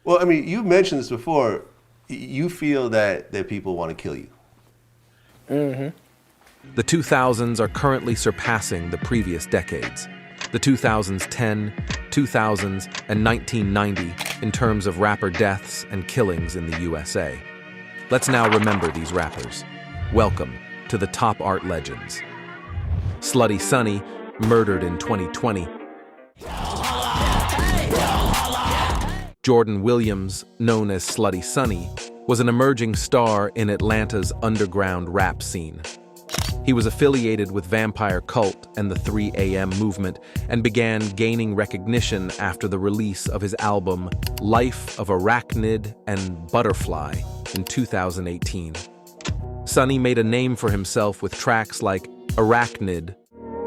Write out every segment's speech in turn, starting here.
Well, I mean, you mentioned this before. You feel that people want to kill you. The 2000s are currently surpassing the previous decades. The 2010, 2000s, and 1990 in terms of rapper deaths and killings in the USA. Let's now remember these rappers. Welcome to the top art legends. Slutty Sonny, murdered in 2020. Jordan Williams, known as Slutty Sonny, was an emerging star in Atlanta's underground rap scene. He was affiliated with Vampire Cult and the 3 AM movement and began gaining recognition after the release of his album Life of Arachnid and Butterfly in 2018. Sonny made a name for himself with tracks like Arachnid,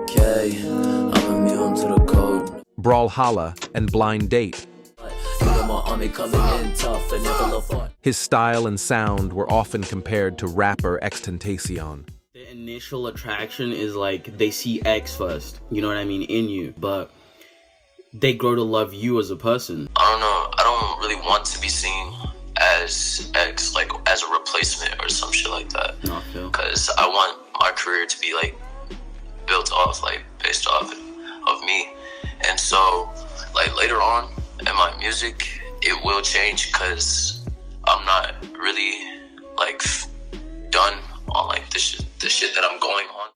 I'm immune to the code, Brawlhalla, and Blind Date. His style and sound were often compared to rapper XXXTentacion. The initial attraction is like they see X first, you know what I mean, in you, but they grow to love you as a person. I don't know, I don't really want to be seen as X, like as a replacement or some shit like that. No, I feel. Because I want my career to be like built off, like based off of me. And so like later on in my music, it will change because I'm not really like done on like the shit that I'm going on.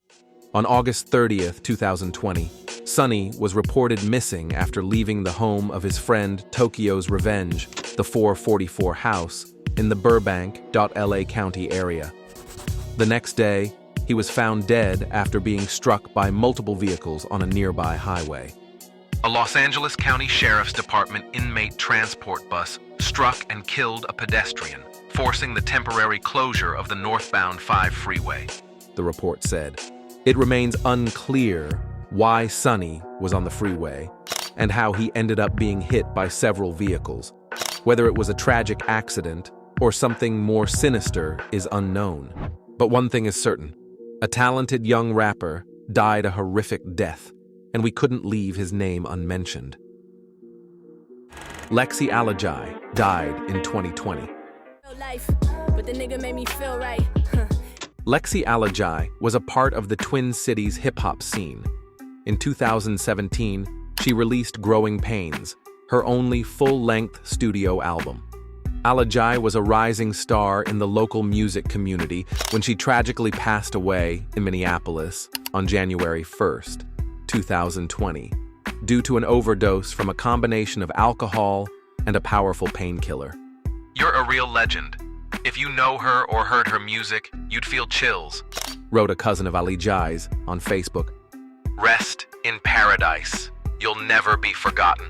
On August 30th, 2020, Sonny was reported missing after leaving the home of his friend Tokyo's Revenge, the 444 house, in the Burbank.LA County area. The next day, he was found dead after being struck by multiple vehicles on a nearby highway. A Los Angeles County Sheriff's Department inmate transport bus struck and killed a pedestrian, forcing the temporary closure of the northbound 5 freeway, the report said. It remains unclear why Sonny was on the freeway and how he ended up being hit by several vehicles. Whether it was a tragic accident or something more sinister is unknown. But one thing is certain, a talented young rapper died a horrific death, and we couldn't leave his name unmentioned. SIAHH died in 2020. But the nigga made me feel right. SIAHH was a part of the Twin Cities hip-hop scene. In 2017, she released Growing Pains, her only full-length studio album. AhGeesy was a rising star in the local music community when she tragically passed away in Minneapolis on January 1st, 2020, due to an overdose from a combination of alcohol and a powerful painkiller. You're a real legend. If you know her or heard her music, you'd feel chills, wrote a cousin of AhGeesy's on Facebook. Rest in paradise. You'll never be forgotten.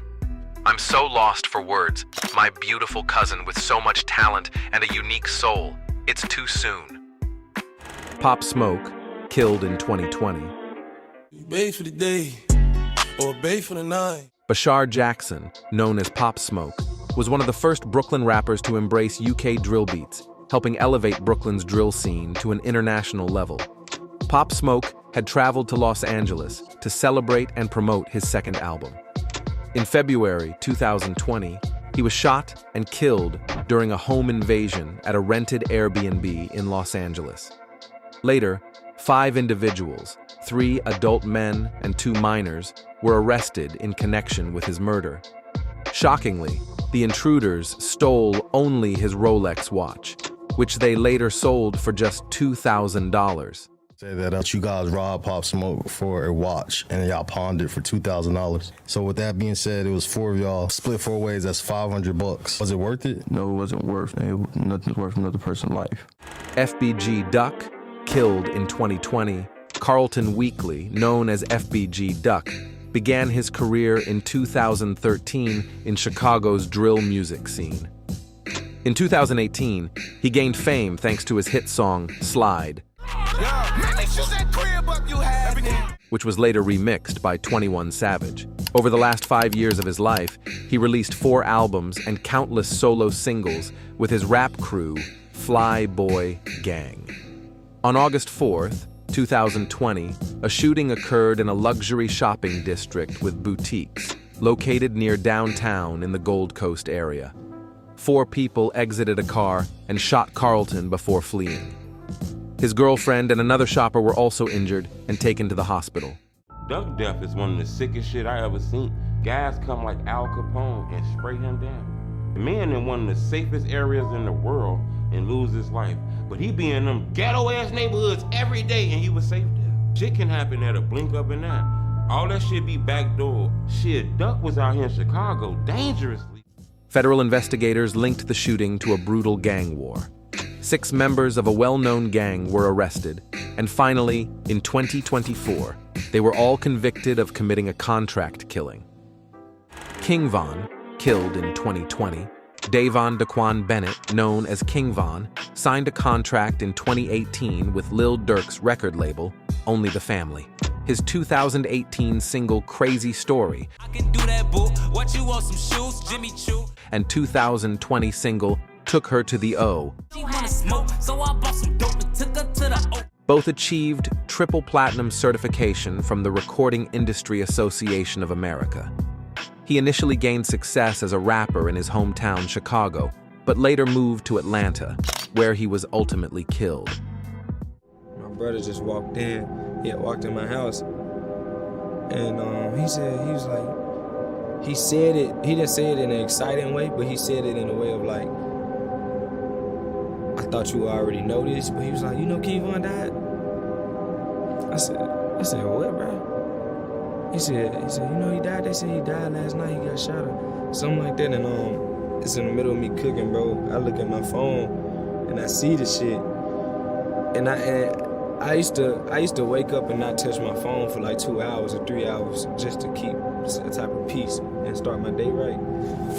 I'm so lost for words. My beautiful cousin with so much talent and a unique soul. It's too soon. Pop Smoke, killed in 2020. Babe for the day, or babe for the night. Bashar Jackson, known as Pop Smoke, was one of the first Brooklyn rappers to embrace UK drill beats, helping elevate Brooklyn's drill scene to an international level. Pop Smoke had traveled to Los Angeles to celebrate and promote his second album. In February 2020, he was shot and killed during a home invasion at a rented Airbnb in Los Angeles. Later, 5 individuals, 3 adult men and 2 minors, were arrested in connection with his murder. Shockingly, the intruders stole only his Rolex watch, which they later sold for just $2,000. Say that you guys robbed Pop Smoke for a watch and y'all pawned it for $2,000. So with that being said, it was 4 of y'all split 4 ways. That's $500. Was it worth it? No, it wasn't worth it. Nothing's worth another person's life. FBG Duck, killed in 2020. Carlton Weekly, known as FBG Duck, began his career in 2013 in Chicago's drill music scene. In 2018, he gained fame thanks to his hit song, Slide, which was later remixed by 21 Savage. Over the last 5 years of his life, he released 4 albums and countless solo singles with his rap crew, Fly Boy Gang. On August 4th, 2020, a shooting occurred in a luxury shopping district with boutiques, located near downtown in the Gold Coast area. 4 people exited a car and shot Carlton before fleeing. His girlfriend and another shopper were also injured and taken to the hospital. Duck death is one of the sickest shit I ever seen. Guys come like Al Capone and spray him down. The man in one of the safest areas in the world and lose his life. But he be in them ghetto-ass neighborhoods every day and he was safe there. Shit can happen at a blink of an eye. All that shit be backdoor. Shit, Duck was out here in Chicago dangerously. Federal investigators linked the shooting to a brutal gang war. 6 members of a well-known gang were arrested, and finally, in 2024, they were all convicted of committing a contract killing. King Von, killed in 2020, Davon Daquan Bennett, known as King Von, signed a contract in 2018 with Lil Durk's record label, Only the Family. His 2018 single Crazy Story I can do that, boo. What you want, some shoes, Jimmy Choo? And 2020 single Took Her to the O She wanna smoke, so I bought some dope and took her to the O. both achieved triple platinum certification from the Recording Industry Association of America. He initially gained success as a rapper in his hometown Chicago, but later moved to Atlanta, where he was ultimately killed. My brother just walked in. He had walked in my house, and he said it, he didn't say it in an exciting way, but he said it in a way of like, I thought you already know this, but he was like, you know King Von died? I said, what, bro? He said, you know he died? They said he died last night, he got shot or something like that, and it's in the middle of me cooking, bro. I look at my phone, and I see the shit, and I used to wake up and not touch my phone for like 2 hours or 3 hours just to keep a type of peace and start my day right.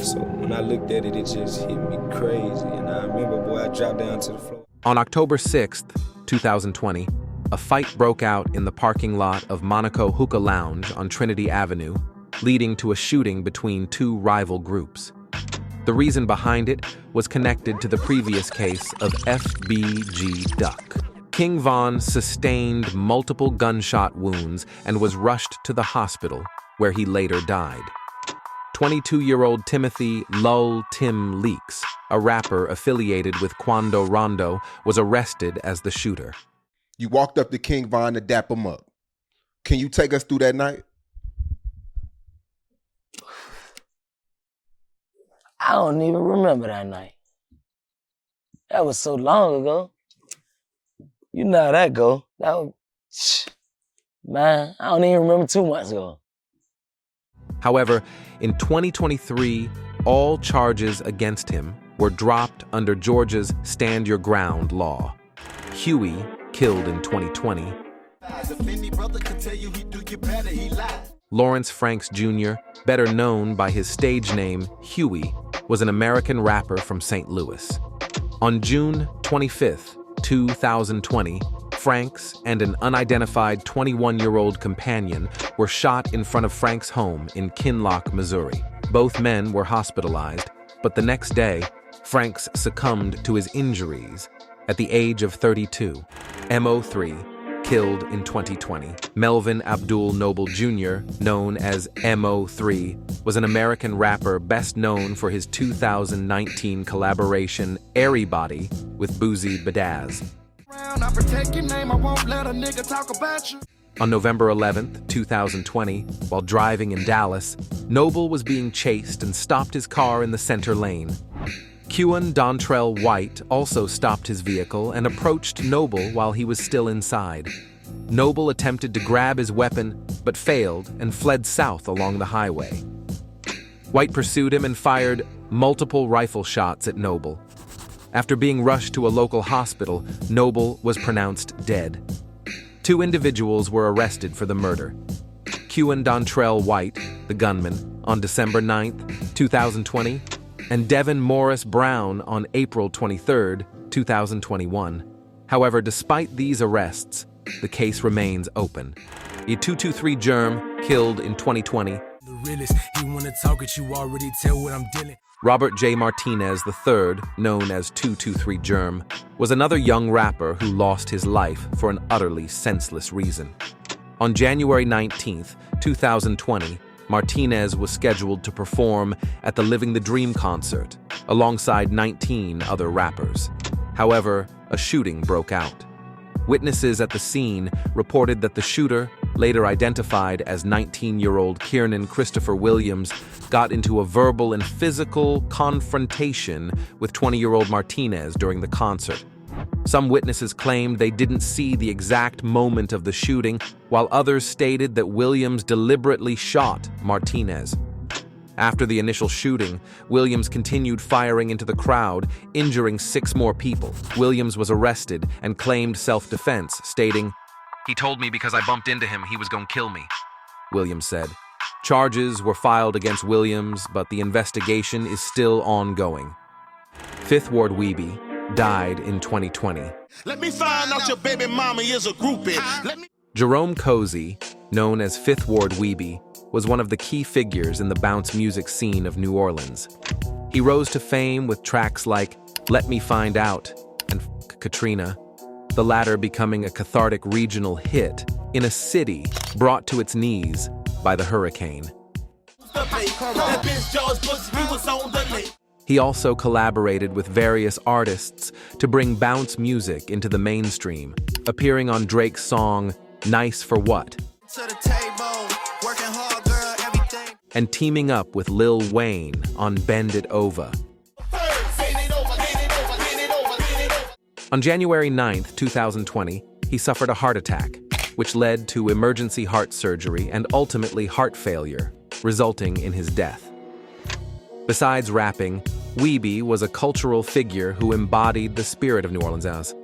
So when I looked at it, it just hit me crazy. And I remember, boy, I dropped down to the floor. On October 6th, 2020, a fight broke out in the parking lot of Monaco Hookah Lounge on Trinity Avenue, leading to a shooting between 2 rival groups. The reason behind it was connected to the previous case of FBG Duck. King Von sustained multiple gunshot wounds and was rushed to the hospital, where he later died. 22-year-old Timothy Lul Tim Leaks, a rapper affiliated with Quando Rondo, was arrested as the shooter. You walked up to King Von to dap him up. Can you take us through that night? I don't even remember that night. That was so long ago. You know how that go. Man, I don't even remember 2 months ago. However, in 2023, all charges against him were dropped under Georgia's Stand Your Ground law. Huey, killed in 2020. Lawrence Franks Jr., better known by his stage name Huey, was an American rapper from St. Louis. On June 25th, 2020, Franks and an unidentified 21-year-old companion were shot in front of Franks' home in Kinloch, Missouri. Both men were hospitalized, but the next day, Franks succumbed to his injuries at the age of 32. MO3, killed in 2020. Melvin Abdul Noble Jr., known as MO3, was an American rapper best known for his 2019 collaboration Errybody with BOOSIE Badazz. On November 11th, 2020, while driving in Dallas, Noble was being chased and stopped his car in the center lane. Kewan Dontrell White also stopped his vehicle and approached Noble while he was still inside. Noble attempted to grab his weapon, but failed and fled south along the highway. White pursued him and fired multiple rifle shots at Noble. After being rushed to a local hospital, Noble was pronounced dead. 2 individuals were arrested for the murder. Kewan Dontrell White, the gunman, on December 9th, 2020, and Devin Morris Brown on April 23rd, 2021. However, despite these arrests, the case remains open. A 223 Germ, killed in 2020. The realest, you wanna talk it, you already tell what I'm dealing. Robert J. Martinez III, known as 223 Germ, was another young rapper who lost his life for an utterly senseless reason. On January 19th, 2020, Martinez was scheduled to perform at the Living the Dream concert alongside 19 other rappers. However, a shooting broke out. Witnesses at the scene reported that the shooter, later identified as 19-year-old Kiernan Christopher Williams, got into a verbal and physical confrontation with 20-year-old Martinez during the concert. Some witnesses claimed they didn't see the exact moment of the shooting, while others stated that Williams deliberately shot Martinez. After the initial shooting, Williams continued firing into the crowd, injuring 6 more people. Williams was arrested and claimed self-defense, stating, "He told me because I bumped into him he was going to kill me," Williams said. Charges were filed against Williams, but the investigation is still ongoing. Fifth Ward Weebie died in 2020. Let me find out your baby mama is a groupie. Jerome Cozy, known as Fifth Ward Weebie, was one of the key figures in the bounce music scene of New Orleans. He rose to fame with tracks like Let Me Find Out and Katrina, the latter becoming a cathartic regional hit in a city brought to its knees by the hurricane. He also collaborated with various artists to bring bounce music into the mainstream, appearing on Drake's song Nice for What, and teaming up with Lil Wayne on Bend It Over. On January 9th, 2020, he suffered a heart attack, which led to emergency heart surgery and ultimately heart failure, resulting in his death. Besides rapping, Weebie was a cultural figure who embodied the spirit of New Orleans as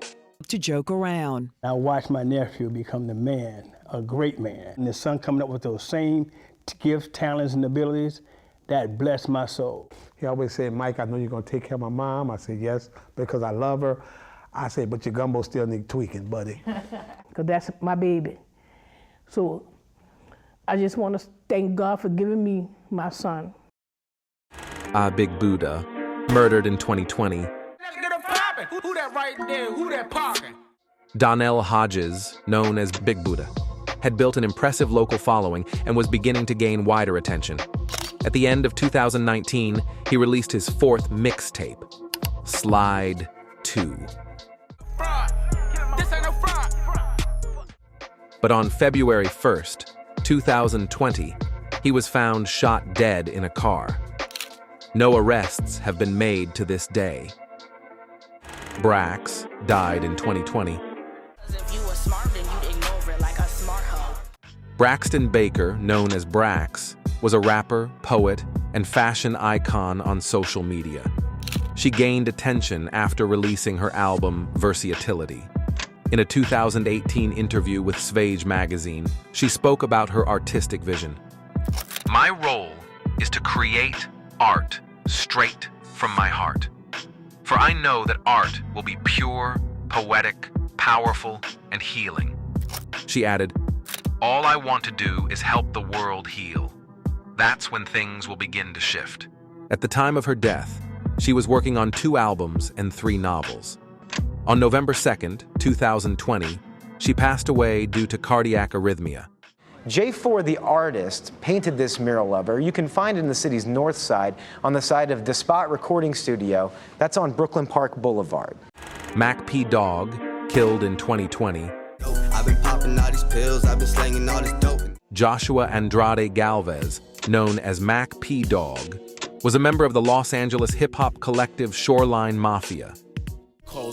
to joke around. I watched my nephew become the man, a great man, and his son coming up with those same gifts, talents, and abilities. That blessed my soul. He always said, "Mike, I know you're gonna take care of my mom." I said, "Yes, because I love her." I said, "But your gumbo still need tweaking, buddy." Because that's my baby. So I just want to thank God for giving me my son. Big Buddha, murdered in 2020. Who that right there? Who that parking? Donnell Hodges, known as Big Buddha, had built an impressive local following and was beginning to gain wider attention. At the end of 2019, he released his 4th mixtape, Slide 2. But on February 1st, 2020, he was found shot dead in a car. No arrests have been made to this day. BRAX died in 2020. Braxton Baker, known as BRAX, was a rapper, poet, and fashion icon on social media. She gained attention after releasing her album, Versatility. In a 2018 interview with SIAHH magazine, she spoke about her artistic vision. "My role is to create art straight from my heart. For I know that art will be pure, poetic, powerful, and healing." She added, "All I want to do is help the world heal. That's when things will begin to shift." At the time of her death, she was working on 2 albums and 3 novels. On November 2nd, 2020, she passed away due to cardiac arrhythmia. J4, the artist, painted this mural of her. You can find it in the city's north side, on the side of the Spot Recording Studio. That's on Brooklyn Park Boulevard. Mac PDAWG, killed in 2020. I've been popping all these pills, I've been slanging all this dope. Joshua Andrade Galvez, known as Mac PDAWG, was a member of the Los Angeles hip-hop collective Shoreline Mafia.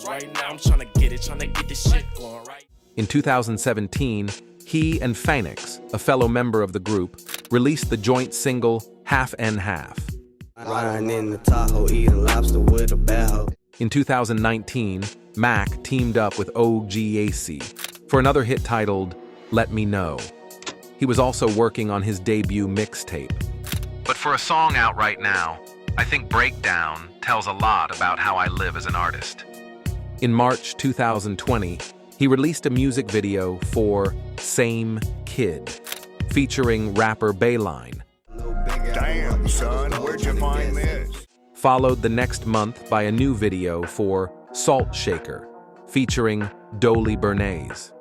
Right now, I'm trying to get this shit going right. In 2017, he and Fenix, a fellow member of the group, released the joint single Half and Half. Riding in the Tahoe, eating lobster with a bell. In 2019, Mac teamed up with OhGeesy for another hit titled Let Me Know. He was also working on his debut mixtape. But for a song out right now, I think Breakdown tells a lot about how I live as an artist. In March 2020, he released a music video for Same Kid, featuring rapper Bayline. Damn, son, where'd you find this? Followed the next month by a new video for Salt Shaker, featuring Doley Barnays.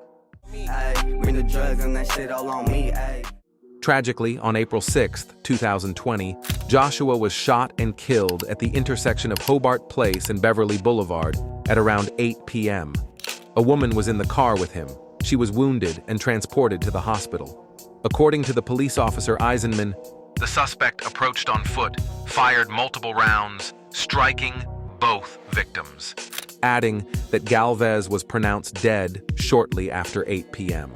Tragically, on April 6, 2020, Joshua was shot and killed at the intersection of Hobart Place and Beverly Boulevard at around 8 p.m. A woman was in the car with him. She was wounded and transported to the hospital. According to the police officer Eisenman, the suspect approached on foot, fired multiple rounds, striking both victims, adding that Galvez was pronounced dead shortly after 8 p.m.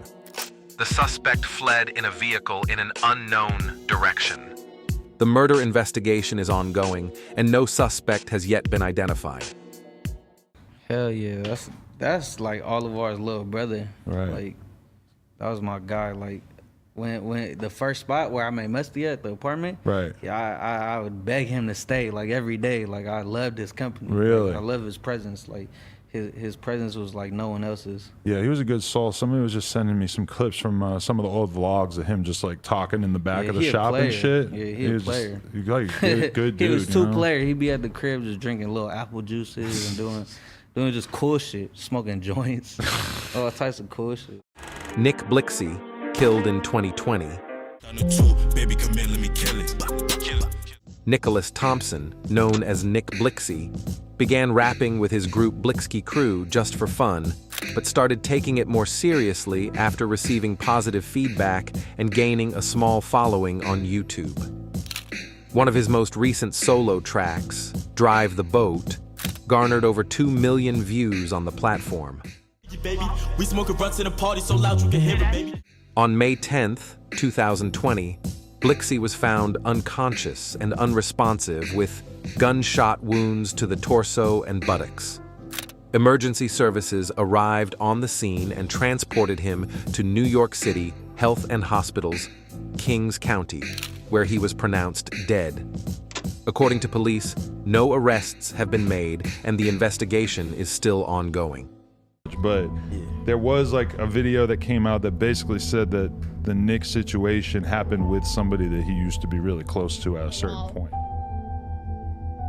The suspect fled in a vehicle in an unknown direction. The murder investigation is ongoing, and no suspect has yet been identified. Hell yeah, that's like all of ours little brother. Right. Like, that was my guy. Like, when the first spot where I met Musty at, the apartment, Right. yeah, I would beg him to stay, like, every day. Like, I loved his company. Really? Like, I love his presence. Like, his presence was like no one else's. Yeah, he was a good soul. Somebody was just sending me some clips from some of the old vlogs of him just like talking in the back of the shop and shit. Yeah, he a player. He's like a good dude. He was two-player. He'd be at the crib just drinking little apple juices and doing just cool shit, smoking joints, all types of cool shit. Nick Blixey, killed in 2020. Baby, come in, let me kill it. Nicholas Thompson, known as Nick Blixey, began rapping with his group Blixkey Crew just for fun, but started taking it more seriously after receiving positive feedback and gaining a small following on YouTube. One of his most recent solo tracks, Drive the Boat, garnered over 2 million views on the platform. We smoke a blunt in a party so loud you can hear it, baby. On May 10th, 2020, Blixey was found unconscious and unresponsive with gunshot wounds to the torso and buttocks. Emergency services arrived on the scene and transported him to New York City Health and Hospitals, Kings County, where he was pronounced dead. According to police, no arrests have been made and the investigation is still ongoing. But there was like a video that came out that basically said that the Nick situation happened with somebody that he used to be really close to at a certain point.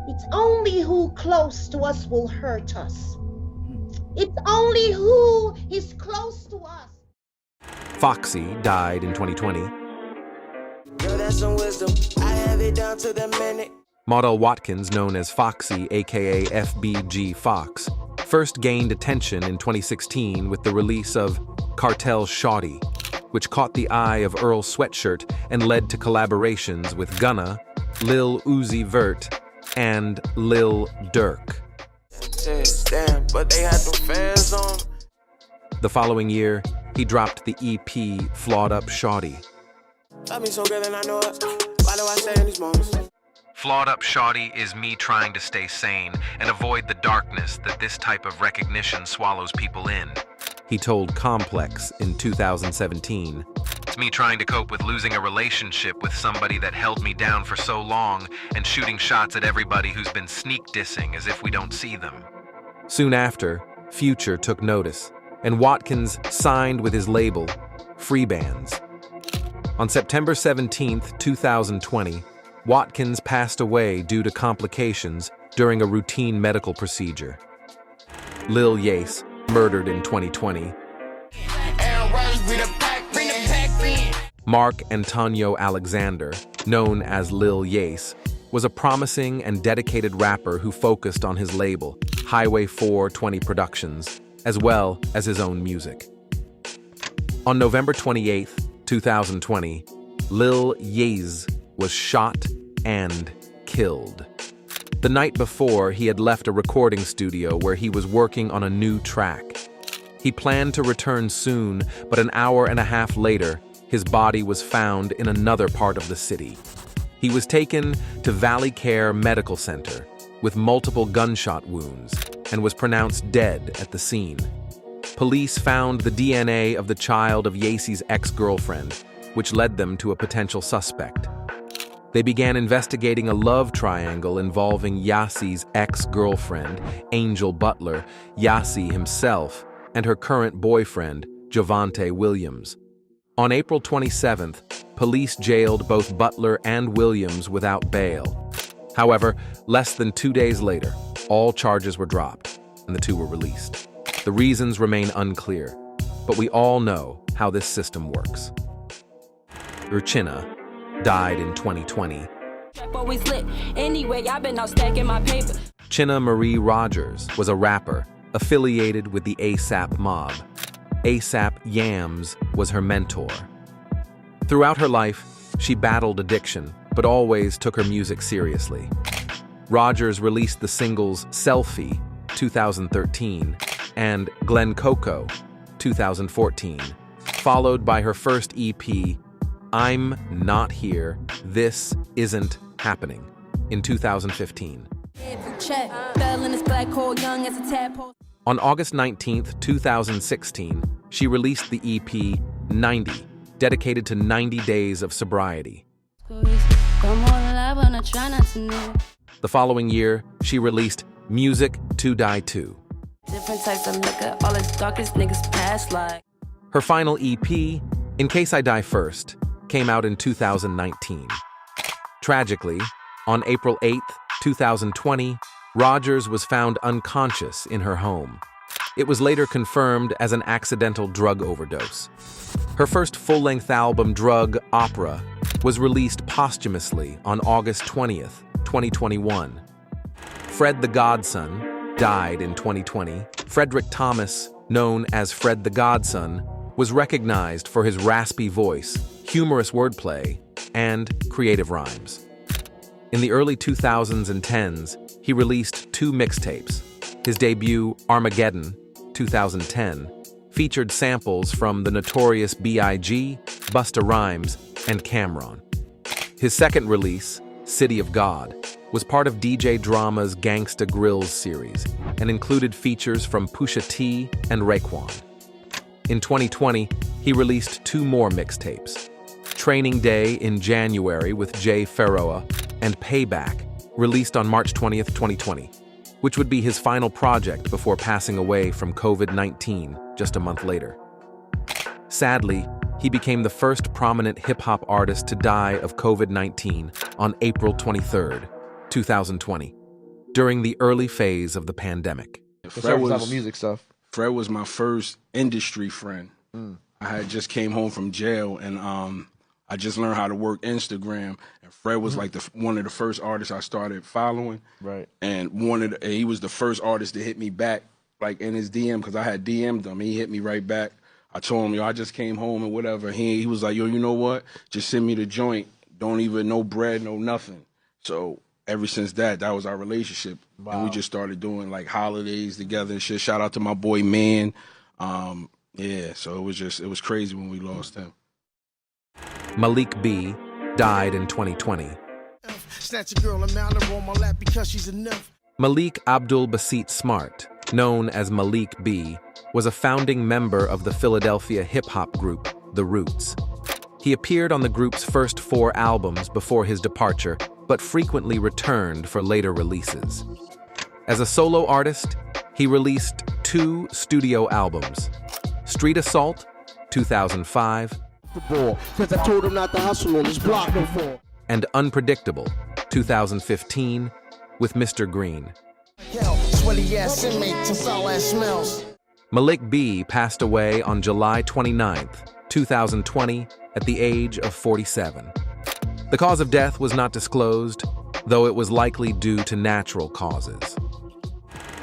It's only who close to us will hurt us. It's only who is close to us. Foxy died in 2020. Girl, that's some wisdom. I have it down to the minute. Maudel Watkins, known as Foxy, aka FBG Fox, first gained attention in 2016 with the release of Cartel Shawty, which caught the eye of Earl Sweatshirt and led to collaborations with Gunna, Lil Uzi Vert, and Lil Durk. Damn, but they had them fans on. The following year, he dropped the EP Flawed Up Shawty. Love me so good and I know it. Why do I stay in these moments? Flawed Up Shawty is me trying to stay sane and avoid the darkness that this type of recognition swallows people in, he told Complex in 2017. It's me trying to cope with losing a relationship with somebody that held me down for so long and shooting shots at everybody who's been sneak dissing as if we don't see them. Soon after, Future took notice, and Watkins signed with his label, Freebands. On September 17, 2020, Watkins passed away due to complications during a routine medical procedure. Lil Yace, murdered in 2020. Mark Antonio Alexander, known as Lil Yace, was a promising and dedicated rapper who focused on his label, Highway 420 Productions, as well as his own music. On November 28, 2020, Lil Yace was shot and killed. The night before, he had left a recording studio where he was working on a new track. He planned to return soon, but an hour and a half later, his body was found in another part of the city. He was taken to Valley Care Medical Center with multiple gunshot wounds and was pronounced dead at the scene. Police found the DNA of the child of Yace's ex-girlfriend, which led them to a potential suspect. They began investigating a love triangle involving Yace's ex-girlfriend, Angel Butler, Yace himself, and her current boyfriend, Javante Williams. On April 27th, police jailed both Butler and Williams without bail. However, less than 2 days later, all charges were dropped, and the two were released. The reasons remain unclear, but we all know how this system works. Urchina, died in 2020. Always lit. Anyway, I've been out stacking my paper. Chinna Marie Rogers was a rapper affiliated with the ASAP mob. ASAP Yams was her mentor. Throughout her life, she battled addiction, but always took her music seriously. Rogers released the singles Selfie, 2013, and Glen Coco, 2014, followed by her first EP, I'm Not Here, This Isn't Happening, in 2015. On August 19th, 2016, she released the EP 90, dedicated to 90 days of sobriety. The following year, she released Music to Die To. Different types of liquor, all as dark as niggas past like. Her final EP, In Case I Die First, came out in 2019. Tragically, on April 8, 2020, Rogers was found unconscious in her home. It was later confirmed as an accidental drug overdose. Her first full-length album, Drug Opera, was released posthumously on August 20th, 2021. Fred the Godson died in 2020. Frederick Thomas, known as Fred the Godson, was recognized for his raspy voice, humorous wordplay, and creative rhymes. In the early 2000s and 10s, he released 2 mixtapes. His debut, Armageddon, 2010, featured samples from the notorious B.I.G., Busta Rhymes, and Cam'ron. His second release, City of God, was part of DJ Drama's Gangsta Grills series and included features from Pusha T and Raekwon. In 2020, he released 2 more mixtapes, Training Day in January with Jay Pharoah and Payback, released on March 20th, 2020, which would be his final project before passing away from COVID-19 just a month later. Sadly, he became the first prominent hip-hop artist to die of COVID-19 on April 23rd, 2020, during the early phase of the pandemic. Fred was music stuff. Fred was my first industry friend. I had just came home from jail, and I just learned how to work Instagram. And Fred was like one of the first artists I started following. Right. And he was the first artist to hit me back, like in his DM, because I had DM'd him. He hit me right back. I told him, yo, I just came home and whatever. He was like, yo, you know what? Just send me the joint. Don't even, no bread, no nothing. So ever since that was our relationship. Wow. And we just started doing like holidays together and shit. Shout out to my boy, Man. Yeah, so it was crazy when we lost him. Malik B died in 2020. Snatch a girl, I'm out on my lap because she's enough. Malik Abdul Basit Smart, known as Malik B, was a founding member of the Philadelphia hip-hop group, The Roots. He appeared on the group's first 4 albums before his departure, but frequently returned for later releases. As a solo artist, he released 2 studio albums, Street Assault, 2005, Cause I told him not to hustle on this block before. And Unpredictable, 2015, with Mr. Green. Sweaty ass inmates and foul ass smells. Malik B passed away on July 29th, 2020, at the age of 47. The cause of death was not disclosed, though it was likely due to natural causes.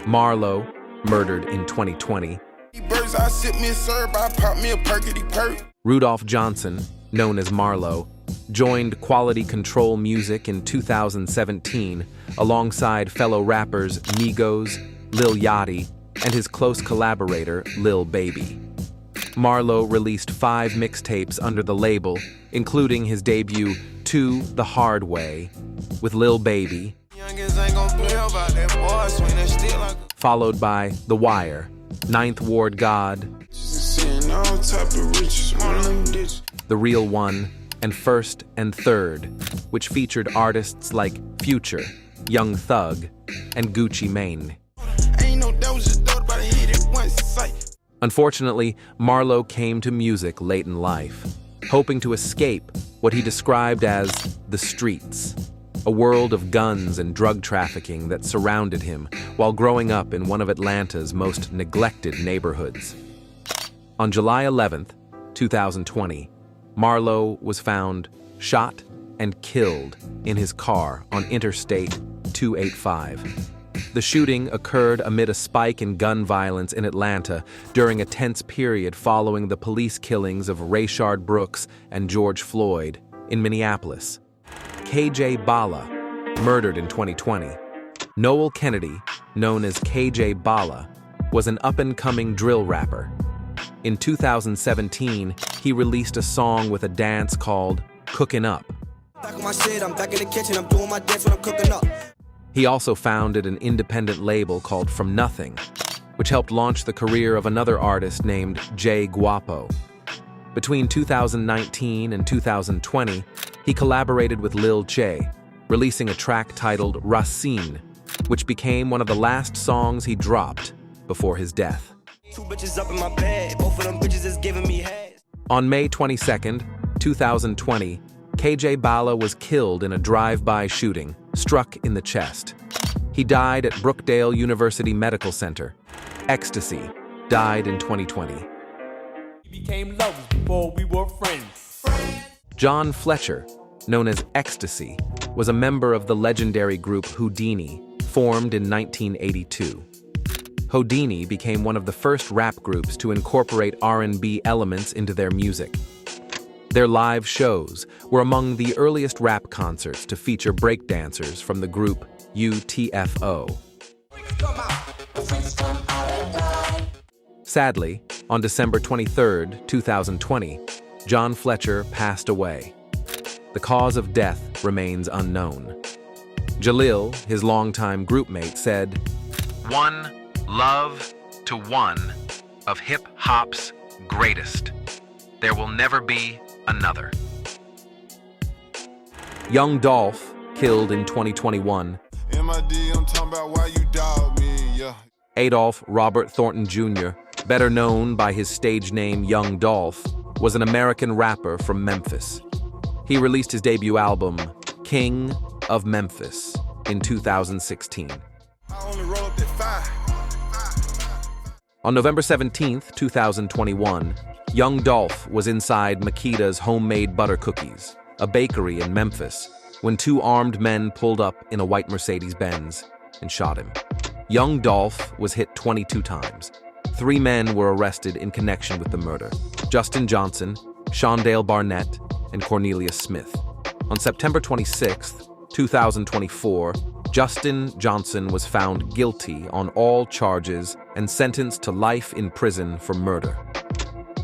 Marlo, murdered in 2020. Rudolph Johnson, known as Marlo, joined Quality Control Music in 2017 alongside fellow rappers Migos, Lil Yachty, and his close collaborator Lil Baby. Marlo released 5 mixtapes under the label, including his debut 2 The Hard Way with Lil Baby, followed by The Wire, Ninth Ward God, The Real One, and First and Third, which featured artists like Future, Young Thug, and Gucci Mane. Unfortunately, Marlo came to music late in life, hoping to escape what he described as the streets, a world of guns and drug trafficking that surrounded him while growing up in one of Atlanta's most neglected neighborhoods. On July 11th, 2020, Marlowe was found shot and killed in his car on Interstate 285. The shooting occurred amid a spike in gun violence in Atlanta during a tense period following the police killings of Rayshard Brooks and George Floyd in Minneapolis. KJ Bala, murdered in 2020. Noel Kennedy, known as KJ Bala, was an up-and-coming drill rapper. In 2017, he released a song with a dance called Cookin' Up. Back on my shit, I'm back in the kitchen, I'm doing my dance when I'm cooking up. He also founded an independent label called From Nothing, which helped launch the career of another artist named Jay Guapo. Between 2019 and 2020, he collaborated with Lil J, releasing a track titled Racine, which became one of the last songs he dropped before his death. Two bitches up in my bed, both of them bitches is giving me head. On May 22, 2020, KJ Bala was killed in a drive-by shooting, struck in the chest. He died at Brookdale University Medical Center. Ecstasy died in 2020. We became lovers before we were friends. John Fletcher, known as Ecstasy, was a member of the legendary group Houdini, formed in 1982. Houdini became one of the first rap groups to incorporate R&B elements into their music. Their live shows were among the earliest rap concerts to feature breakdancers from the group UTFO. Sadly, on December 23, 2020, John Fletcher passed away. The cause of death remains unknown. Jalil, his longtime groupmate, said, "One love to one of hip-hop's greatest. There will never be another." Young Dolph, killed in 2021. I'm talking about why you dog me, yeah. Adolph Robert Thornton Jr., better known by his stage name Young Dolph, was an American rapper from Memphis. He released his debut album, King of Memphis, in 2016. On November 17, 2021, Young Dolph was inside Makita's Homemade Butter Cookies, a bakery in Memphis, when two armed men pulled up in a white Mercedes-Benz and shot him. Young Dolph was hit 22 times. 3 men were arrested in connection with the murder: Justin Johnson, Shondale Barnett, and Cornelius Smith. On September 26, 2024, Justin Johnson was found guilty on all charges and sentenced to life in prison for murder.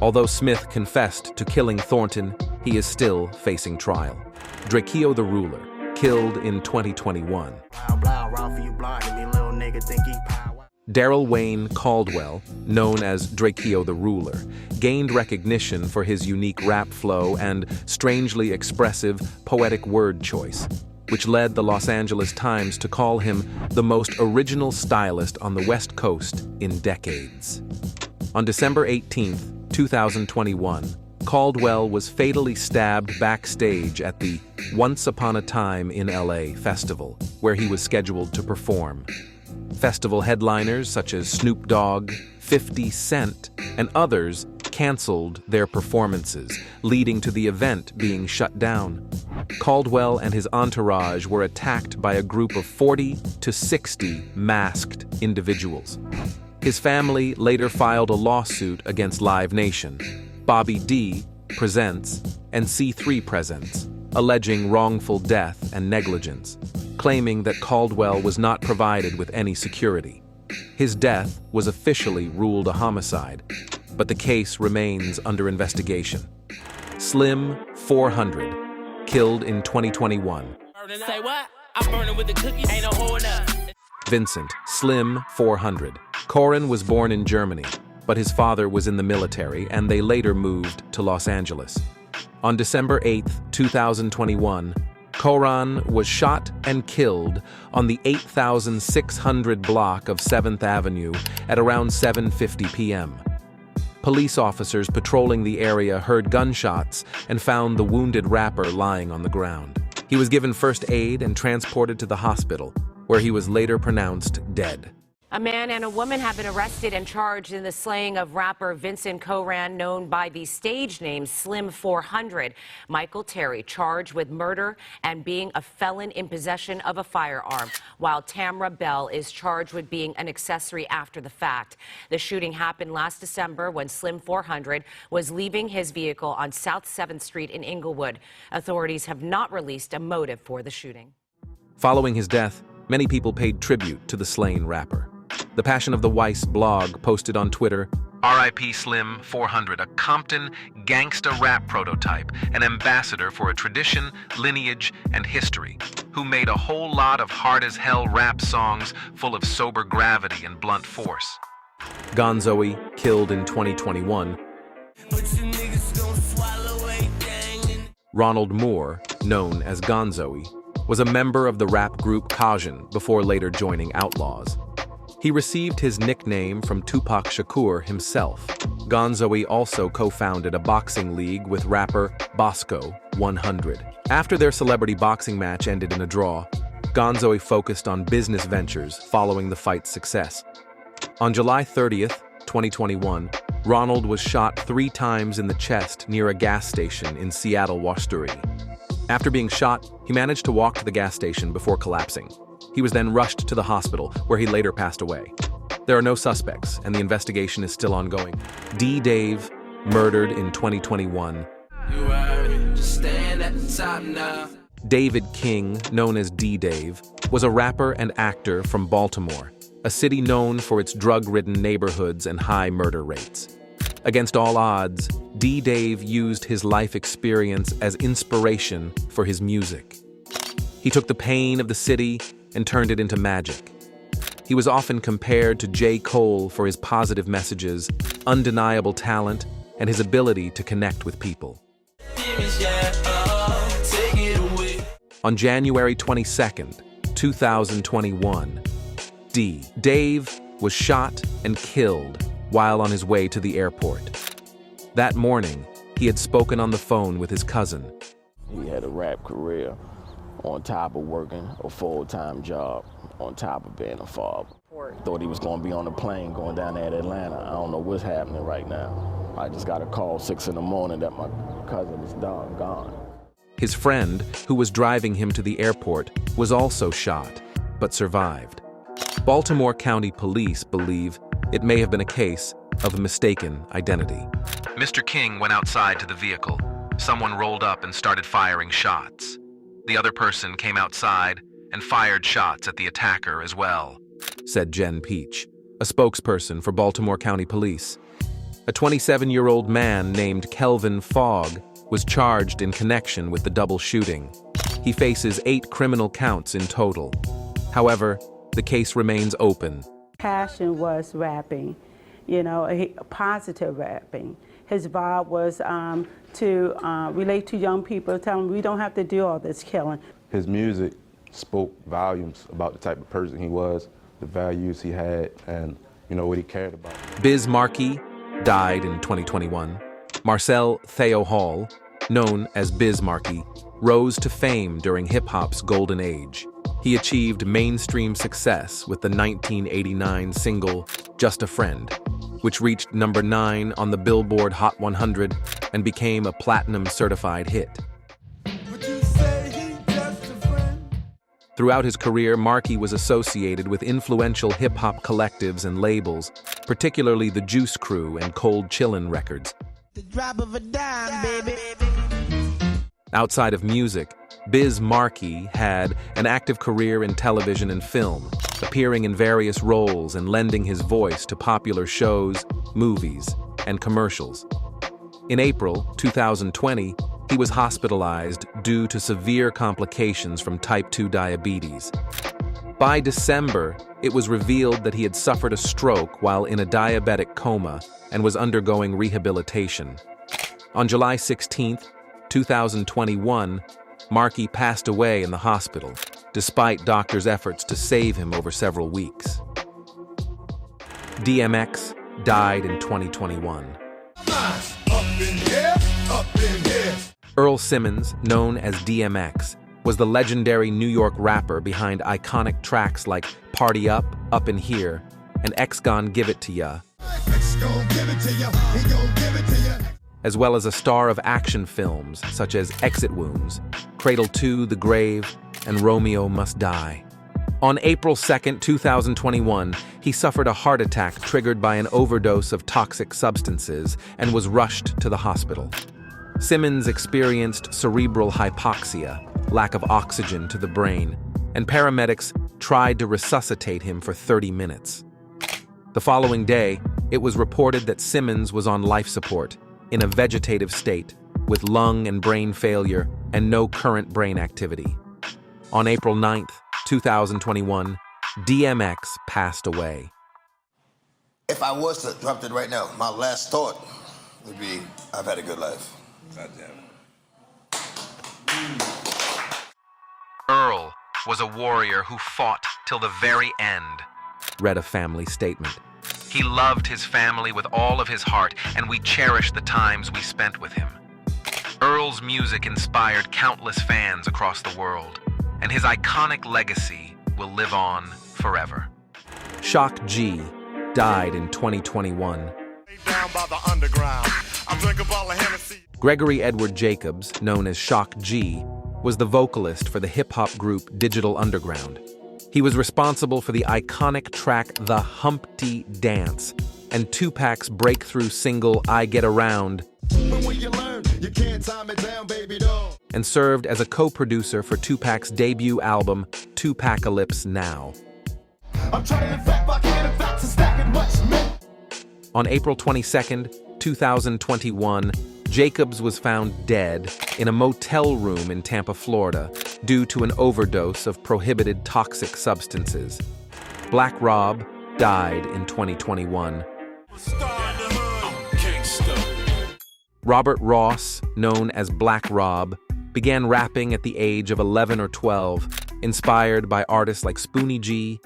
Although Smith confessed to killing Thornton, he is still facing trial. Drakeo the Ruler, killed in 2021. Daryl Wayne Caldwell, known as Drakeo the Ruler, gained recognition for his unique rap flow and strangely expressive poetic word choice, which led the Los Angeles Times to call him the most original stylist on the West Coast in decades. On December 18, 2021, Caldwell was fatally stabbed backstage at the Once Upon a Time in LA festival, where he was scheduled to perform. Festival headliners such as Snoop Dogg, 50 Cent, and others canceled their performances, leading to the event being shut down. Caldwell and his entourage were attacked by a group of 40 to 60 masked individuals. His family later filed a lawsuit against Live Nation, Bobby D Presents, and C3 Presents, alleging wrongful death and negligence, claiming that Caldwell was not provided with any security. His death was officially ruled a homicide, but the case remains under investigation. Slim 400, killed in 2021. Say what? I'm burning with the cookies, ain't no holding up. Vincent Slim 400. Corin was born in Germany, but his father was in the military and they later moved to Los Angeles. On December 8, 2021, Corin was shot and killed on the 8600 block of 7th Avenue at around 7:50 p.m. Police officers patrolling the area heard gunshots and found the wounded rapper lying on the ground. He was given first aid and transported to the hospital, where he was later pronounced dead. A man and a woman have been arrested and charged in the slaying of rapper Vincent Coran, known by the stage name Slim 400. Michael Terry charged with murder and being a felon in possession of a firearm, while Tamra Bell is charged with being an accessory after the fact. The shooting happened last December when Slim 400 was leaving his vehicle on South 7th Street in Inglewood. Authorities have not released a motive for the shooting. Following his death, many people paid tribute to the slain rapper. The Passion of the Weiss blog posted on Twitter, R.I.P. Slim 400, a Compton gangsta rap prototype, an ambassador for a tradition, lineage, and history, who made a whole lot of hard-as-hell rap songs full of sober gravity and blunt force. Gonzoe, killed in 2021. Ronald Moore, known as Gonzoe, was a member of the rap group Caution before later joining Outlawz. He received his nickname from Tupac Shakur himself. Gonzoe also co-founded a boxing league with rapper Bosco 100. After their celebrity boxing match ended in a draw, Gonzoe focused on business ventures following the fight's success. On July 30th, 2021, Ronald was shot 3 times in the chest near a gas station in Seattle, Washington. After being shot, he managed to walk to the gas station before collapsing. He was then rushed to the hospital, where he later passed away. There are no suspects, and the investigation is still ongoing. D-Dave, murdered in 2021. David King, known as D-Dave, was a rapper and actor from Baltimore, a city known for its drug-ridden neighborhoods and high murder rates. Against all odds, D-Dave used his life experience as inspiration for his music. He took the pain of the city and turned it into magic. He was often compared to J. Cole for his positive messages, undeniable talent, and his ability to connect with people. On January 22nd, 2021, Dave was shot and killed while on his way to the airport. That morning, he had spoken on the phone with his cousin. He had a rap career on top of working a full-time job, on top of being a father. Thought he was going to be on a plane going down there to Atlanta. I don't know what's happening right now. I just got a call 6 in the morning that my cousin is gone. His friend, who was driving him to the airport, was also shot, but survived. Baltimore County Police believe it may have been a case of mistaken identity. Mr. King went outside to the vehicle. Someone rolled up and started firing shots. The other person came outside and fired shots at the attacker as well, said Jen Peach, a spokesperson for Baltimore County Police. A 27-year-old man named Kelvin Fogg was charged in connection with the double shooting. He faces 8 criminal counts in total. However, the case remains open. Passion was rapping, positive rapping. His vibe was to relate to young people, tell them we don't have to do all this killing. His music spoke volumes about the type of person he was, the values he had, and what he cared about. Biz Markie died in 2021. Marcel Theo Hall, known as Biz Markie, rose to fame during hip-hop's golden age. He achieved mainstream success with the 1989 single Just a Friend, which reached number 9 on the Billboard Hot 100 and became a platinum-certified hit. Throughout his career, Markie was associated with influential hip-hop collectives and labels, particularly the Juice Crew and Cold Chillin' Records. The drop of a dime, baby. Outside of music, Biz Markie had an active career in television and film, appearing in various roles and lending his voice to popular shows, movies, and commercials. In April 2020, he was hospitalized due to severe complications from type 2 diabetes. By December, it was revealed that he had suffered a stroke while in a diabetic coma and was undergoing rehabilitation. On July 16, 2021, Markie passed away in the hospital, despite doctors' efforts to save him over several weeks. DMX died in 2021. Earl Simmons, known as DMX, was the legendary New York rapper behind iconic tracks like Party Up, Up in Here, and X Gon Give It To Ya, as well as a star of action films such as Exit Wounds, Cradle 2, The Grave, and Romeo Must Die. On April 2, 2021, he suffered a heart attack triggered by an overdose of toxic substances and was rushed to the hospital. Simmons experienced cerebral hypoxia, lack of oxygen to the brain, and paramedics tried to resuscitate him for 30 minutes. The following day, it was reported that Simmons was on life support, in a vegetative state, with lung and brain failure and no current brain activity. On April 9, 2021, DMX passed away. If I was to drop it right now, my last thought would be, I've had a good life. God damn it. Earl was a warrior who fought till the very end, read a family statement. He loved his family with all of his heart, and we cherish the times we spent with him. Earl's music inspired countless fans across the world, and his iconic legacy will live on forever. SIAHH G died in 2021. Gregory Edward Jacobs, known as SIAHH G, was the vocalist for the hip-hop group Digital Underground. He was responsible for the iconic track The Humpty Dance and Tupac's breakthrough single I Get Around, and served as a co-producer for Tupac's debut album, Tupacalypse Now. On April 22, 2021, Jacobs was found dead in a motel room in Tampa, Florida, due to an overdose of prohibited toxic substances. Black Rob died in 2021. Robert Ross, known as Black Rob, began rapping at the age of 11 or 12, inspired by artists like Spoonie G,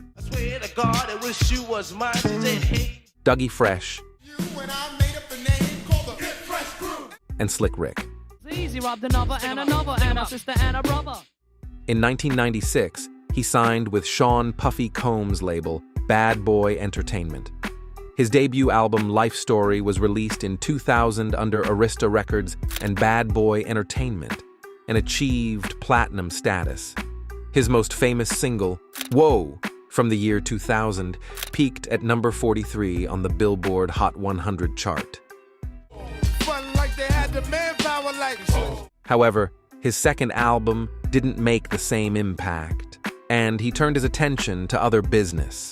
Dougie Fresh, and Slick Rick. Easy, robbed another and another and a sister and a brother. In 1996, he signed with Sean Puffy Combs' label, Bad Boy Entertainment. His debut album, Life Story, was released in 2000 under Arista Records and Bad Boy Entertainment, and achieved platinum status. His most famous single, Whoa, from the year 2000, peaked at number 43 on the Billboard Hot 100 chart. However, his second album didn't make the same impact, and he turned his attention to other business.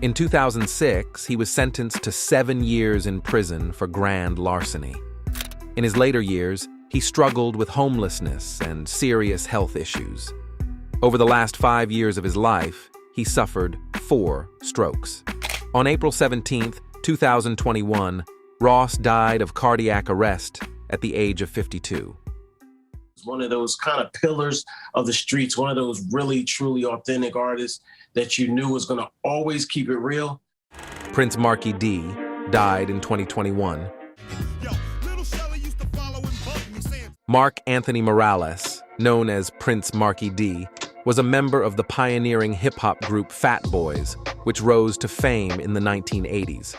In 2006, he was sentenced to 7 years in prison for grand larceny. In his later years, he struggled with homelessness and serious health issues. Over the last 5 years of his life, he suffered 4 strokes. On April 17, 2021, Ross died of cardiac arrest at the age of 52. One of those kind of pillars of the streets, one of those really, truly authentic artists that you knew was going to always keep it real. Prince Marky D died in 2021. Mark Anthony Morales, known as Prince Marky D, was a member of the pioneering hip-hop group Fat Boys, which rose to fame in the 1980s.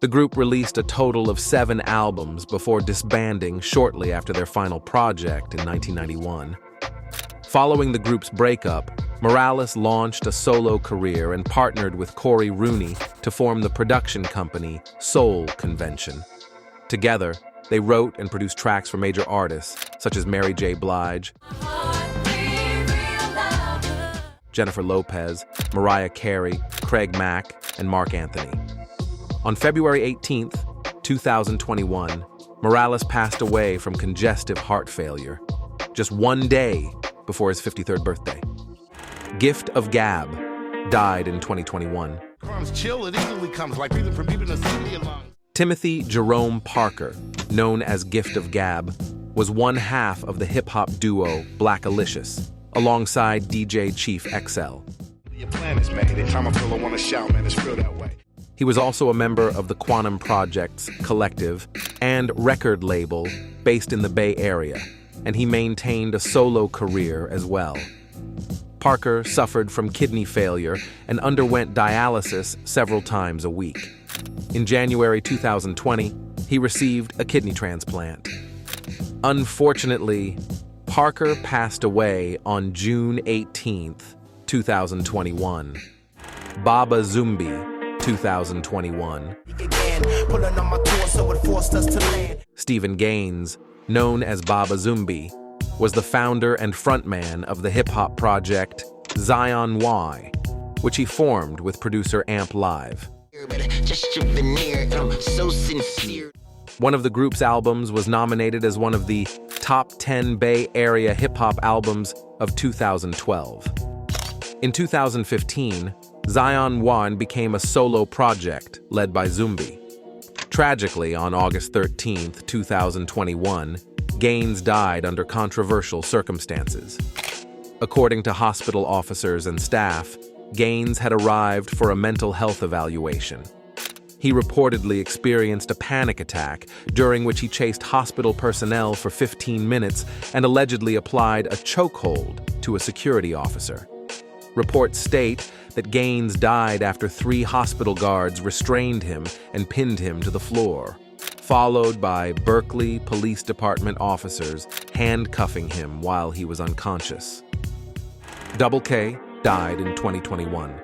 The group released a total of 7 albums before disbanding shortly after their final project in 1991. Following the group's breakup, Morales launched a solo career and partnered with Corey Rooney to form the production company Soul Convention. Together, they wrote and produced tracks for major artists such as Mary J. Blige, Jennifer Lopez, Mariah Carey, Craig Mack, and Mark Anthony. On February 18, 2021, Morales passed away from congestive heart failure, just 1 day before his 53rd birthday. Gift of Gab died in 2021. Timothy Jerome Parker, known as Gift of Gab, was one half of the hip-hop duo Black Alicious, alongside DJ Chief XL. He was also a member of the Quantum Project's collective and record label based in the Bay Area, and he maintained a solo career as well. Parker suffered from kidney failure and underwent dialysis several times a week. In January 2020, he received a kidney transplant. Unfortunately, Parker passed away on June 18th, 2021. Baba Zumbi, 2021. Stephen Gaines, known as Baba Zumbi, was the founder and frontman of the hip-hop project Zion Y, which he formed with producer Amp Live. One of the group's albums was nominated as one of the top 10 Bay Area hip-hop albums of 2012. In 2015, Zion Y became a solo project led by Zumbi. Tragically, on August 13, 2021, Gaines died under controversial circumstances. According to hospital officers and staff, Gaines had arrived for a mental health evaluation. He reportedly experienced a panic attack during which he chased hospital personnel for 15 minutes and allegedly applied a chokehold to a security officer. Reports state that Gaines died after 3 hospital guards restrained him and pinned him to the floor, followed by Berkeley Police Department officers handcuffing him while he was unconscious. Double K died in 2021.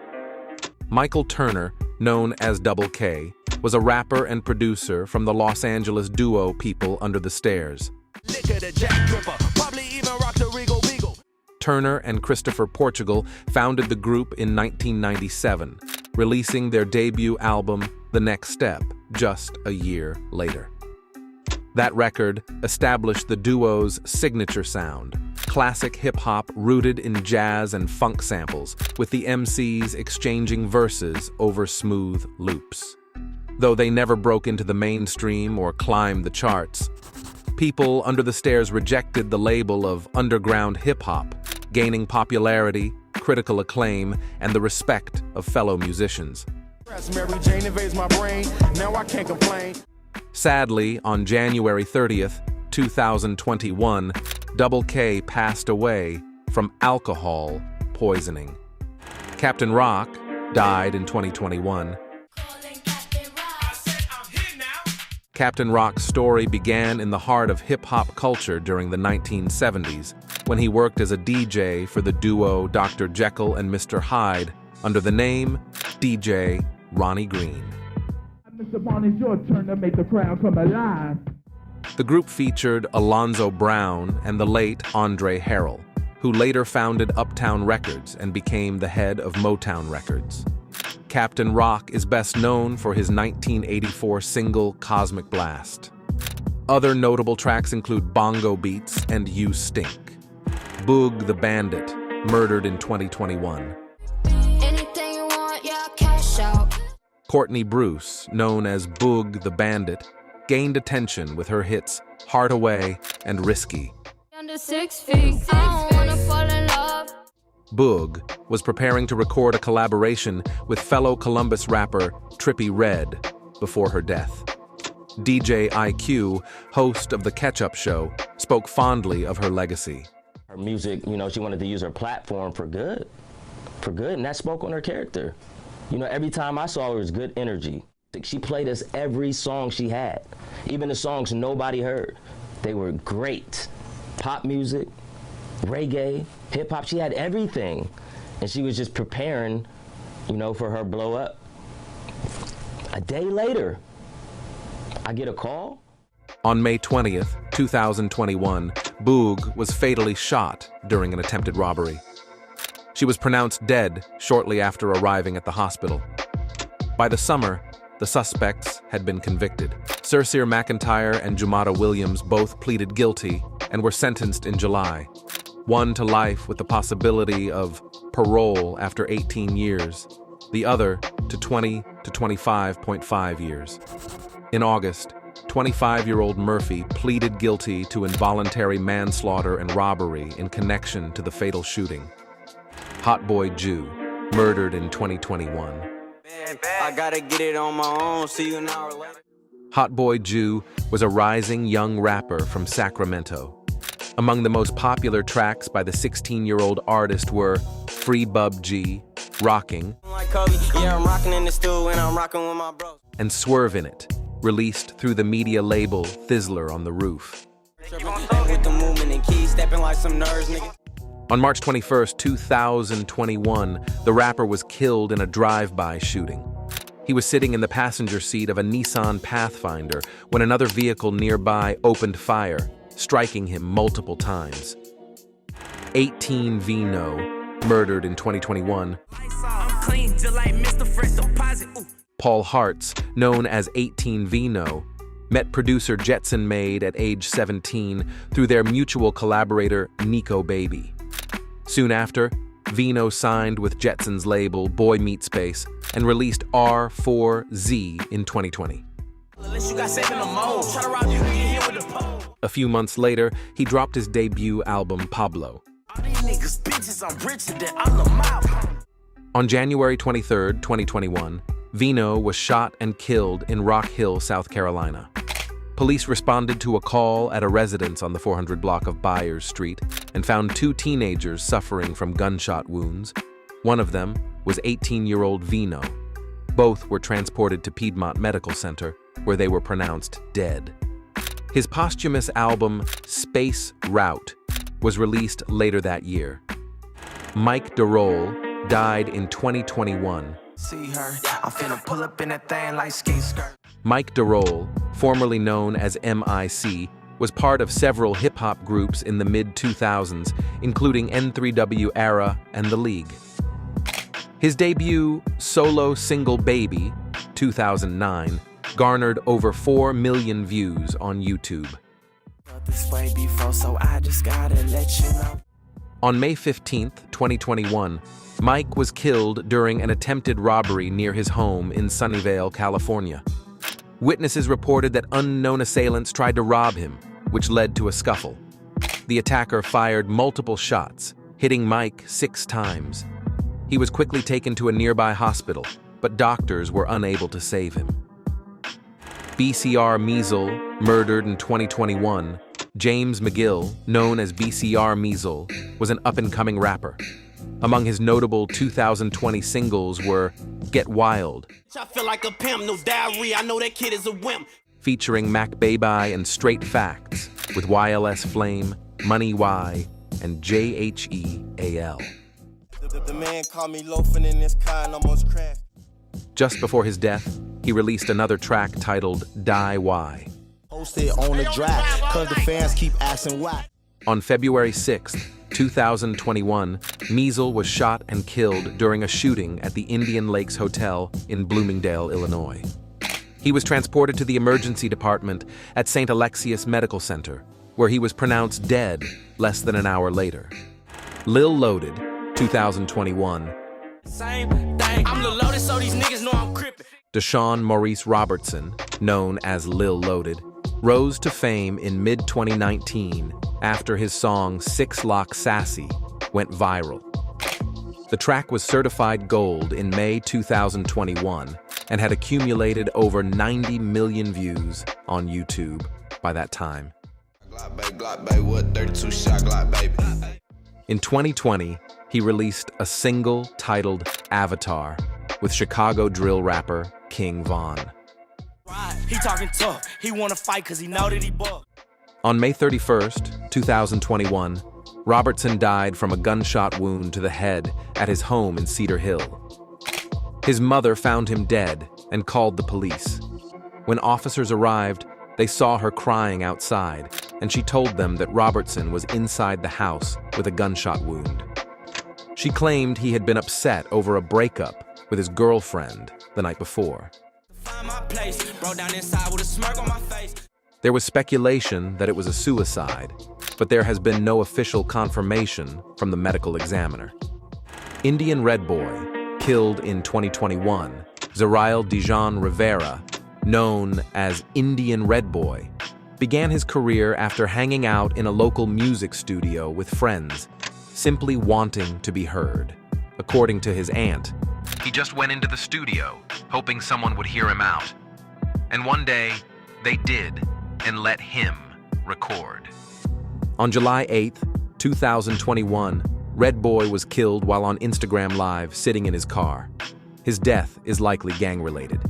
Michael Turner, known as Double K, was a rapper and producer from the Los Angeles duo People Under the Stairs. Turner and Christopher Portugal founded the group in 1997, releasing their debut album, The Next Step, just a year later. That record established the duo's signature sound, classic hip-hop rooted in jazz and funk samples, with the MCs exchanging verses over smooth loops. Though they never broke into the mainstream or climbed the charts, People Under the Stairs rejected the label of underground hip-hop, gaining popularity, critical acclaim, and the respect of fellow musicians. Sadly, on January 30th, 2021, Double K passed away from alcohol poisoning. Captain Rock died in 2021. Captain Rock's story began in the heart of hip-hop culture during the 1970s, when he worked as a DJ for the duo Dr. Jekyll and Mr. Hyde under the name DJ Ronnie Green. Mr. Barnays, your turn to make the crowd come alive. The group featured Alonzo Brown and the late Andre Harrell, who later founded Uptown Records and became the head of Motown Records. Captain Rock is best known for his 1984 single Cosmic Blast. Other notable tracks include Bongo Beats and You Stink. Boog the Bandit, murdered in 2021. Anything you want, yeah, cash out. Courtney Bruce, known as Boog the Bandit, gained attention with her hits Heart Away and Risky. Under 6 feet, I don't wanna fall in love. Boog was preparing to record a collaboration with fellow Columbus rapper Trippie Redd before her death. DJ IQ, host of The Catch-Up Show, spoke fondly of her legacy. Her music, you know, she wanted to use her platform for good, and that spoke on her character. You know, every time I saw her, it was good energy. She played us every song she had, even the songs nobody heard. They were great. Pop music, reggae, hip hop, she had everything. And she was just preparing, you know, for her blow up. A day later, I get a call. On May 20th, 2021, Boog was fatally shot during an attempted robbery. She was pronounced dead shortly after arriving at the hospital. By the summer, the suspects had been convicted. Sirsir McIntyre and Jumada Williams both pleaded guilty and were sentenced in July. One to life with the possibility of parole after 18 years, the other to 20 to 25.5 years. In August, 25-year-old Murphy pleaded guilty to involuntary manslaughter and robbery in connection to the fatal shooting. Hot Boy Jew, murdered in 2021. I gotta get it on my own, see you an hour later. Hot Boy Jew was a rising young rapper from Sacramento. Among the most popular tracks by the 16-year-old artist were Free BOOSIE, Rocking, and Swerve in It, released through the media label Thizzler on the Roof. On March 21, 2021, the rapper was killed in a drive-by shooting. He was sitting in the passenger seat of a Nissan Pathfinder when another vehicle nearby opened fire, striking him multiple times. 18 Vino, murdered in 2021. Paul Hartz, known as 18 Vino, met producer Jetson Maid at age 17 through their mutual collaborator DaBaby. Soon after, Vino signed with Jetson's label Boy Meet Space and released R4Z in 2020. A few months later, he dropped his debut album Pablo. On January 23, 2021, Vino was shot and killed in Rock Hill, South Carolina. Police responded to a call at a residence on the 400 block of Byers Street and found 2 teenagers suffering from gunshot wounds. One of them was 18-year-old Vino. Both were transported to Piedmont Medical Center, where they were pronounced dead. His posthumous album, Space Route, was released later that year. Mike DeRoll died in 2021. Mike DeRoll, formerly known as MIC, was part of several hip-hop groups in the mid-2000s, including N3W Era and The League. His debut solo single Baby, 2009, garnered over 4 million views on YouTube. On May 15, 2021, Mike was killed during an attempted robbery near his home in Sunnyvale, California. Witnesses reported that unknown assailants tried to rob him, which led to a scuffle. The attacker fired multiple shots, hitting Mike 6 times. He was quickly taken to a nearby hospital, but doctors were unable to save him. BCR Measle, murdered in 2021. James McGill, known as BCR Measle, was an up-and-coming rapper. Among his notable 2020 singles were Get Wild, I feel like a pimp, no diarrhea, I know that kid is a wimp. featuring MacBaby and Straight Facts, with YLS Flame, Money Y, and JHEAL. The man called me loafing in this car and almost crashed. Just before his death, he released another track titled Die Why. Posted on the drive, cause the fans keep asking why. On February 6, 2021, Measle was shot and killed during a shooting at the Indian Lakes Hotel in Bloomingdale, Illinois. He was transported to the emergency department at St. Alexius Medical Center, where he was pronounced dead less than an hour later. Lil Loaded, 2021. Same thing, I'm Lil Loaded, so these niggas know I'm crippin'. Deshaun Maurice Robertson, known as Lil Loaded, rose to fame in mid-2019 after his song 6 Lock Sassy went viral. The track was certified gold in May 2021 and had accumulated over 90 million views on YouTube by that time. In 2020, he released a single titled Avatar with Chicago drill rapper King Von. He talking tough, he wanna fight cause he know that he bugged. On May 31st, 2021, Robertson died from a gunshot wound to the head at his home in Cedar Hill. His mother found him dead and called the police. When officers arrived, they saw her crying outside, and she told them that Robertson was inside the house with a gunshot wound. She claimed he had been upset over a breakup with his girlfriend the night before. There was speculation that it was a suicide, but there has been no official confirmation from the medical examiner. Indian Red Boy, killed in 2021, Zariel Dijon Rivera, known as Indian Red Boy, began his career after hanging out in a local music studio with friends, simply wanting to be heard. According to his aunt, he just went into the studio, hoping someone would hear him out. And one day, they did, and let him record. On July 8, 2021, Red Boy was killed while on Instagram Live sitting in his car. His death is likely gang-related.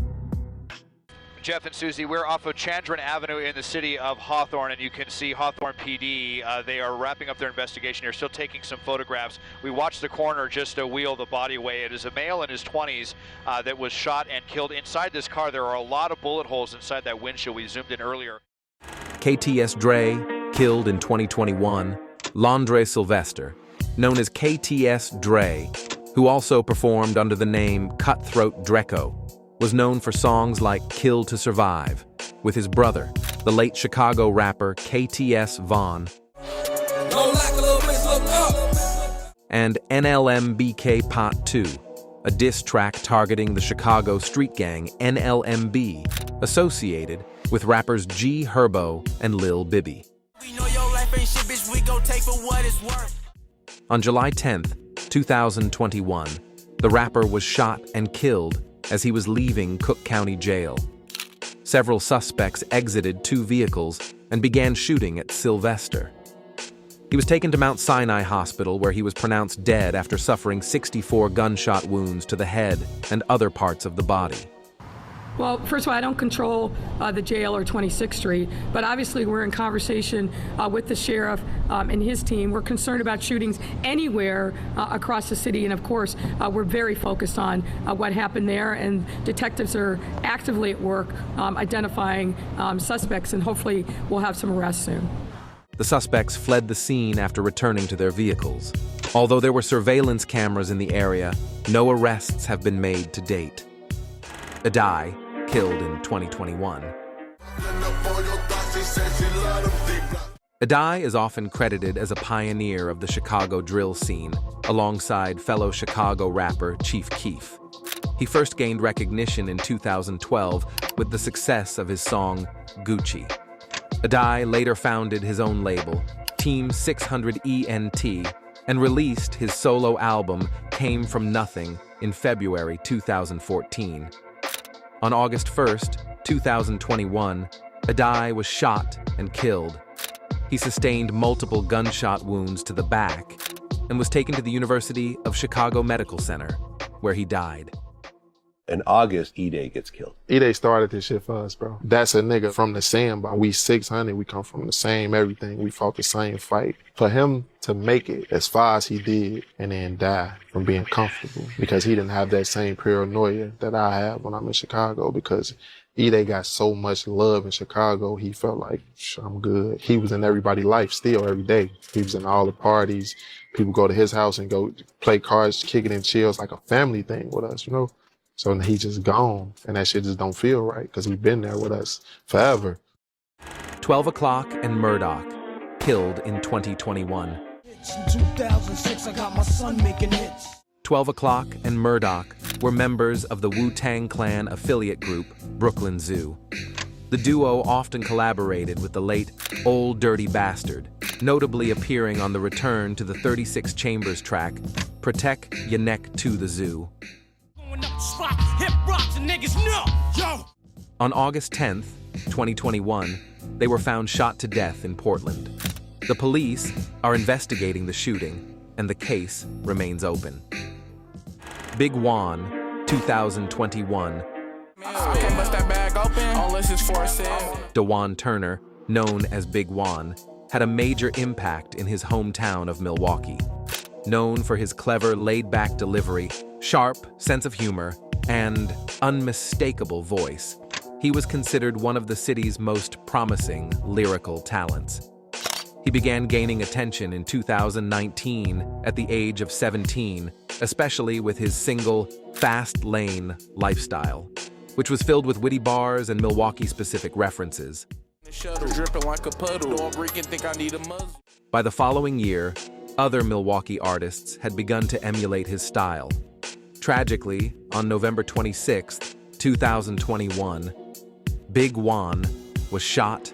Jeff and Susie, we're off of Chandran Avenue in the city of Hawthorne, and you can see Hawthorne PD. They are wrapping up their investigation. They're still taking some photographs. We watched the coroner just wheel the body away. It is a male in his 20s that was shot and killed. Inside this car, there are a lot of bullet holes inside that windshield. We zoomed in earlier. KTS Dre, killed in 2021. Londre Sylvester, known as KTS Dre, who also performed under the name Cutthroat Dreco, was known for songs like Kill to Survive, with his brother, the late Chicago rapper KTS Vaughn, and NLMBK Part 2, a diss track targeting the Chicago street gang NLMB, associated with rappers G Herbo and Lil B. On July 10th, 2021, the rapper was shot and killed as he was leaving Cook County Jail. Several suspects exited 2 vehicles and began shooting at Sylvester. He was taken to Mount Sinai Hospital, where he was pronounced dead after suffering 64 gunshot wounds to the head and other parts of the body. Well, first of all, I don't control the jail or 26th Street, but obviously we're in conversation with the sheriff and his team. We're concerned about shootings anywhere across the city, and of course, we're very focused on what happened there, and detectives are actively at work identifying suspects, and hopefully we'll have some arrests soon. The suspects fled the scene after returning to their vehicles. Although there were surveillance cameras in the area, no arrests have been made to date. Adai, killed in 2021. Adai is often credited as a pioneer of the Chicago drill scene, alongside fellow Chicago rapper Chief Keef. He first gained recognition in 2012 with the success of his song Gucci. Adai later founded his own label, Team 600 ENT, and released his solo album Came From Nothing in February 2014. On August 1st, 2021, Adai was shot and killed. He sustained multiple gunshot wounds to the back and was taken to the University of Chicago Medical Center, where he died. In August, E-Day gets killed. E-Day started this shit for us, bro. That's a nigga from the sandbar. We 600, we come from the same everything. We fought the same fight. For him to make it as far as he did and then die from being comfortable, because he didn't have that same paranoia that I have when I'm in Chicago, because E-Day got so much love in Chicago, he felt like, I'm good. He was in everybody's life still every day. He was in all the parties. People go to his house and go play cards, kick it in chills, like a family thing with us, you know? So he just gone, and that shit just don't feel right, because he been there with us forever. 12 O'Clock and Murdoch, killed in 2021. In 2006, I got my son making hits. 12 O'Clock and Murdoch were members of the Wu-Tang Clan affiliate group, Brooklyn Zoo. The duo often collaborated with the late Old Dirty Bastard, notably appearing on the return to the 36 Chambers track, Protect Ya Neck to the Zoo. On August 10th, 2021, they were found shot to death in Portland. The police are investigating the shooting, and the case remains open. Big Juan, 2021. I can't bust that bag open unless it's for sale. DeJuan Turner, known as Big Juan, had a major impact in his hometown of Milwaukee. Known for his clever, laid-back delivery, sharp sense of humor, and unmistakable voice, he was considered one of the city's most promising lyrical talents. He began gaining attention in 2019 at the age of 17, especially with his single Fast Lane Lifestyle, which was filled with witty bars and Milwaukee-specific references. By the following year, other Milwaukee artists had begun to emulate his style. Tragically, on November 26, 2021, Big Juan was shot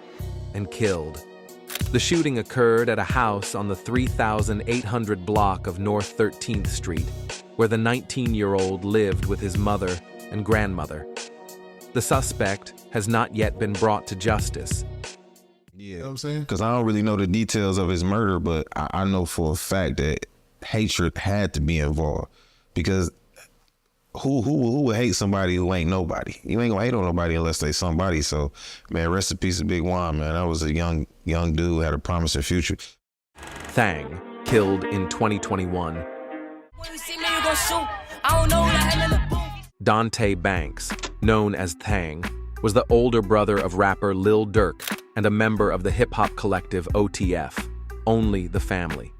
and killed. The shooting occurred at a house on the 3800 block of North 13th Street, where the 19-year-old lived with his mother and grandmother. The suspect has not yet been brought to justice. Yeah, You know what I'm saying? because I don't really know the details of his murder, but I know for a fact that hatred had to be involved. Because who would hate somebody who ain't nobody? You ain't gonna hate on nobody unless they somebody. So, man, rest in peace of Big Juan, man. That was a young dude, had a promising future. Thang, killed in 2021. Dante Banks, known as Thang, was the older brother of rapper Lil Durk and a member of the hip-hop collective OTF, Only the Family.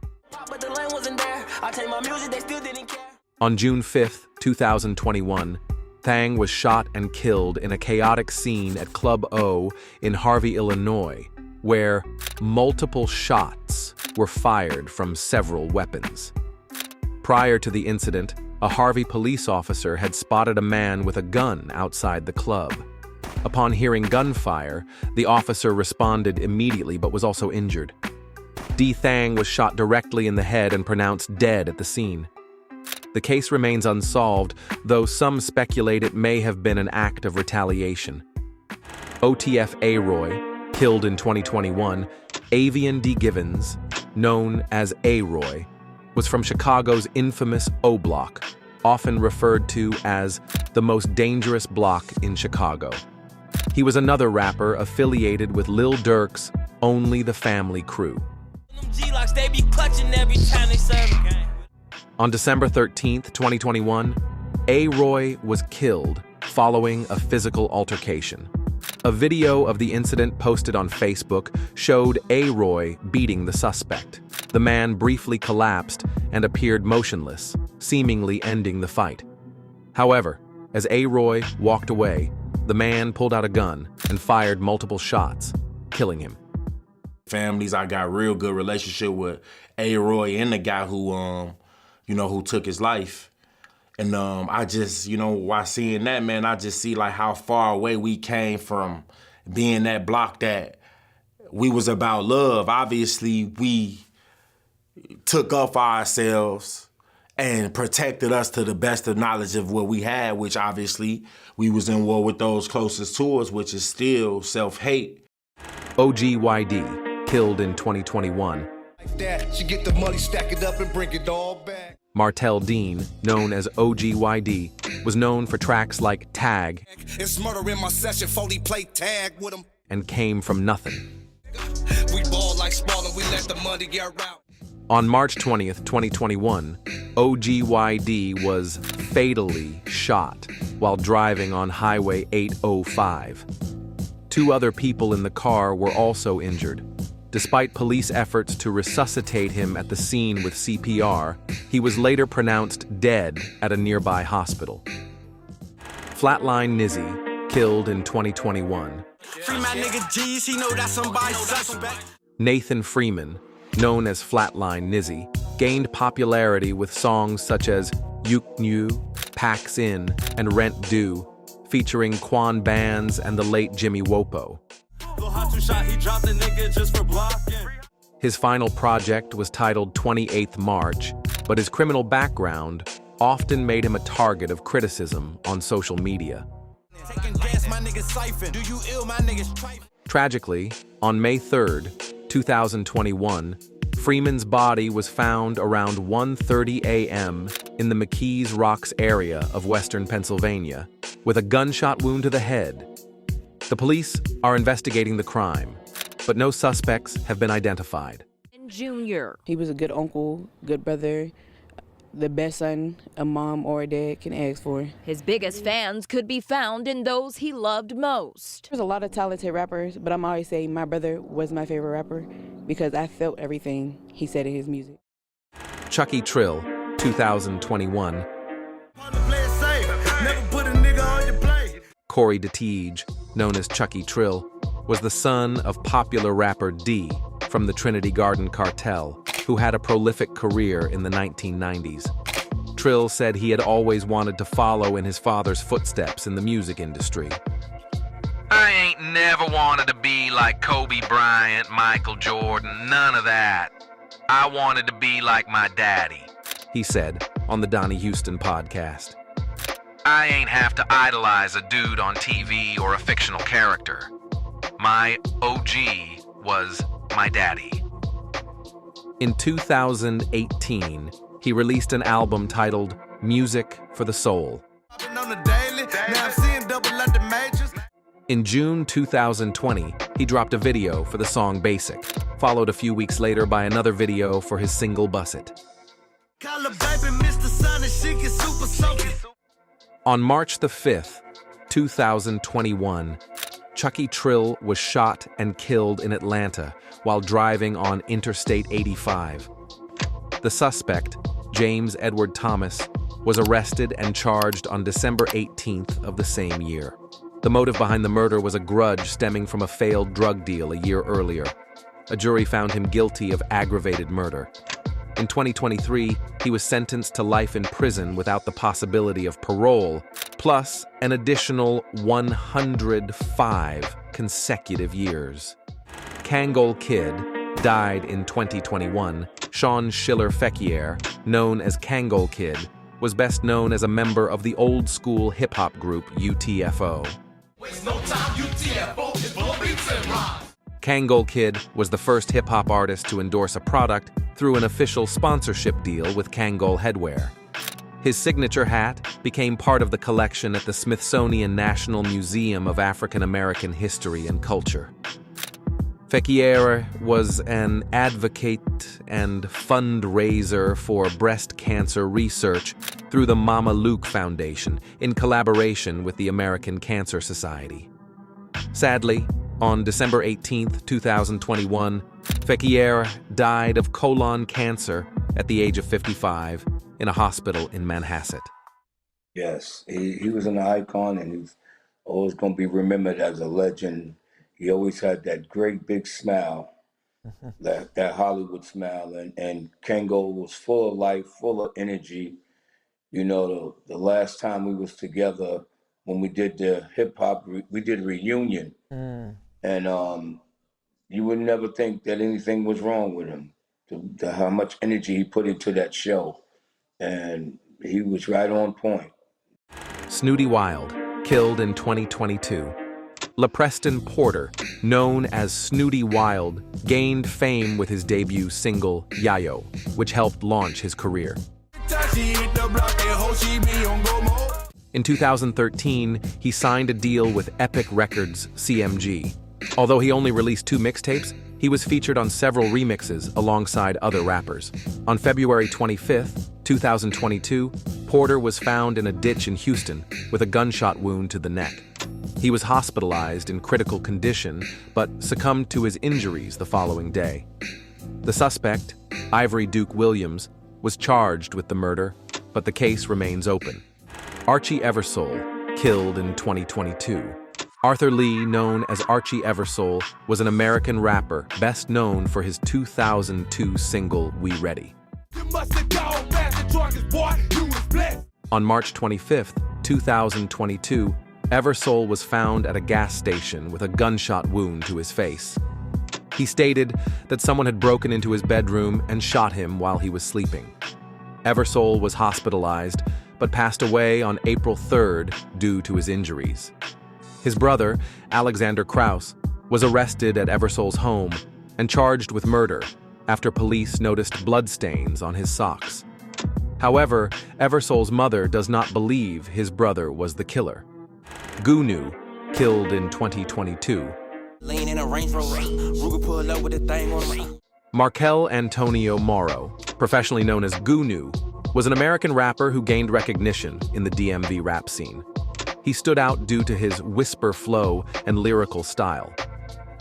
On June 5th, 2021, Thang was shot and killed in a chaotic scene at Club O in Harvey, Illinois, where multiple shots were fired from several weapons. Prior to the incident, a Harvey police officer had spotted a man with a gun outside the club. Upon hearing gunfire, the officer responded immediately but was also injured. D. Thang was shot directly in the head and pronounced dead at the scene. The case remains unsolved, though some speculate it may have been an act of retaliation. OTF A-Roy, killed in 2021, Avian D. Givens, known as A-Roy, was from Chicago's infamous O Block, often referred to as the most dangerous block in Chicago. He was another rapper affiliated with Lil Durk's Only the Family crew. On December 13th, 2021, A-Roy was killed following a physical altercation. A video of the incident posted on Facebook showed A-Roy beating the suspect. The man briefly collapsed and appeared motionless, seemingly ending the fight. However, as A-Roy walked away, the man pulled out a gun and fired multiple shots, killing him. Families, I got real good relationship with A-Roy and the guy who took his life. And I just, while seeing that, man, I just see like how far away we came from being that block that we was about love. Obviously, we took up ourselves and protected us to the best of knowledge of what we had, which obviously we was in war with those closest to us, which is still self-hate. OhGeesy, killed in 2021. Like that, she get the money, stack it up and bring it all back. Martell Dean, known as OhGeesy, was known for tracks like Tag It's murder in my session, Foley play tag with him. and Came From Nothing. We ball like Spall and we let the money get out. On March 20th, 2021, OhGeesy was fatally shot while driving on Highway 805. 2 other people in the car were also injured. Despite police efforts to resuscitate him at the scene with CPR, he was later pronounced dead at a nearby hospital. Flatline Nizzy, killed in 2021. Free my nigga G's, he know that somebody suspect. Nathan Freeman, known as Flatline Nizzy, gained popularity with songs such as Yuk New, Packs In, and Rent Due, featuring Quan Bands and the late Jimmy Wopo. His final project was titled 28th March, but his criminal background often made him a target of criticism on social media. Tragically, on May 3rd, 2021, Freeman's body was found around 1:30 a.m. in the McKees Rocks area of western Pennsylvania, with a gunshot wound to the head. The police are investigating the crime, but no suspects have been identified. Junior. He was a good uncle, good brother, the best son a mom or a dad can ask for. His biggest fans could be found in those he loved most. There's a lot of talented rappers, but I'm always saying my brother was my favorite rapper because I felt everything he said in his music. Chucky Trill, 2021. Corey DeTiege, known as Chucky Trill, was the son of popular rapper D from the Trinity Garden Cartel, who had a prolific career in the 1990s. Trill said he had always wanted to follow in his father's footsteps in the music industry. I ain't never wanted to be like Kobe Bryant, Michael Jordan, none of that. I wanted to be like my daddy, he said on the Donnie Houston podcast. I ain't have to idolize a dude on TV or a fictional character. My OG was my daddy. In 2018, he released an album titled Music for the Soul. In June 2020, he dropped a video for the song Basic, followed a few weeks later by another video for his single Bust It. On March the 5th, 2021, Chucky Trill was shot and killed in Atlanta while driving on Interstate 85. The suspect, James Edward Thomas, was arrested and charged on December 18th of the same year. The motive behind the murder was a grudge stemming from a failed drug deal a year earlier. A jury found him guilty of aggravated murder. In 2023, he was sentenced to life in prison without the possibility of parole, plus an additional 105 consecutive years. Kangol Kid died in 2021. Sean Schiller Fekir, known as Kangol Kid, was best known as a member of the old-school hip-hop group UTFO. Kangol Kid was the first hip-hop artist to endorse a product through an official sponsorship deal with Kangol Headwear. His signature hat became part of the collection at the Smithsonian National Museum of African American History and Culture. Fekir was an advocate and fundraiser for breast cancer research through the Mama Luke Foundation in collaboration with the American Cancer Society. Sadly, on December 18, 2021, Fekir died of colon cancer at the age of 55 in a hospital in Manhasset. Yes, he was an icon, and he's always going to be remembered as a legend. He always had that great big smile, that Hollywood smile, and Kangol was full of life, full of energy. You know, the last time we was together, when we did the hip hop, we did a reunion, and you would never think that anything was wrong with him. How much energy he put into that show, and he was right on point. Snooty Wild, killed in 2022. LaPreston Porter, known as Snooty Wild, gained fame with his debut single, Yayo, which helped launch his career. In 2013, he signed a deal with Epic Records CMG. Although he only released 2 mixtapes, he was featured on several remixes alongside other rappers. On February 25th, 2022, Porter was found in a ditch in Houston with a gunshot wound to the neck. He was hospitalized in critical condition, but succumbed to his injuries the following day. The suspect, Ivory Duke Williams, was charged with the murder, but the case remains open. Archie Eversole, killed in 2022. Arthur Lee, known as Archie Eversole, was an American rapper best known for his 2002 single, We Ready. On March 25th, 2022, Eversole was found at a gas station with a gunshot wound to his face. He stated that someone had broken into his bedroom and shot him while he was sleeping. Eversole was hospitalized, but passed away on April 3rd due to his injuries. His brother, Alexander Krauss, was arrested at Eversole's home and charged with murder after police noticed bloodstains on his socks. However, Eversole's mother does not believe his brother was the killer. Gunu, killed in 2022. Markel Antonio Morrow, professionally known as Gunu, was an American rapper who gained recognition in the DMV rap scene. He stood out due to his whisper flow and lyrical style.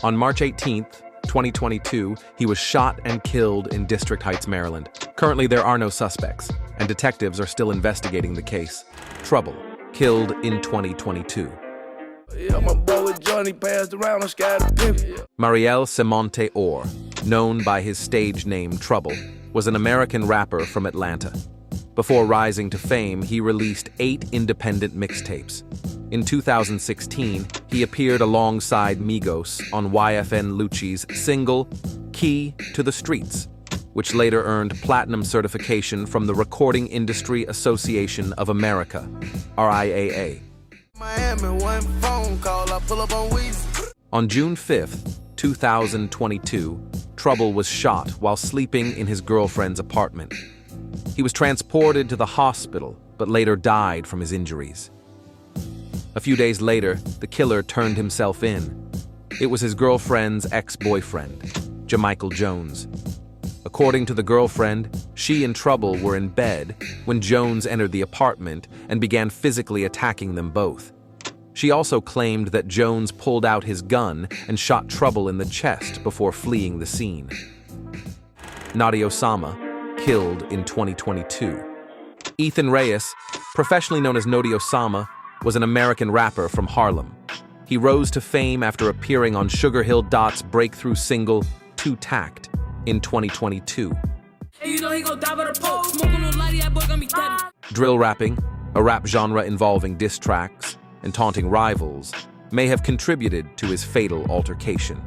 On March 18th, 2022, he was shot and killed in District Heights, Maryland. Currently, there are no suspects, and detectives are still investigating the case. Trouble, killed in 2022. Marielle Semonte Orr, known by his stage name Trouble, was an American rapper from Atlanta. Before rising to fame, he released 8 independent mixtapes. In 2016, he appeared alongside Migos on YFN Lucci's single, Key to the Streets, which later earned platinum certification from the Recording Industry Association of America, RIAA. On June 5th, 2022, Trouble was shot while sleeping in his girlfriend's apartment. He was transported to the hospital, but later died from his injuries. A few days later, the killer turned himself in. It was his girlfriend's ex-boyfriend, Jamichael Jones. According to the girlfriend, she and Trouble were in bed when Jones entered the apartment and began physically attacking them both. She also claimed that Jones pulled out his gun and shot Trouble in the chest before fleeing the scene. Nadia Osama, killed in 2022. Ethan Reyes, professionally known as Nadia Osama, was an American rapper from Harlem. He rose to fame after appearing on Sugar Hill Dot's breakthrough single, Too Tact, in 2022. Drill rapping, a rap genre involving diss tracks and taunting rivals, may have contributed to his fatal altercation.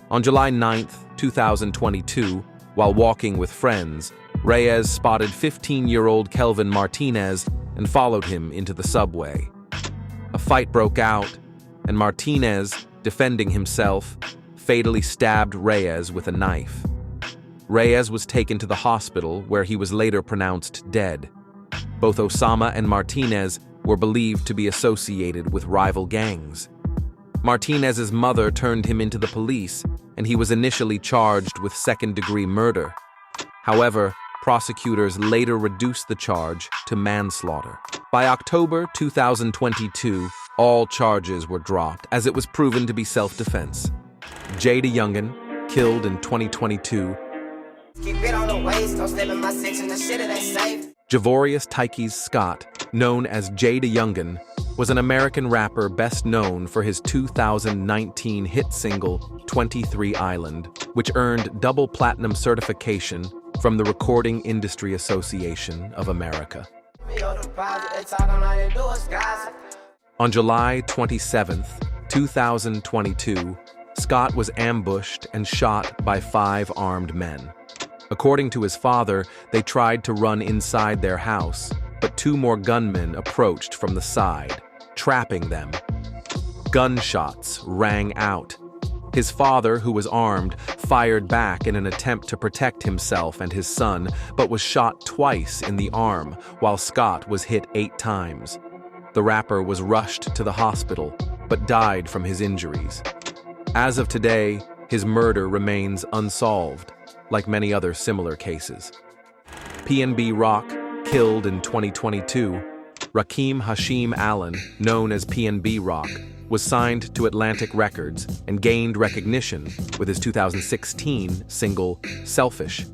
On July 9th, 2022, while walking with friends, Reyes spotted 15-year-old Kelvin Martinez and followed him into the subway. A fight broke out, and Martinez, defending himself, fatally stabbed Reyes with a knife. Reyes was taken to the hospital, where he was later pronounced dead. Both Osama and Martinez were believed to be associated with rival gangs. Martinez's mother turned him into the police, and he was initially charged with second-degree murder. However, prosecutors later reduced the charge to manslaughter. By October 2022, all charges were dropped, as it was proven to be self-defense. Jada Youngin, killed in 2022. Javorius Tykes Scott, known as Jada Youngin, was an American rapper best known for his 2019 hit single, 23 Island, which earned double platinum certification from the Recording Industry Association of America. On July 27, 2022, Scott was ambushed and shot by 5 armed men. According to his father, they tried to run inside their house, but 2 more gunmen approached from the side, trapping them. Gunshots rang out. His father, who was armed, fired back in an attempt to protect himself and his son, but was shot twice in the arm, while Scott was hit 8 times. The rapper was rushed to the hospital, but died from his injuries. As of today, his murder remains unsolved, like many other similar cases. PNB Rock, killed in 2022. Rakim Hashim Allen, known as PNB Rock, was signed to Atlantic Records and gained recognition with his 2016 single, Selfish.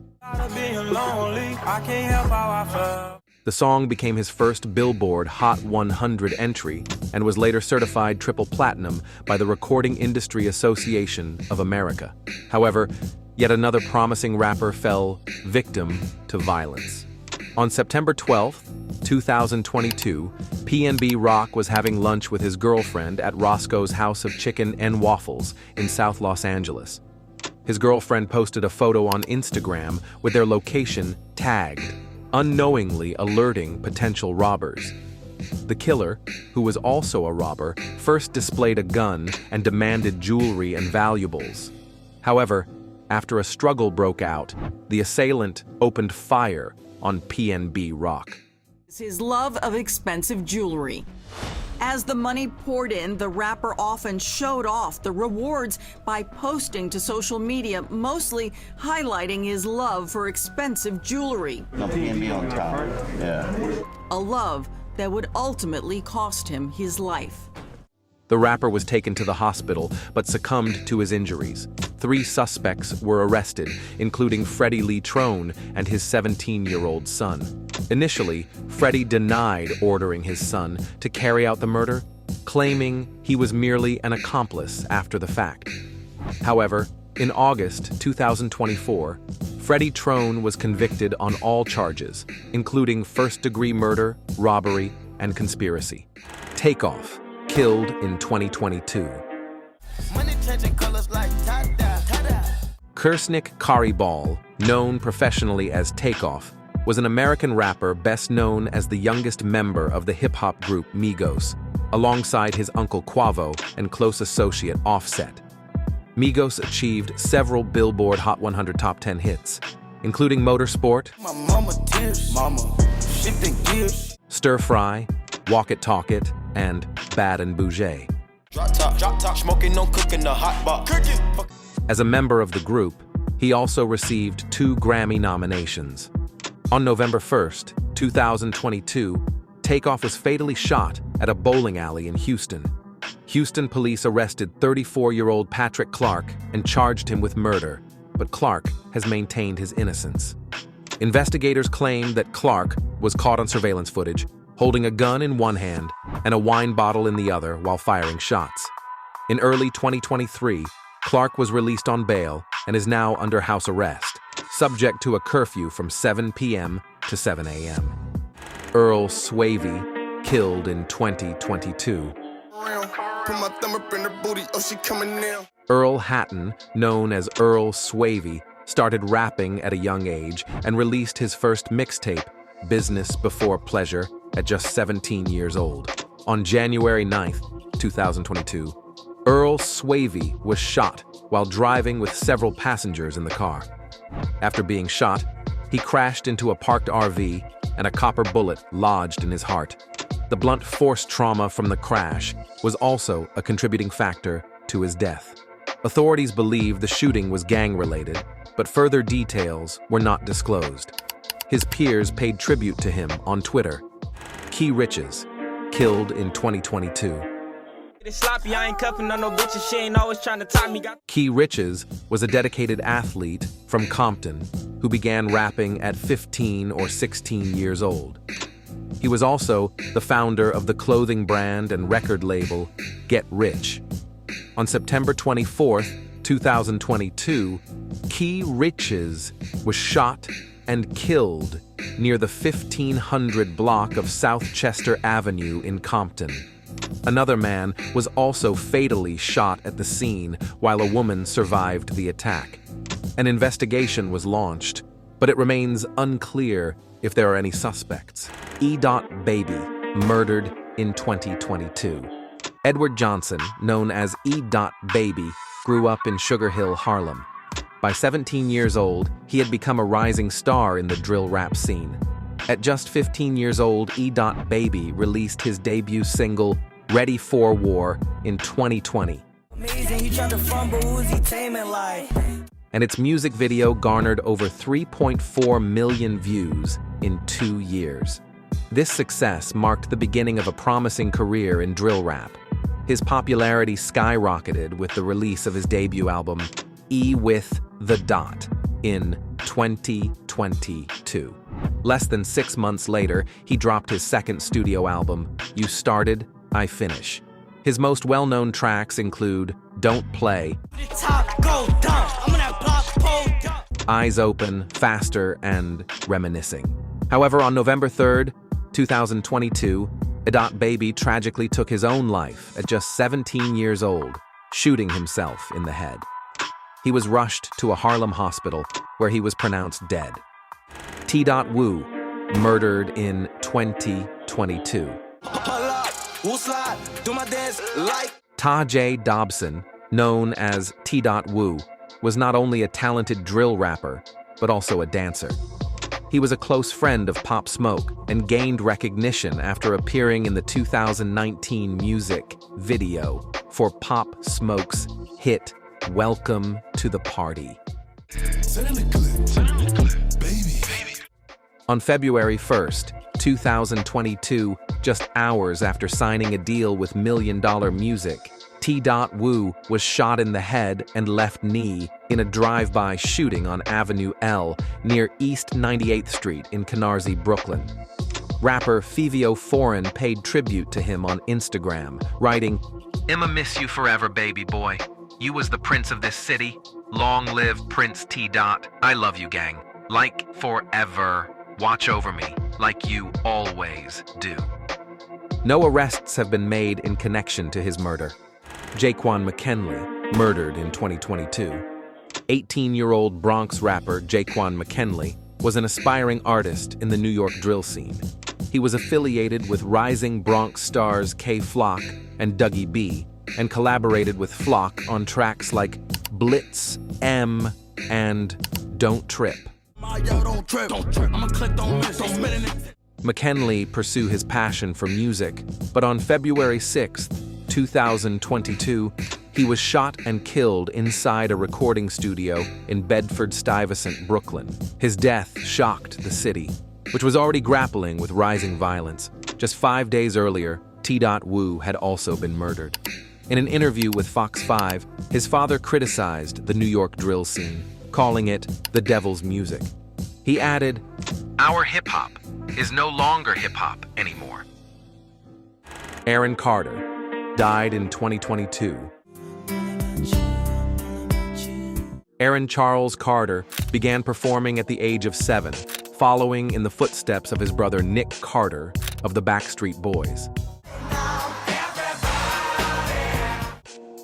The song became his first Billboard Hot 100 entry and was later certified triple platinum by the Recording Industry Association of America. However, yet another promising rapper fell victim to violence. On September 12, 2022, PNB Rock was having lunch with his girlfriend at Roscoe's House of Chicken and Waffles in South Los Angeles. His girlfriend posted a photo on Instagram with their location tagged, unknowingly alerting potential robbers. The killer, who was also a robber, first displayed a gun and demanded jewelry and valuables. However, after a struggle broke out, the assailant opened fire on PNB Rock. His love of expensive jewelry. As the money poured in, the rapper often showed off the rewards by posting to social media, mostly highlighting his love for expensive jewelry. PNB on top. Yeah. A love that would ultimately cost him his life. The rapper was taken to the hospital but succumbed to his injuries. 3 suspects were arrested, including Freddie Lee Trone and his 17-year-old son. Initially, Freddie denied ordering his son to carry out the murder, claiming he was merely an accomplice after the fact. However, in August 2024, Freddie Trone was convicted on all charges, including first-degree murder, robbery, and conspiracy. Takeoff, killed in 2022. Kersnik Karibal, known professionally as Takeoff, was an American rapper best known as the youngest member of the hip-hop group Migos, alongside his uncle Quavo and close associate Offset. Migos achieved several Billboard Hot 100 Top 10 hits, including Motorsport, My mama tears, mama shifting gears. Stir Fry, Walk It Talk It, and Bad and Bougie. Drop top, smoking, no cooking, the hot box. Cooking. As a member of the group, he also received 2 Grammy nominations. On November 1st, 2022, Takeoff was fatally shot at a bowling alley in Houston. Houston police arrested 34-year-old Patrick Clark and charged him with murder, but Clark has maintained his innocence. Investigators claim that Clark was caught on surveillance footage, holding a gun in one hand and a wine bottle in the other while firing shots. In early 2023, Clark was released on bail and is now under house arrest, subject to a curfew from 7 p.m. to 7 a.m. Earl Swavey, killed in 2022. Earl Hatton, known as Earl Swavey, started rapping at a young age and released his first mixtape, Business Before Pleasure, at just 17 years old. On January 9th, 2022, Earl Swavey was shot while driving with several passengers in the car. After being shot, he crashed into a parked RV and a copper bullet lodged in his heart. The blunt force trauma from the crash was also a contributing factor to his death. Authorities believe the shooting was gang-related, but further details were not disclosed. His peers paid tribute to him on Twitter. Key Riches, killed in 2022. Key Riches was a dedicated athlete from Compton who began rapping at 15 or 16 years old. He was also the founder of the clothing brand and record label Get Rich. On September 24th, 2022, Key Riches was shot and killed near the 1500 block of South Chester Avenue in Compton. Another man was also fatally shot at the scene while a woman survived the attack. An investigation was launched, but it remains unclear if there are any suspects. DaBaby, murdered in 2022. Edward Johnson, known as DaBaby, grew up in Sugar Hill, Harlem. By 17 years old, he had become a rising star in the drill rap scene. At just 15 years old, DaBaby released his debut single, Ready for War, in 2020. And its music video garnered over 3.4 million views in 2 years. This success marked the beginning of a promising career in drill rap. His popularity skyrocketed with the release of his debut album, E with the Dot, in 2022. Less than 6 months later, he dropped his second studio album, You Started, I Finish. His most well-known tracks include Don't Play, Eyes Open, Faster, and Reminiscing. However, on November 3rd, 2022, DaBaby tragically took his own life at just 17 years old, shooting himself in the head. He was rushed to a Harlem hospital where he was pronounced dead. TDAWG, murdered in 2022. Tajay Dobson, known as TDAWG, was not only a talented drill rapper, but also a dancer. He was a close friend of Pop Smoke and gained recognition after appearing in the 2019 music video for Pop Smoke's hit Welcome to the Party. On February 1st, 2022, just hours after signing a deal with $1 Million Music, TDAWG was shot in the head and left knee in a drive-by shooting on Avenue L near East 98th Street in Canarsie, Brooklyn. Rapper Fivio Foreign paid tribute to him on Instagram, writing, "I'ma miss you forever, baby boy. You was the prince of this city. Long live Prince T. Dot. I love you, gang. Like forever. Watch over me, like you always do." No arrests have been made in connection to his murder. Jaquan McKinley, murdered in 2022. 18-year-old Bronx rapper Jaquan McKinley was an aspiring artist in the New York drill scene. He was affiliated with rising Bronx stars K Flock and Dougie B, and collaborated with Flock on tracks like Blitz, M, and Don't Trip. McKinley pursued his passion for music, but on February 6, 2022, he was shot and killed inside a recording studio in Bedford-Stuyvesant, Brooklyn. His death shocked the city, which was already grappling with rising violence. Just 5 days earlier, TDAWG had also been murdered. In an interview with Fox 5, his father criticized the New York drill scene, calling it the devil's music. He added, "Our hip-hop is no longer hip-hop anymore." Aaron Carter died in 2022. Aaron Charles Carter began performing at the age of 7, following in the footsteps of his brother Nick Carter of the Backstreet Boys.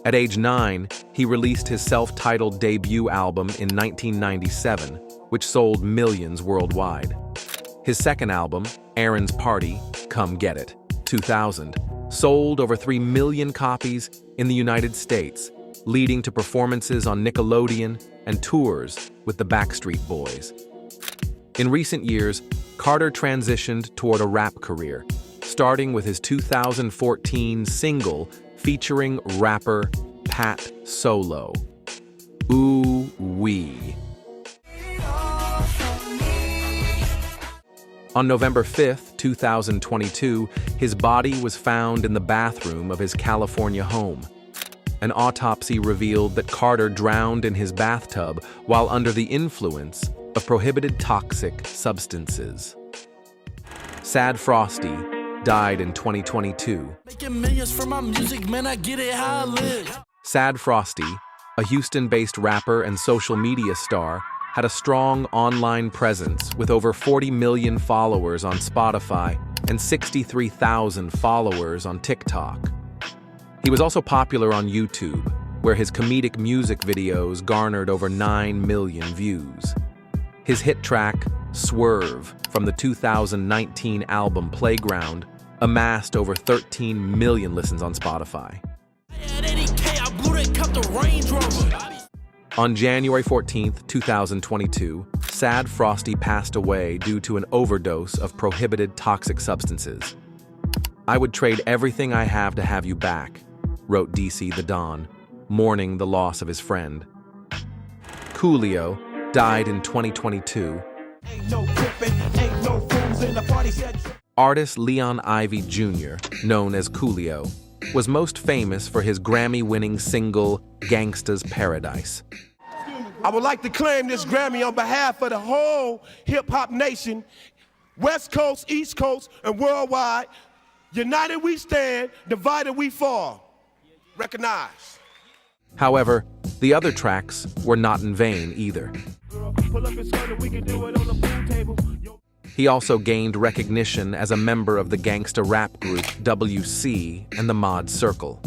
At age 9, he released his self-titled debut album in 1997, which sold millions worldwide. His second album, Aaron's Party, Come Get It, 2000, sold over 3 million copies in the United States, leading to performances on Nickelodeon and tours with the Backstreet Boys. In recent years, Carter transitioned toward a rap career, starting with his 2014 single featuring rapper Pat Solo, Ooh-Wee. On November 5, 2022, his body was found in the bathroom of his California home. An autopsy revealed that Carter drowned in his bathtub while under the influence of prohibited toxic substances. Sad Frosty died in 2022. Making millions from my music, man, I get it how I live. Sad Frosty, a Houston-based rapper and social media star, had a strong online presence with over 40 million followers on Spotify and 63,000 followers on TikTok. He was also popular on YouTube, where his comedic music videos garnered over 9 million views. His hit track, Swerve, from the 2019 album Playground, amassed over 13 million listens on Spotify. On January 14, 2022, Sad Frosty passed away due to an overdose of prohibited toxic substances. "I would trade everything I have to have you back," wrote DC The Don, mourning the loss of his friend. Coolio died in 2022. Artist Leon Ivy Jr., known as Coolio, was most famous for his Grammy-winning single, Gangsta's Paradise. I would like to claim this Grammy on behalf of the whole hip-hop nation, West Coast, East Coast, and worldwide. United we stand, divided we fall. Recognize. However, the other tracks were not in vain either. He also gained recognition as a member of the gangsta rap group WC and the Mod Circle.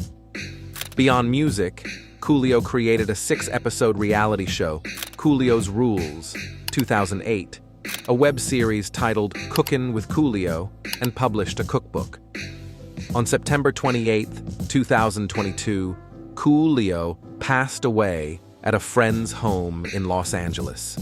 Beyond music, Coolio created a 6-episode reality show, Coolio's Rules, 2008, a web series titled Cookin' with Coolio, and published a cookbook. On September 28, 2022, Coolio passed away at a friend's home in Los Angeles.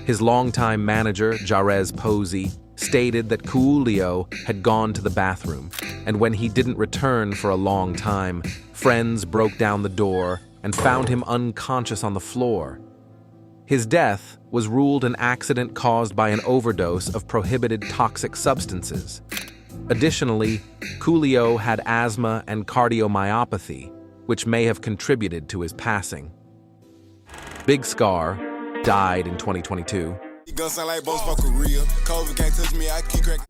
His longtime manager, Jarez Posey, stated that Coolio had gone to the bathroom, and when he didn't return for a long time, friends broke down the door and found him unconscious on the floor. His death was ruled an accident caused by an overdose of prohibited toxic substances. Additionally, Coolio had asthma and cardiomyopathy, which may have contributed to his passing. Big Scar died in 2022.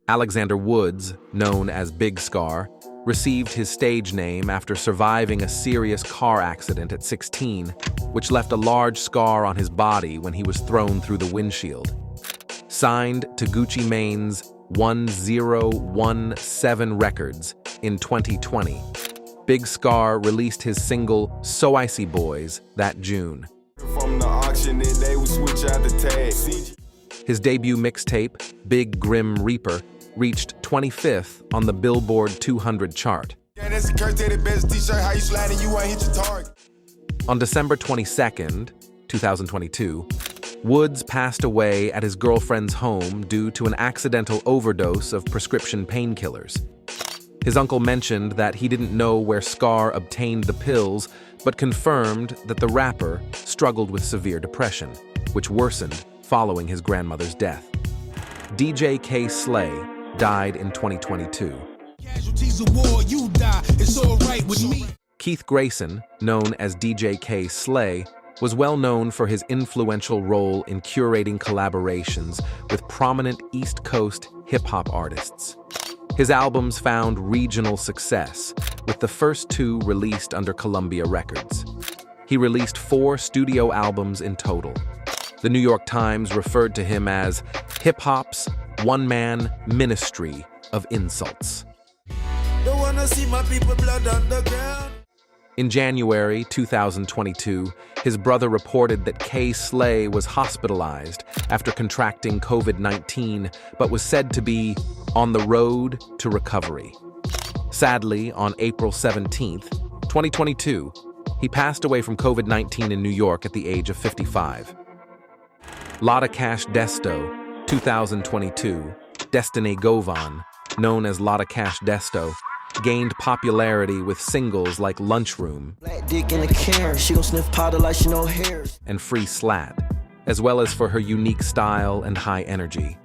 Alexander Woods, known as Big Scar, received his stage name after surviving a serious car accident at 16, which left a large scar on his body when he was thrown through the windshield. Signed to Gucci Mane's 1017 Records in 2020, Big Scar released his single So Icy Boys that June. From the auction, they would switch out the tag. His debut mixtape, Big Grim Reaper, reached 25th on the Billboard 200 chart. On December 22nd, 2022, Woods passed away at his girlfriend's home due to an accidental overdose of prescription painkillers. His uncle mentioned that he didn't know where Scar obtained the pills, but confirmed that the rapper struggled with severe depression, which worsened following his grandmother's death. DJ K. Slay died in 2022. Casualties of war, you die, it's all right with me. Keith Grayson, known as DJ K. Slay, was well known for his influential role in curating collaborations with prominent East Coast hip-hop artists. His albums found regional success, with the first two released under Columbia Records. He released 4 studio albums in total. The New York Times referred to him as hip-hop's one-man ministry of insults. Don't wanna see my people blood on the ground. In January 2022, his brother reported that K. Slay was hospitalized after contracting COVID-19, but was said to be on the road to recovery. Sadly, on April 17th, 2022, he passed away from COVID-19 in New York at the age of 55. Lotta Cash Desto, 2022, Destiny Govan, known as Lotta Cash Desto, gained popularity with singles like Lunchroom Black dick in the can, she gon' sniff powder like she no hair. and Free Slat, as well as for her unique style and high energy.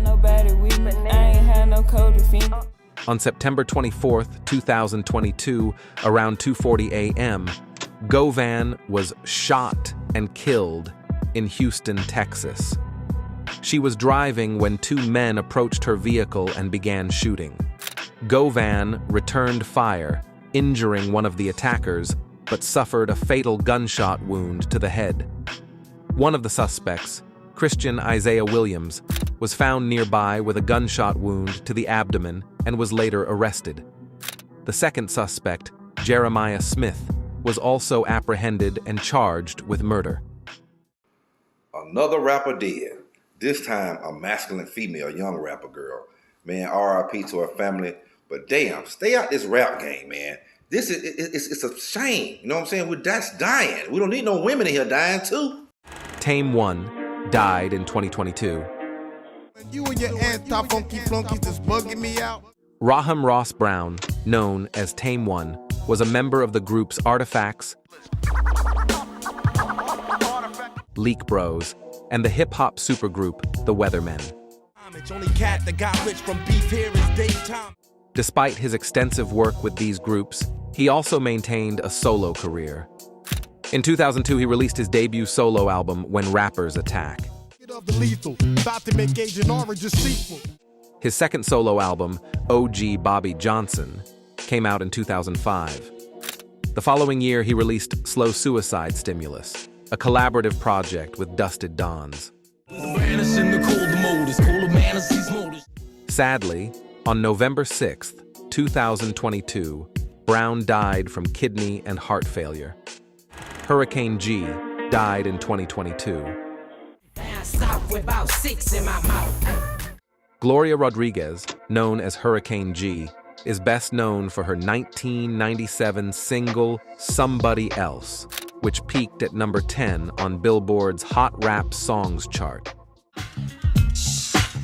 Nobody with me, I ain't had no code to On September 24th, 2022, around 2:40 a.m., Govan was shot and killed in Houston, Texas. She was driving when 2 men approached her vehicle and began shooting. Govan returned fire, injuring one of the attackers, but suffered a fatal gunshot wound to the head. One of the suspects, Christian Isaiah Williams, was found nearby with a gunshot wound to the abdomen and was later arrested. The second suspect, Jeremiah Smith, was also apprehended and charged with murder. Another rapper dead. This time a masculine female, young rapper girl. Man, R.I.P. to her family. But damn, stay out this rap game, man. This is it's a shame. You know what I'm saying? That's dying. We don't need no women in here dying too. Tame One died in 2022. You and your anti-funky flunkies just bugging me out. Raham Ross Brown, known as Tame One, was a member of the groups Artifacts, Leak Bros, and the hip-hop supergroup The Weathermen. Only cat that got rich from beef here is daytime. Despite his extensive work with these groups, he also maintained a solo career. In 2002, he released his debut solo album, When Rappers Attack. His second solo album, OG Bobby Johnson, came out in 2005. The following year, he released Slow Suicide Stimulus, a collaborative project with Dusted Dons. Sadly, on November 6th, 2022, Brown died from kidney and heart failure. Hurricane G died in 2022. Gloria Rodriguez, known as Hurricane G, is best known for her 1997 single Somebody Else, which peaked at number 10 on Billboard's Hot Rap Songs chart.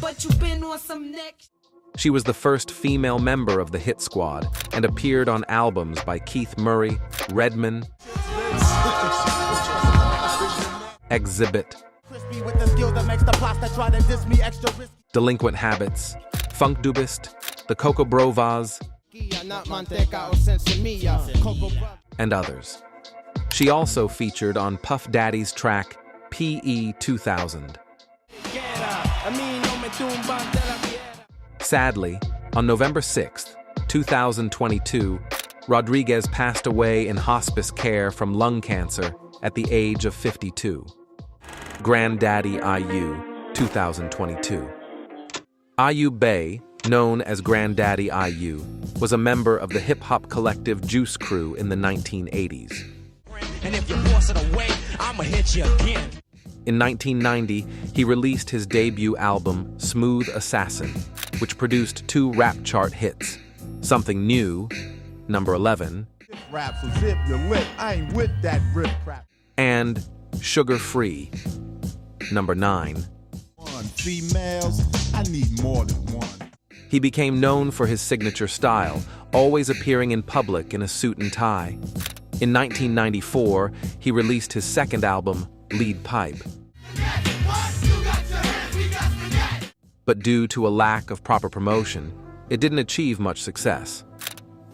But you've been on some next. She was the first female member of the Hit Squad and appeared on albums by Keith Murray, Redman, Exhibit, Delinquent Habits, Funk Dubist, The Coco Brovaz, and others. She also featured on Puff Daddy's track PE 2000. Sadly, on November 6th, 2022, Rodriguez passed away in hospice care from lung cancer at the age of 52. Granddaddy IU, 2022. IU Bay, known as Granddaddy IU, was a member of the hip-hop collective Juice Crew in the 1980s. And if you force it away, I'ma hit you again. In 1990, he released his debut album, Smooth Assassin, which produced 2 rap chart hits, Something New number 11, Rap, so zip your lip. I ain't with that rip crap. and Sugar Free, number 9. Females, I need more than one. He became known for his signature style, always appearing in public in a suit and tie. In 1994, he released his second album, Lead Pipe. But due to a lack of proper promotion, it didn't achieve much success.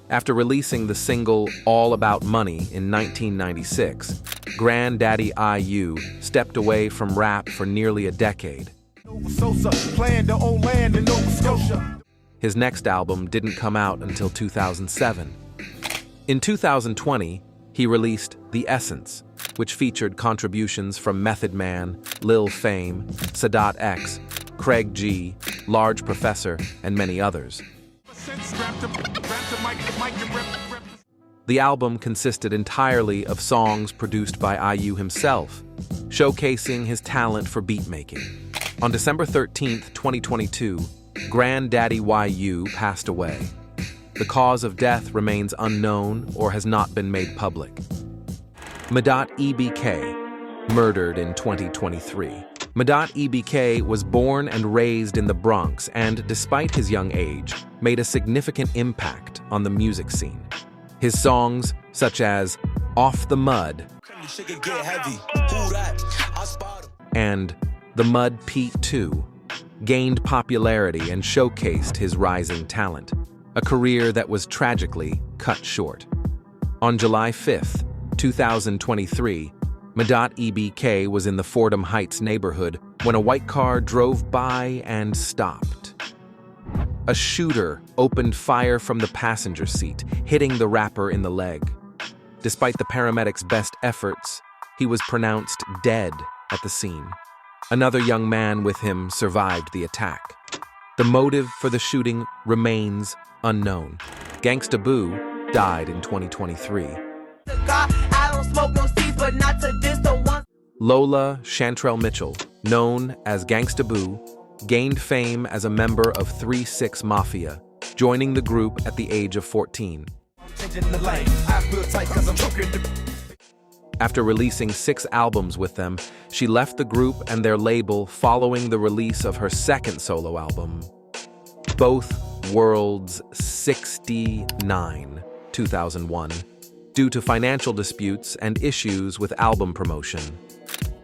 After releasing the single All About Money in 1996, Granddaddy IU stepped away from rap for nearly a decade. His next album didn't come out until 2007. In 2020, he released The Essence, which featured contributions from Method Man, Lil Fame, Sadat X, Craig G, Large Professor, and many others. The album consisted entirely of songs produced by IU himself, showcasing his talent for beatmaking. On December 13, 2022, Granddaddy YU passed away. The cause of death remains unknown or has not been made public. Madat EBK, murdered in 2023. Madat EBK was born and raised in the Bronx and, despite his young age, made a significant impact on the music scene. His songs, such as Off the Mud and The Mud Pete 2, gained popularity and showcased his rising talent, a career that was tragically cut short. On July 5, 2023, Madat EBK was in the Fordham Heights neighborhood when a white car drove by and stopped. A shooter opened fire from the passenger seat, hitting the rapper in the leg. Despite the paramedics' best efforts, he was pronounced dead at the scene. Another young man with him survived the attack. The motive for the shooting remains unknown. Gangsta Boo died in 2023. Lola Chantrell Mitchell, known as Gangsta Boo, gained fame as a member of 3-6 Mafia, joining the group at the age of 14. After releasing 6 albums with them, she left the group and their label following the release of her second solo album, Both Worlds 69, 2001, due to financial disputes and issues with album promotion.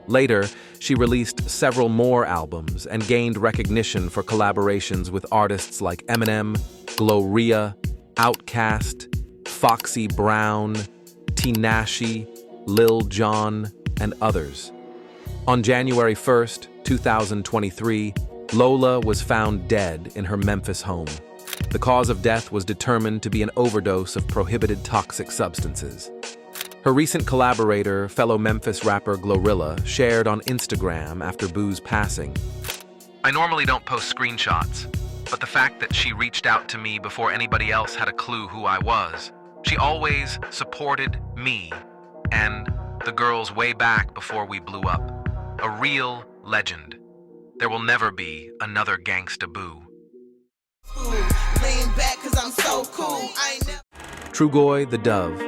Later, she released several more albums and gained recognition for collaborations with artists like Eminem, Gloria, Outkast, Foxy Brown, Tinashe, Lil Jon, and others. On January 1st, 2023, Lola was found dead in her Memphis home. The cause of death was determined to be an overdose of prohibited toxic substances. Her recent collaborator, fellow Memphis rapper Glorilla, shared on Instagram after Boo's passing. I normally don't post screenshots, but the fact that she reached out to me before anybody else had a clue who I was. She always supported me and the girls way back before we blew up. A real legend. There will never be another Gangsta Boo. Trugoy the Dove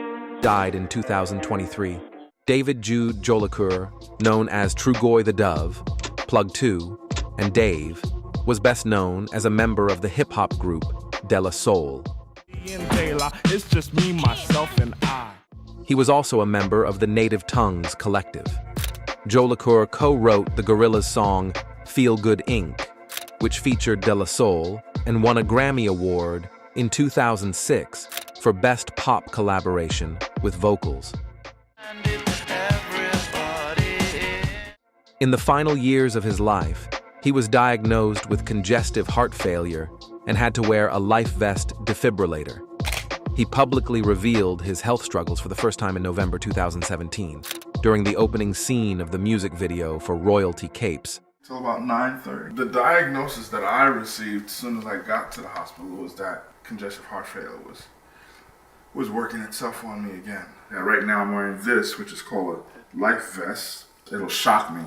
died in 2023. David Jude Jolicoeur, known as Trugoy the Dove, Plug 2, and Dave, was best known as a member of the hip-hop group De La Soul. It's just me, myself, and I. He was also a member of the Native Tongues Collective. Jolicoeur co-wrote the Gorillaz song Feel Good Inc., which featured De La Soul and won a Grammy Award in 2006 for Best Pop Collaboration with Vocals. In the final years of his life, he was diagnosed with congestive heart failure and had to wear a life vest defibrillator. He publicly revealed his health struggles for the first time in November 2017, during the opening scene of the music video for Royalty Capes. Till about 9:30. The diagnosis that I received as soon as I got to the hospital was that congestive heart failure was working itself on me again. Yeah, right now I'm wearing this, which is called a life vest. It'll shock me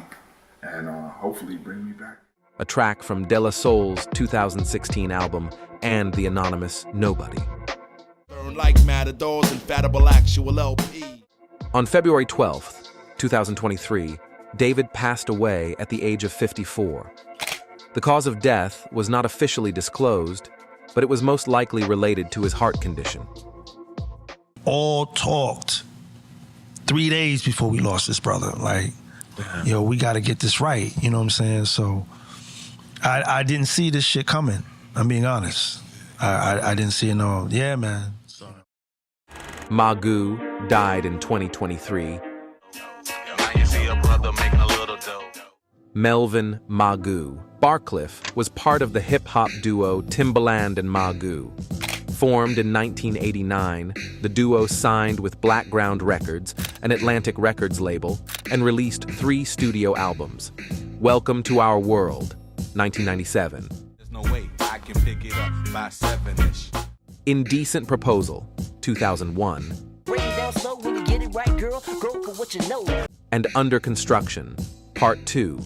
and hopefully bring me back. A track from De La Soul's 2016 album and the anonymous Nobody. burn like matadors, infallible actual LP. On February 12th, 2023, David passed away at the age of 54. The cause of death was not officially disclosed, but it was most likely related to his heart condition. All talked 3 days before we lost this brother. Like, yo, we got to get this right. You know what I'm saying? So I didn't see this shit coming. I'm being honest. I didn't see it. No. Yeah, man. Magoo died in 2023. Melvin Magoo. Barcliff was part of the hip-hop duo Timbaland and Magoo. Formed in 1989, the duo signed with Blackground Records, an Atlantic Records label, and released 3 studio albums. Welcome to Our World, 1997. There's no way I can pick it up by 7-ish. Indecent Proposal, 2001. Break it down slow when you get it right, girl. Go for what you know. And Under Construction, Part 2,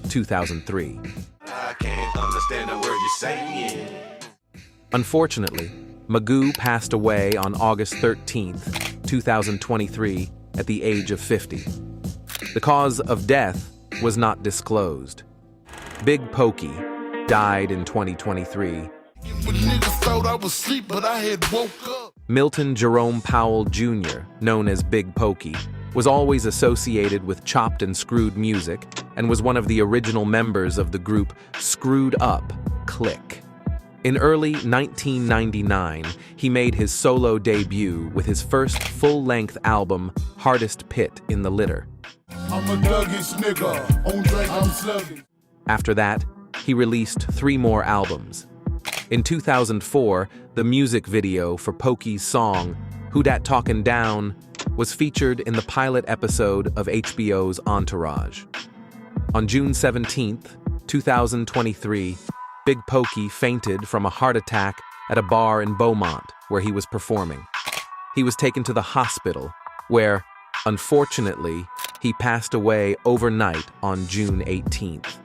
2003. I can't understand the word you're saying. Unfortunately, Magoo passed away on August 13, 2023, at the age of 50. The cause of death was not disclosed. Big Pokey died in 2023. When niggas thought I was asleep, but I had woke up. Milton Jerome Powell Jr., known as Big Pokey, was always associated with chopped and screwed music and was one of the original members of the group Screwed Up Click. In early 1999, he made his solo debut with his first full-length album, Hardest Pit in the Litter. I'm a Dougie's nigga, on drink I'm slugging. After that, he released 3 more albums. In 2004, the music video for Pokey's song, Who Dat Talkin' Down, was featured in the pilot episode of HBO's Entourage. On June 17, 2023, Big Pokey fainted from a heart attack at a bar in Beaumont where he was performing. He was taken to the hospital where, unfortunately, he passed away overnight on June 18th.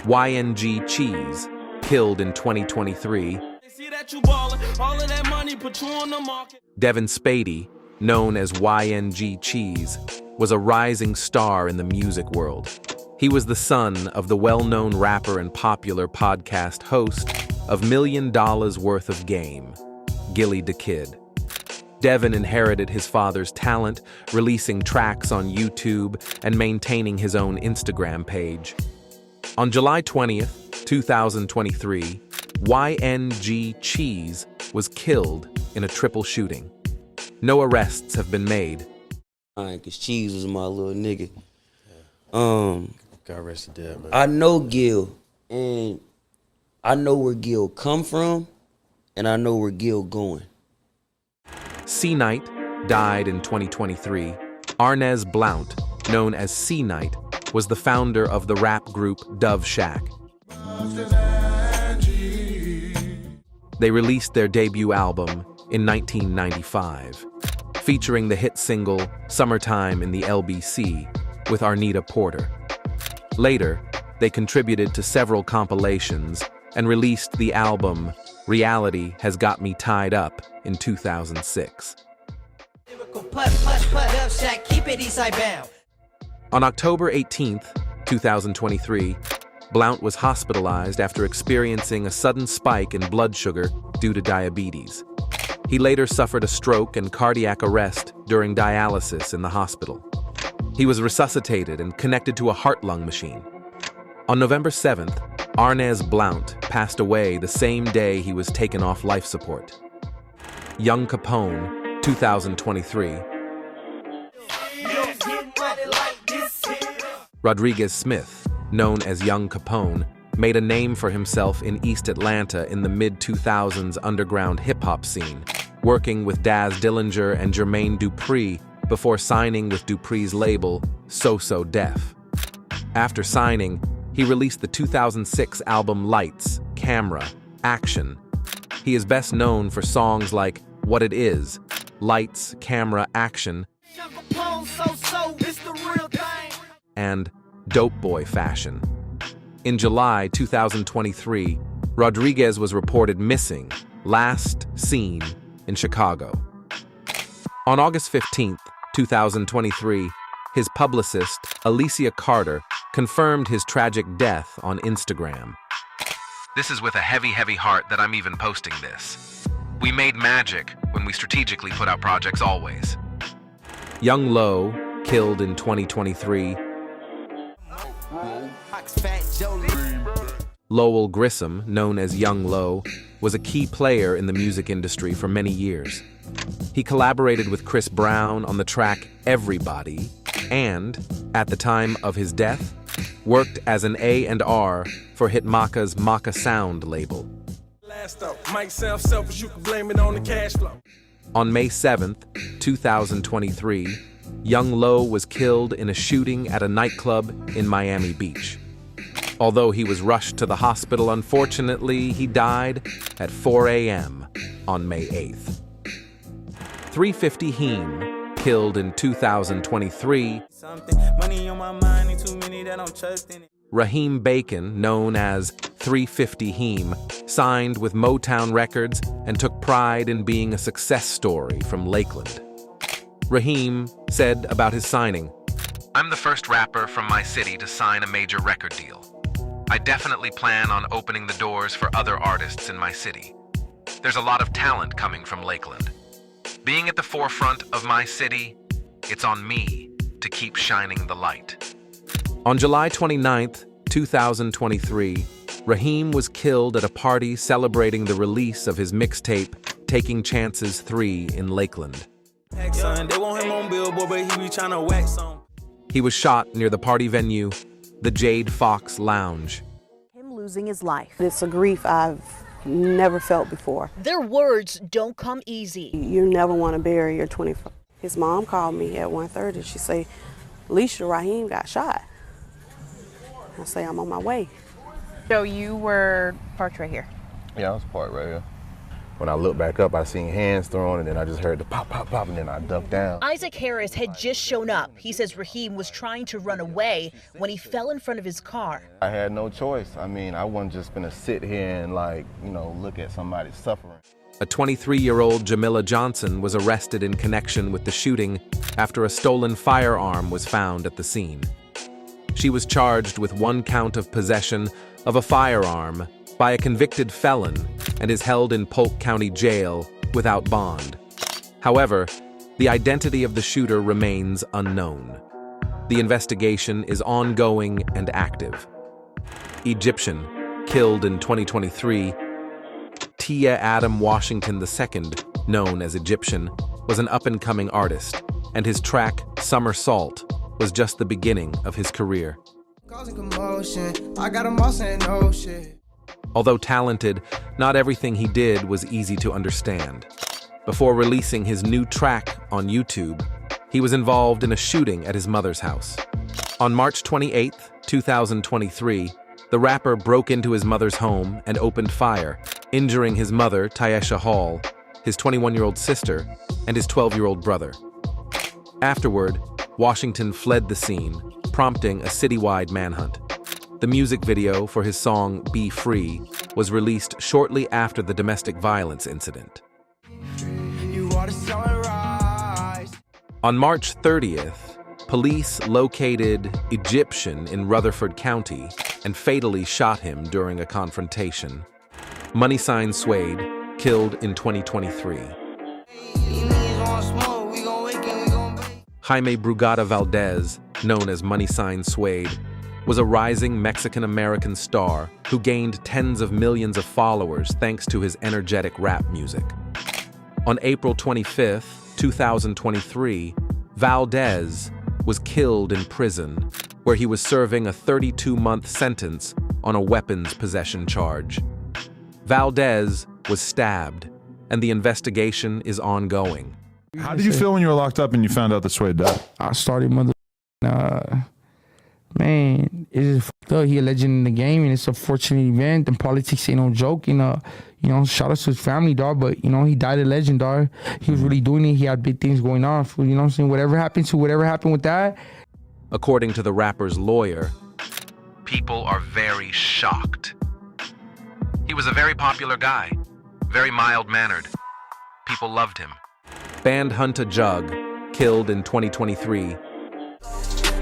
YNG Cheese, killed in 2023. Devin Spady, known as YNG Cheese, was a rising star in the music world. He was the son of the well-known rapper and popular podcast host of $1 Million Worth of Game, Gilly the Kid. Devin inherited his father's talent, releasing tracks on YouTube and maintaining his own Instagram page. On July 20th, 2023, YNG Cheese was killed in a triple shooting. No arrests have been made. Cause Cheese was my little nigga. God rest the dead, man. I know Gil, and I know where Gil come from, and I know where Gil going. C-Night died in 2023. Arnez Blount, known as C-Night, was the founder of the rap group Dove Shack. They released their debut album in 1995, featuring the hit single Summertime in the LBC with Arnita Porter. Later, they contributed to several compilations and released the album Reality Has Got Me Tied Up in 2006. On October 18th, 2023, Blount was hospitalized after experiencing a sudden spike in blood sugar due to diabetes. He later suffered a stroke and cardiac arrest during dialysis in the hospital. He was resuscitated and connected to a heart-lung machine. On November 7th, Arnez Blount passed away the same day he was taken off life support. Young Capone, 2023. Rodriguez Smith, known as Young Capone, made a name for himself in East Atlanta in the mid-2000s underground hip-hop scene, working with Daz Dillinger and Jermaine Dupri before signing with Dupri's label, So So Def. After signing, he released the 2006 album Lights, Camera, Action. He is best known for songs like What It Is, Lights, Camera, Action, and Dope Boy Fashion. In July 2023, Rodriguez was reported missing, last seen in Chicago. On August 15th, 2023, his publicist, Alicia Carter, confirmed his tragic death on Instagram. This is with a heavy, heavy heart that I'm even posting this. We made magic when we strategically put out projects always. Young Lo, killed in 2023. Lowell Grissom, known as Young Lo, was a key player in the music industry for many years. He collaborated with Chris Brown on the track Errybody and, at the time of his death, worked as an A&R for Hitmaka's Maka Sound label. On May 7th, 2023, Young Lo was killed in a shooting at a nightclub in Miami Beach. Although he was rushed to the hospital, unfortunately, he died at 4 a.m. on May 8th. 350 Heem, killed in 2023. Raheem Bacon, known as 350 Heem, signed with Motown Records and took pride in being a success story from Lakeland. Raheem said about his signing, "I'm the first rapper from my city to sign a major record deal. I definitely plan on opening the doors for other artists in my city. There's a lot of talent coming from Lakeland. Being at the forefront of my city, it's on me to keep shining the light." On July 29th, 2023, Raheem was killed at a party celebrating the release of his mixtape, Taking Chances 3 in Lakeland. He was shot near the party venue, the Jade Fox Lounge. Him losing his life. It's a grief I've never felt before. Their words don't come easy. You never want to bury your 25. His mom called me at 1:30. She said, "Alicia, Raheem got shot." I say, "I'm on my way." So you were parked right here? Yeah, I was parked right here. When I looked back up, I seen hands thrown, and then I just heard the pop, pop, pop, and then I ducked down. Isaac Harris had just shown up. He says Raheem was trying to run away when he fell in front of his car. I had no choice. I mean, I wasn't just gonna sit here and look at somebody suffering. A 23-year-old Jamila Johnson was arrested in connection with the shooting after a stolen firearm was found at the scene. She was charged with 1 count of possession of a firearm by a convicted felon and is held in Polk County Jail without bond. However, the identity of the shooter remains unknown. The investigation is ongoing and active. Egyptian, killed in 2023, Tia Adam Washington II, known as Egyptian, was an up-and-coming artist, and his track, Summer Salt, was just the beginning of his career. Although talented, not everything he did was easy to understand. Before releasing his new track on YouTube, he was involved in a shooting at his mother's house. On March 28, 2023, the rapper broke into his mother's home and opened fire, injuring his mother, Tyesha Hall, his 21-year-old sister, and his 12-year-old brother. Afterward, Washington fled the scene, prompting a citywide manhunt. The music video for his song Be Free was released shortly after the domestic violence incident. On March 30th, police located Egyptian in Rutherford County and fatally shot him during a confrontation. Money Sign Suede, killed in 2023. Jaime Brugada Valdez, known as Money Sign Suede, was a rising Mexican-American star who gained tens of millions of followers thanks to his energetic rap music. On April 25, 2023, Valdez was killed in prison, where he was serving a 32-month sentence on a weapons possession charge. Valdez was stabbed, and the investigation is ongoing. How did you feel when you were locked up and you found out that Suede died? I started man, it is fucked up. He a legend in the game, and it's a fortunate event. And politics ain't no joke. Shout out to his family, dog. But he died a legend, dog. He was really doing it. He had big things going on. You know what I'm saying? Whatever happened with that. According to the rapper's lawyer, people are very shocked. He was a very popular guy, very mild-mannered. people loved him. Band Hunter Jug, killed in 2023. And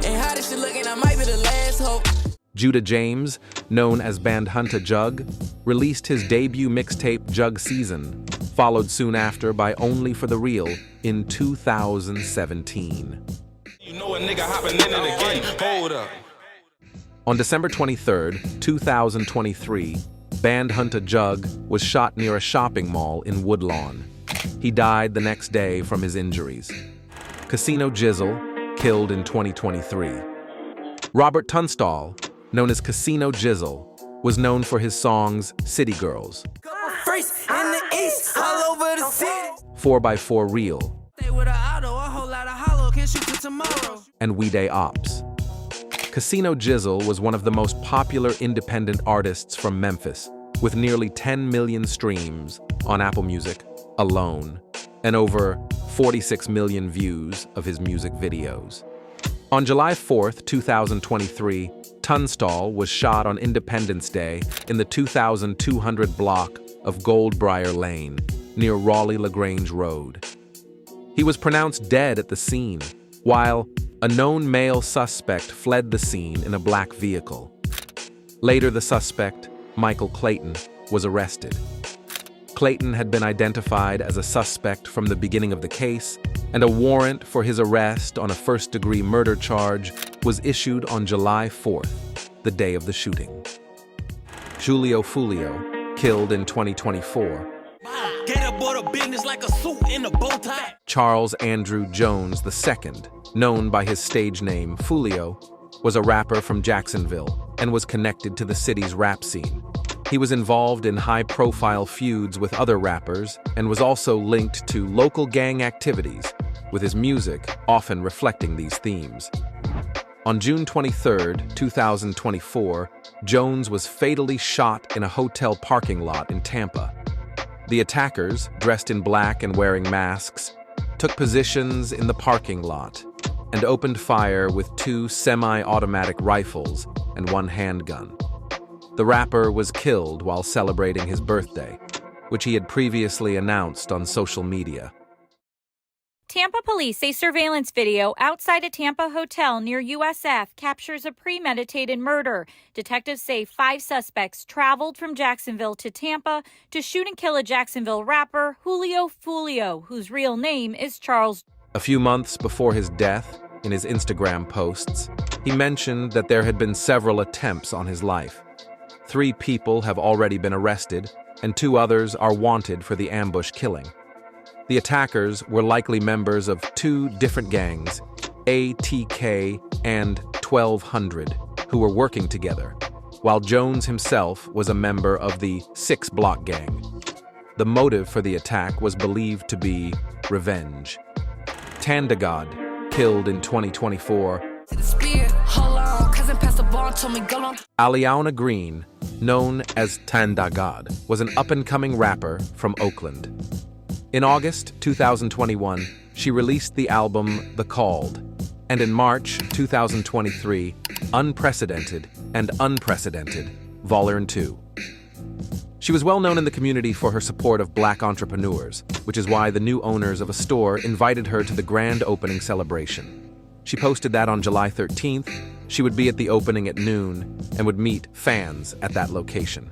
how this shit looking, I might be the last hope. Judah James, known as Band Hunter Jug, released his debut mixtape Jug Season, followed soon after by Only for the Real in 2017. You know a nigga hopping into the game. Hold up. On December 23rd, 2023, Band Hunter Jug was shot near a shopping mall in Woodlawn. He died the next day from his injuries. Casino Jizzle, killed in 2023. Robert Tunstall, known as Casino Jizzle, was known for his songs City Girls, 4x4 Real, and We Day Ops. Casino Jizzle was one of the most popular independent artists from Memphis, with nearly 10 million streams on Apple Music alone, and over 46 million views of his music videos. On July 4th, 2023, Tunstall was shot on Independence Day in the 2200 block of Goldbriar Lane, near Raleigh-LaGrange Road. He was pronounced dead at the scene, while a known male suspect fled the scene in a black vehicle. Later, the suspect, Michael Clayton, was arrested. Clayton had been identified as a suspect from the beginning of the case, and a warrant for his arrest on a first-degree murder charge was issued on July 4th, the day of the shooting. Julio Fulio, killed in 2024. Charles Andrew Jones II, known by his stage name Fulio, was a rapper from Jacksonville and was connected to the city's rap scene. He was involved in high-profile feuds with other rappers and was also linked to local gang activities, with his music often reflecting these themes. On June 23, 2024, Jones was fatally shot in a hotel parking lot in Tampa. The attackers, dressed in black and wearing masks, took positions in the parking lot and opened fire with 2 semi-automatic rifles and 1 handgun. The rapper was killed while celebrating his birthday, which he had previously announced on social media. Tampa police say surveillance video outside a Tampa hotel near USF captures a premeditated murder. Detectives say 5 suspects traveled from Jacksonville to Tampa to shoot and kill a Jacksonville rapper, Julio Fulio, whose real name is Charles. A few months before his death, in his Instagram posts, he mentioned that there had been several attempts on his life. 3 people have already been arrested, and 2 others are wanted for the ambush killing. The attackers were likely members of 2 different gangs, ATK and 1200, who were working together, while Jones himself was a member of the 6 Block gang. The motive for the attack was believed to be revenge. Tandagod, killed in 2024. Aliauna Green, known as Tandagod, was an up-and-coming rapper from Oakland. In August 2021, she released the album The Called, and in March 2023, Unprecedented and Unprecedented, Volume 2. She was well known in the community for her support of black entrepreneurs, which is why the new owners of a store invited her to the grand opening celebration. She posted that on July 13th, she would be at the opening at noon and would meet fans at that location.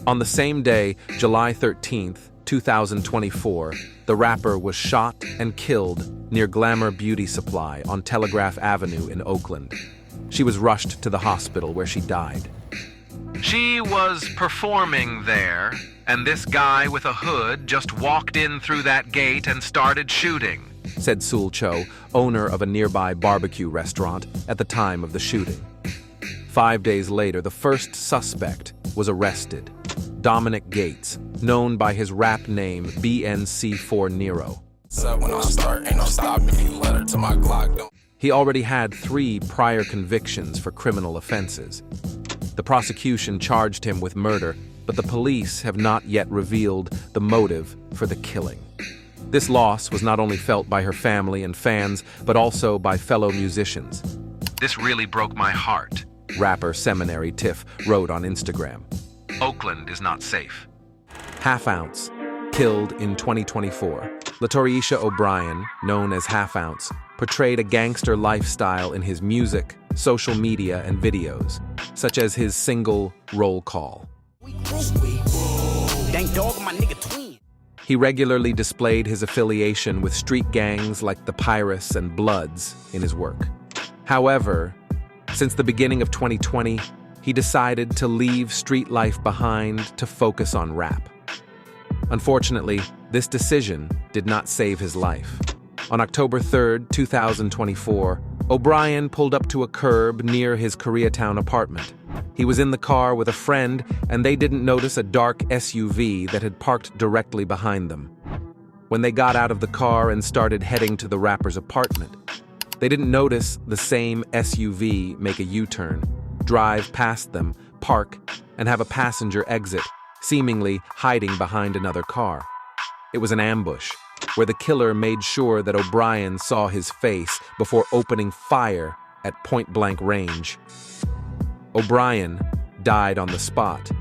On the same day, July 13th, 2024, the rapper was shot and killed near Glamour Beauty Supply on Telegraph Avenue in Oakland. She was rushed to the hospital where she died. She was performing there, and this guy with a hood just walked in through that gate and started shooting, said Sul Cho, owner of a nearby barbecue restaurant, at the time of the shooting. 5 days later, the first suspect was arrested, Dominic Gates, known by his rap name BNC4 Nero. He already had 3 prior convictions for criminal offenses. The prosecution charged him with murder, but the police have not yet revealed the motive for the killing. This loss was not only felt by her family and fans, but also by fellow musicians. "This really broke my heart," rapper Seminary Tiff wrote on Instagram. "Oakland is not safe." Half Ounce, killed in 2024. LaTorisha O'Brien, known as Half Ounce, portrayed a gangster lifestyle in his music, social media, and videos, such as his single Roll Call. He regularly displayed his affiliation with street gangs like the Pirates and Bloods in his work. However, since the beginning of 2020, he decided to leave street life behind to focus on rap. Unfortunately, this decision did not save his life. On October 3rd, 2024, O'Brien pulled up to a curb near his Koreatown apartment. He was in the car with a friend, and they didn't notice a dark SUV that had parked directly behind them. When they got out of the car and started heading to the rapper's apartment, they didn't notice the same SUV make a U-turn, drive past them, park, and have a passenger exit, seemingly hiding behind another car. It was an ambush, where the killer made sure that O'Brien saw his face before opening fire at point-blank range. O'Brien died on the spot.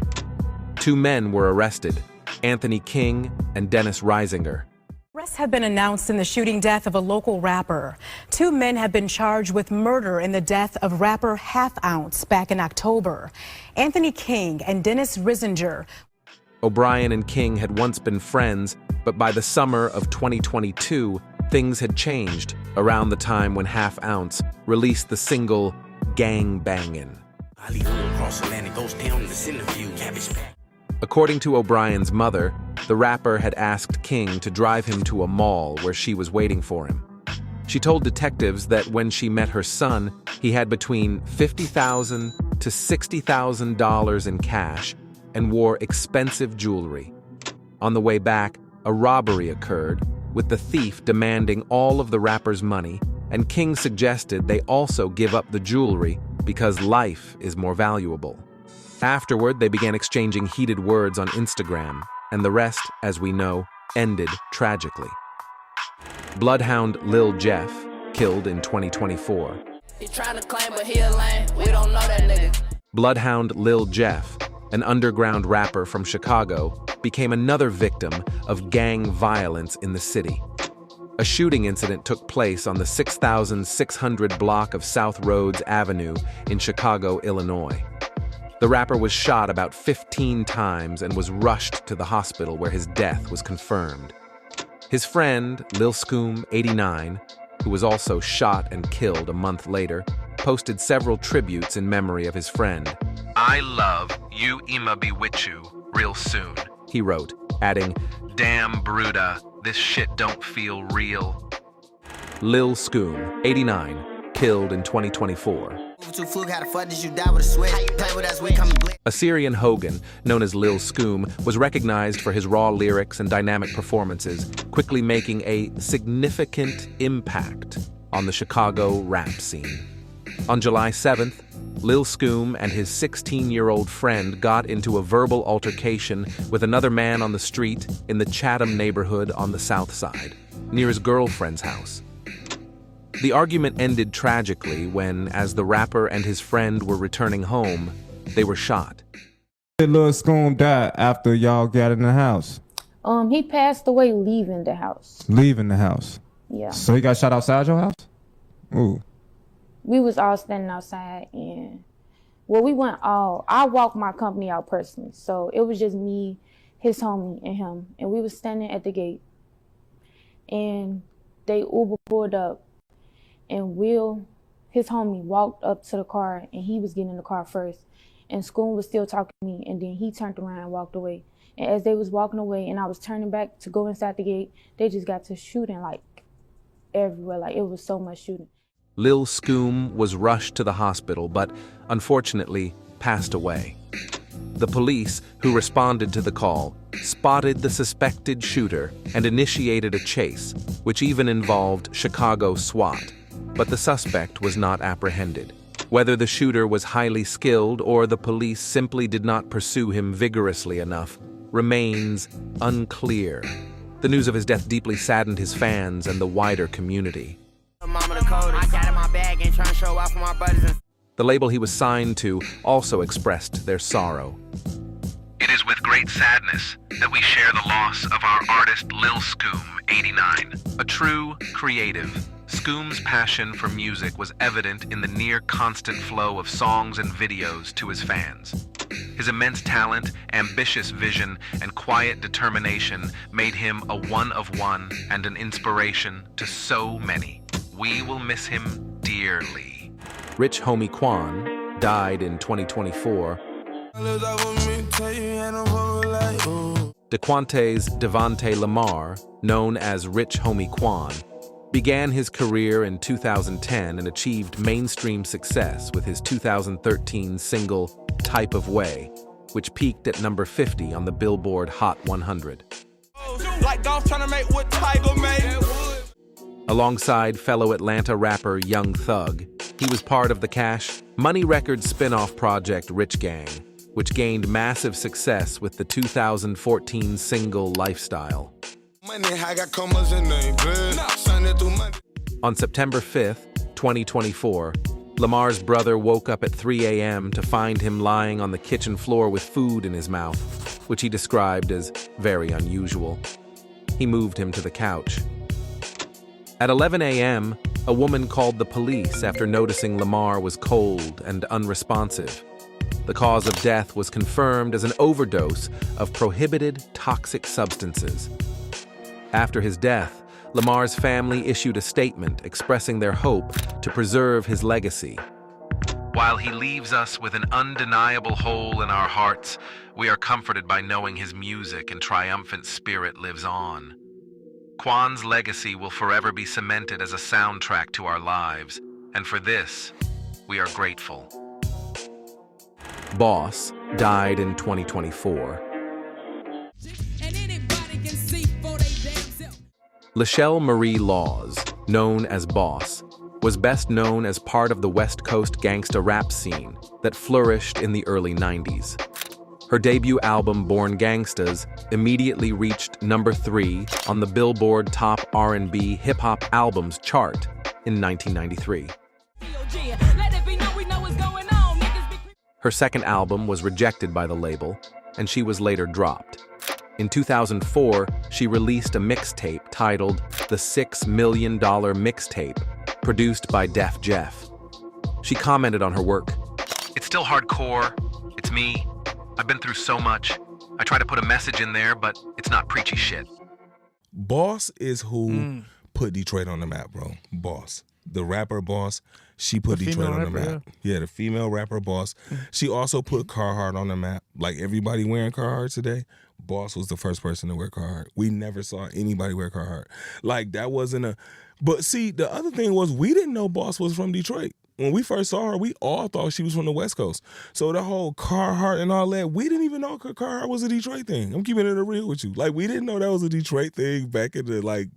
2 men were arrested, Anthony King and Dennis Reisinger. Arrests have been announced in the shooting death of a local rapper. 2 men have been charged with murder in the death of rapper Half Ounce back in October. Anthony King and Dennis Reisinger. O'Brien and King had once been friends, but by the summer of 2022, things had changed around the time when Half Ounce released the single Gang Bangin'. According to O'Brien's mother, the rapper had asked King to drive him to a mall where she was waiting for him. She told detectives that when she met her son, he had between $50,000 to $60,000 in cash and wore expensive jewelry. On the way back, a robbery occurred, with the thief demanding all of the rapper's money, and King suggested they also give up the jewelry because life is more valuable. Afterward, they began exchanging heated words on Instagram, and the rest, as we know, ended tragically. Bloodhound Lil Jeff, killed in 2024. Bloodhound Lil Jeff, an underground rapper from Chicago, became another victim of gang violence in the city. A shooting incident took place on the 6600 block of South Rhodes Avenue in Chicago, Illinois. The rapper was shot about 15 times and was rushed to the hospital where his death was confirmed. His friend, Lil Scoom, 89, who was also shot and killed a month later, posted several tributes in memory of his friend. "I love you, Ima be with you real soon," he wrote, adding, "Damn Bruda, this shit don't feel real." Lil Scoom, 89, killed in 2024. Assyrian Hogan, known as Lil Scoom, was recognized for his raw lyrics and dynamic performances, quickly making a significant impact on the Chicago rap scene. On July 7th, Lil Scoom and his 16-year-old friend got into a verbal altercation with another man on the street in the Chatham neighborhood on the south side, near his girlfriend's house. The argument ended tragically when, as the rapper and his friend were returning home, they were shot. Lil Scoom died after y'all got in the house? He passed away leaving the house. Leaving the house? Yeah. So he got shot outside your house? Ooh. We was all standing outside, and well, I walked my company out personally. So it was just me, his homie, and him. And we was standing at the gate, and they Uber pulled up, and Will, his homie, walked up to the car, and he was getting in the car first. And Scoom was still talking to me, and then he turned around and walked away. And as they was walking away, and I was turning back to go inside the gate, they just got to shooting like everywhere. Like it was so much shooting. Lil Scoom was rushed to the hospital, but unfortunately passed away. The police, who responded to the call, spotted the suspected shooter and initiated a chase, which even involved Chicago SWAT, but the suspect was not apprehended. Whether the shooter was highly skilled or the police simply did not pursue him vigorously enough remains unclear. The news of his death deeply saddened his fans and the wider community. The label he was signed to also expressed their sorrow. It is with great sadness that we share the loss of our artist Lil Scoom, 89. A true creative, Scoom's passion for music was evident in the near-constant flow of songs and videos to his fans. His immense talent, ambitious vision, and quiet determination made him a one-of-one and an inspiration to so many. We will miss him dearly. Rich Homie Quan died in 2024. DeQuante's Devontae Lamar, known as Rich Homie Quan, began his career in 2010 and achieved mainstream success with his 2013 single Type of Way, which peaked at number 50 on the Billboard Hot 100. Like golf trying to make what Tiger made. Alongside fellow Atlanta rapper Young Thug, he was part of the Cash Money Records spin-off project Rich Gang, which gained massive success with the 2014 single Lifestyle. On September 5th, 2024, Lamar's brother woke up at 3 a.m. to find him lying on the kitchen floor with food in his mouth, which he described as very unusual. He moved him to the couch. At 11 a.m., a woman called the police after noticing Lamar was cold and unresponsive. The cause of death was confirmed as an overdose of prohibited toxic substances. After his death, Lamar's family issued a statement expressing their hope to preserve his legacy. While he leaves us with an undeniable hole in our hearts, we are comforted by knowing his music and triumphant spirit lives on. Quan's legacy will forever be cemented as a soundtrack to our lives, and for this, we are grateful. Boss died in 2024. Lachelle Marie Laws, known as Boss, was best known as part of the West Coast gangsta rap scene that flourished in the early 90s. Her debut album, Born Gangstas, immediately reached number 3 on the Billboard Top R&B Hip-Hop Albums chart in 1993. Her second album was rejected by the label, and she was later dropped. In 2004, she released a mixtape titled The $6 Million Mixtape, produced by Def Jeff. She commented on her work. It's still hardcore. It's me. I've been through so much. I try to put a message in there, but it's not preachy shit. Boss is who put Detroit on the map, bro. Boss. The rapper Boss, she put Detroit on the map. Yeah, the female rapper Boss. She also put Carhartt on the map. Like everybody wearing Carhartt today, Boss was the first person to wear Carhartt. We never saw anybody wear Carhartt. Like that wasn't a... But see, the other thing was we didn't know Boss was from Detroit. When we first saw her, we all thought she was from the West Coast. So the whole Carhartt and all that, we didn't even know Carhartt was a Detroit thing. I'm keeping it real with you. Like we didn't know that was a Detroit thing back in the like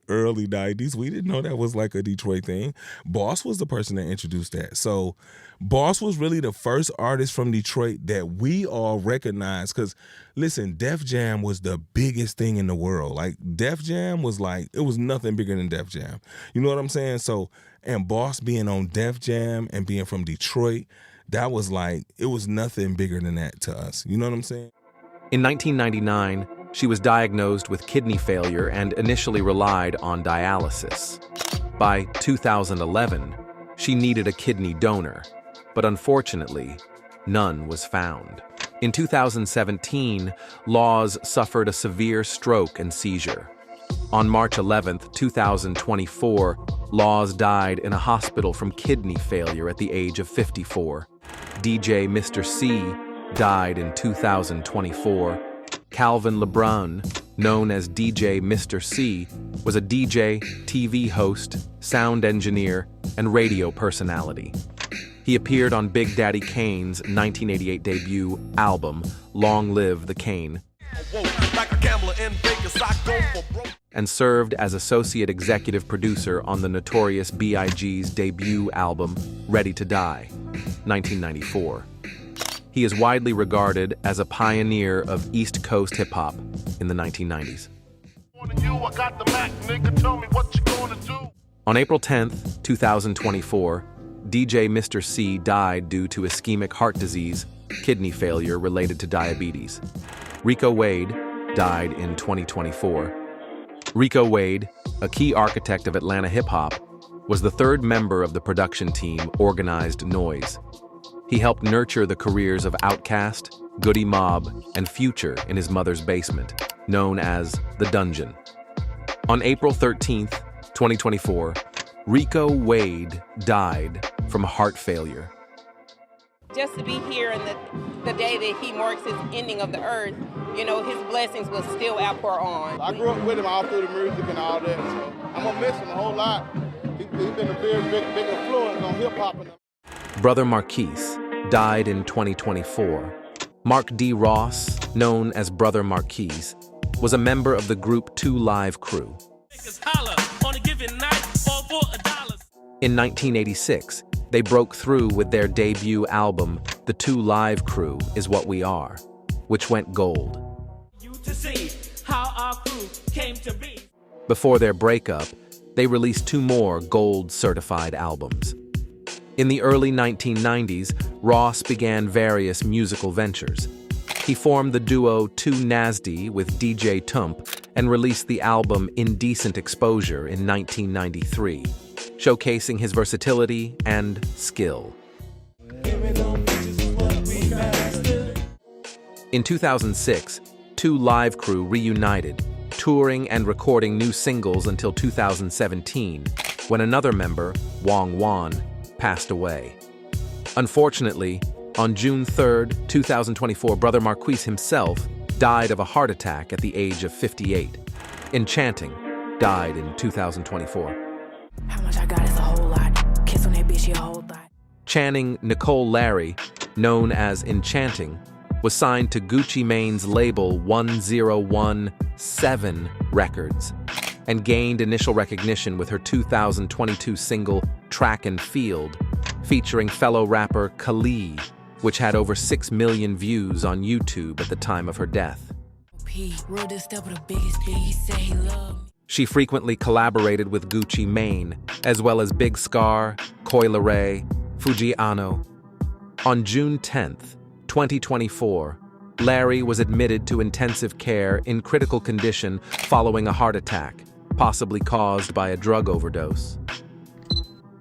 early 90s. We didn't know that was like a Detroit thing. Boss was the person that introduced that. So Boss was really the first artist from Detroit that we all recognized. Because listen, Def Jam was the biggest thing in the world. Like Def Jam was like, it was nothing bigger than Def Jam. You know what I'm saying? So, and Boss being on Def Jam and being from Detroit, that was like, it was nothing bigger than that to us. You know what I'm saying? In 1999, she was diagnosed with kidney failure and initially relied on dialysis. By 2011, she needed a kidney donor, but unfortunately, none was found. In 2017, Laws suffered a severe stroke and seizure. On March 11, 2024, Laws died in a hospital from kidney failure at the age of 54. DJ Mr. C died in 2024. Calvin LeBrun, known as DJ Mr. C, was a DJ, TV host, sound engineer, and radio personality. He appeared on Big Daddy Kane's 1988 debut album, Long Live the Kane, and served as associate executive producer on the Notorious B.I.G.'s debut album, Ready to Die, 1994. He is widely regarded as a pioneer of East Coast hip-hop in the 1990s. On April 10, 2024, DJ Mr. C died due to ischemic heart disease, kidney failure related to diabetes. Rico Wade died in 2024. Rico Wade, a key architect of Atlanta hip-hop, was the third member of the production team Organized Noise. He helped nurture the careers of Outkast, Goody Mob, and Future in his mother's basement, known as The Dungeon. On April 13th, 2024, Rico Wade died from heart failure. Just to be here on the day that he marks his ending of the earth, you know, his blessings will still outpour on. I grew up with him all through the music and all that, so I'm gonna miss him a whole lot. He's been a very big influence on hip-hop. Brother Marquise died in 2024. Mark D. Ross, known as Brother Marquise, was a member of the group 2 Live Crew. In 1986, they broke through with their debut album, The 2 Live Crew Is What We Are, which went gold. Before their breakup, they released 2 more gold-certified albums. In the early 1990s, Ross began various musical ventures. He formed the duo 2 Nasty with DJ Tump and released the album Indecent Exposure in 1993, showcasing his versatility and skill. In 2006, 2 Live Crew reunited, touring and recording new singles until 2017, when another member, Wong Wan, passed away. Unfortunately, on June 3rd, 2024, Brother Marquise himself died of a heart attack at the age of 58. Enchanting died in 2024. How much I got is a whole lot. Kiss on that bitch, a whole lot. Channing Nicole Larry, known as Enchanting, was signed to Gucci Mane's label 1017 Records and gained initial recognition with her 2022 single Track and Field, featuring fellow rapper Khalid, which had over 6 million views on YouTube at the time of her death. She frequently collaborated with Gucci Mane, as well as Big Scar, Coi Leray, Fujiano. On June 10th, 2024, Larry was admitted to intensive care in critical condition following a heart attack, possibly caused by a drug overdose.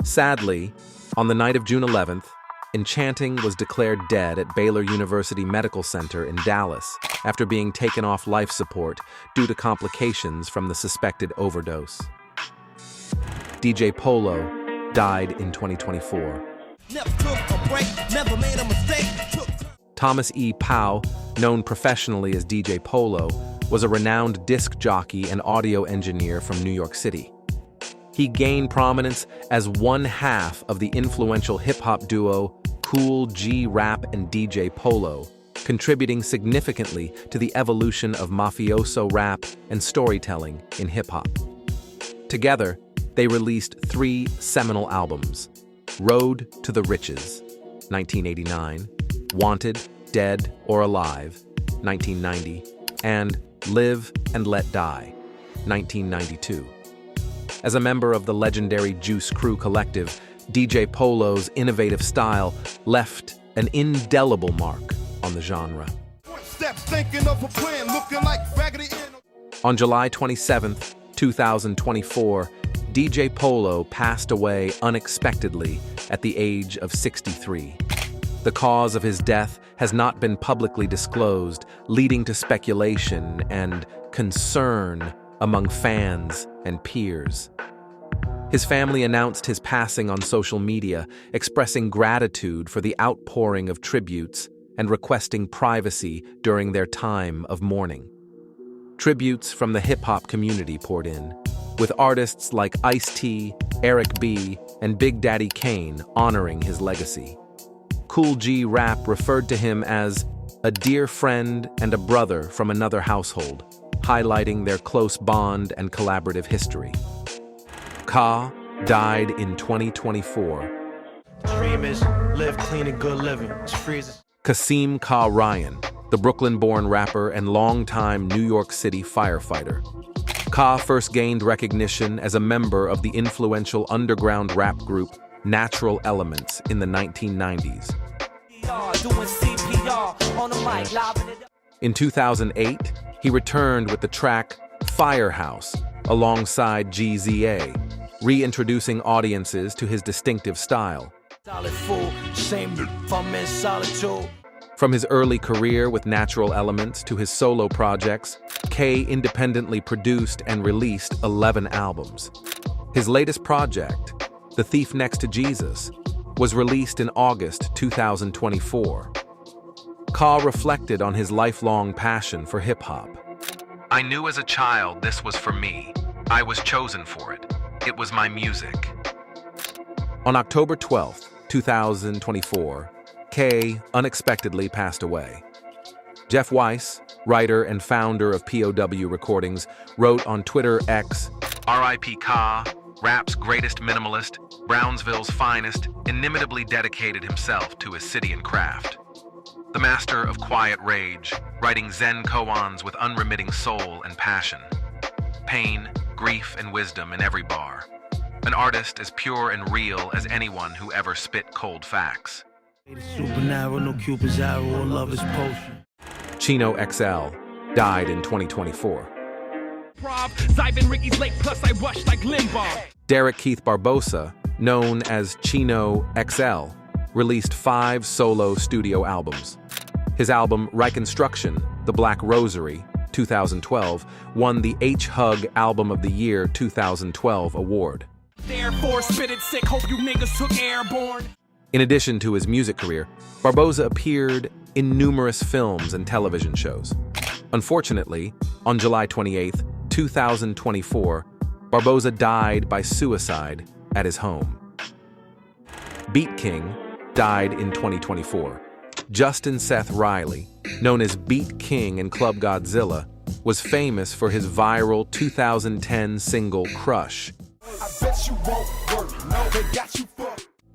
Sadly, on the night of June 11th, Enchanting was declared dead at Baylor University Medical Center in Dallas after being taken off life support due to complications from the suspected overdose. DJ Polo died in 2024. Never took a break, never made a mistake. Thomas E. Powell, known professionally as DJ Polo, was a renowned disc jockey and audio engineer from New York City. He gained prominence as one half of the influential hip-hop duo Kool G Rap and DJ Polo, contributing significantly to the evolution of mafioso rap and storytelling in hip-hop. Together, they released 3 seminal albums: Road to the Riches, 1989, Wanted, Dead or Alive, 1990, and Live and Let Die, 1992. As a member of the legendary Juice Crew collective, DJ Polo's innovative style left an indelible mark on the genre. On July 27th, 2024, DJ Polo passed away unexpectedly at the age of 63. The cause of his death has not been publicly disclosed, leading to speculation and concern among fans and peers. His family announced his passing on social media, expressing gratitude for the outpouring of tributes and requesting privacy during their time of mourning. Tributes from the hip-hop community poured in, with artists like Ice-T, Eric B, and Big Daddy Kane honoring his legacy. Kool G Rap referred to him as a dear friend and a brother from another household, highlighting their close bond and collaborative history. Ka died in 2024. Dreamers live clean and good living. Kasim Ka Ryan, the Brooklyn-born rapper and longtime New York City firefighter. Ka first gained recognition as a member of the influential underground rap group Natural Elements in the 1990s. In 2008, he returned with the track Firehouse alongside GZA, reintroducing audiences to his distinctive style. From his early career with Natural Elements to his solo projects, K independently produced and released 11 albums. His latest project, The Thief Next to Jesus, was released in August 2024. Ka reflected on his lifelong passion for hip-hop. I knew as a child this was for me. I was chosen for it. It was my music. On October 12, 2024, K unexpectedly passed away. Jeff Weiss, writer and founder of POWG Recordings, wrote on Twitter X, R.I.P. Ka, rap's greatest minimalist, Brownsville's finest, inimitably dedicated himself to his city and craft. The master of quiet rage, writing Zen koans with unremitting soul and passion. Pain, grief, and wisdom in every bar. An artist as pure and real as anyone who ever spit cold facts. Chino XL died in 2024. Derek Keith Barbosa, known as Chino XL, released 5 solo studio albums. His album Reconstruction, The Black Rosary, 2012, won the SIAHH Album of the Year 2012 award. In addition to his music career, Barbosa appeared in numerous films and television shows. Unfortunately, on July 28, 2024, Barbosa died by suicide at his home. Beat King died in 2024. Justin Seth Riley, known as Beat King in Club Godzilla, was famous for his viral 2010 single Crush,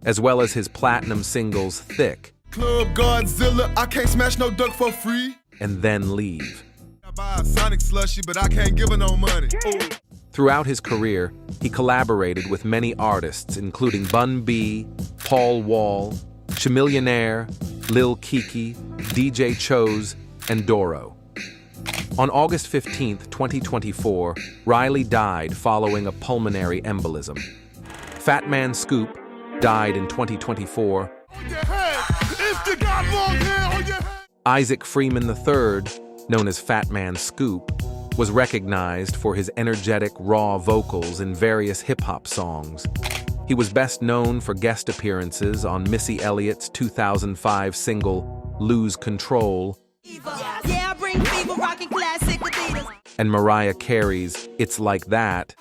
as well as his platinum singles Thick, Club Godzilla, I can't smash no duck for free, and Then Leave. I buy a Sonic slushie, but I can't give her no money. Ooh. Throughout his career, he collaborated with many artists including Bun B, Paul Wall, Chamillionaire, Lil Kiki, DJ Chose, and Doro. On August 15, 2024, Riley died following a pulmonary embolism. Fat Man Scoop died in 2024. Isaac Freeman III, known as Fat Man Scoop, was recognized for his energetic, raw vocals in various hip-hop songs. He was best known for guest appearances on Missy Elliott's 2005 single, Lose Control, and Mariah Carey's It's Like That,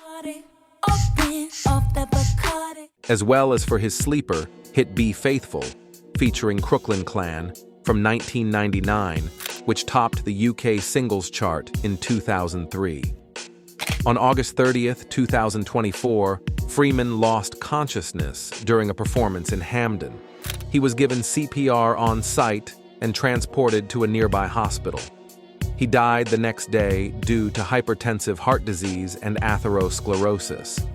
as well as for his sleeper, hit Be Faithful, featuring Crooklyn Clan, from 1999, which topped the UK singles chart in 2003. On August 30th, 2024, Freeman lost consciousness during a performance in Hamden. He was given CPR on site and transported to a nearby hospital. He died the next day due to hypertensive heart disease and atherosclerosis.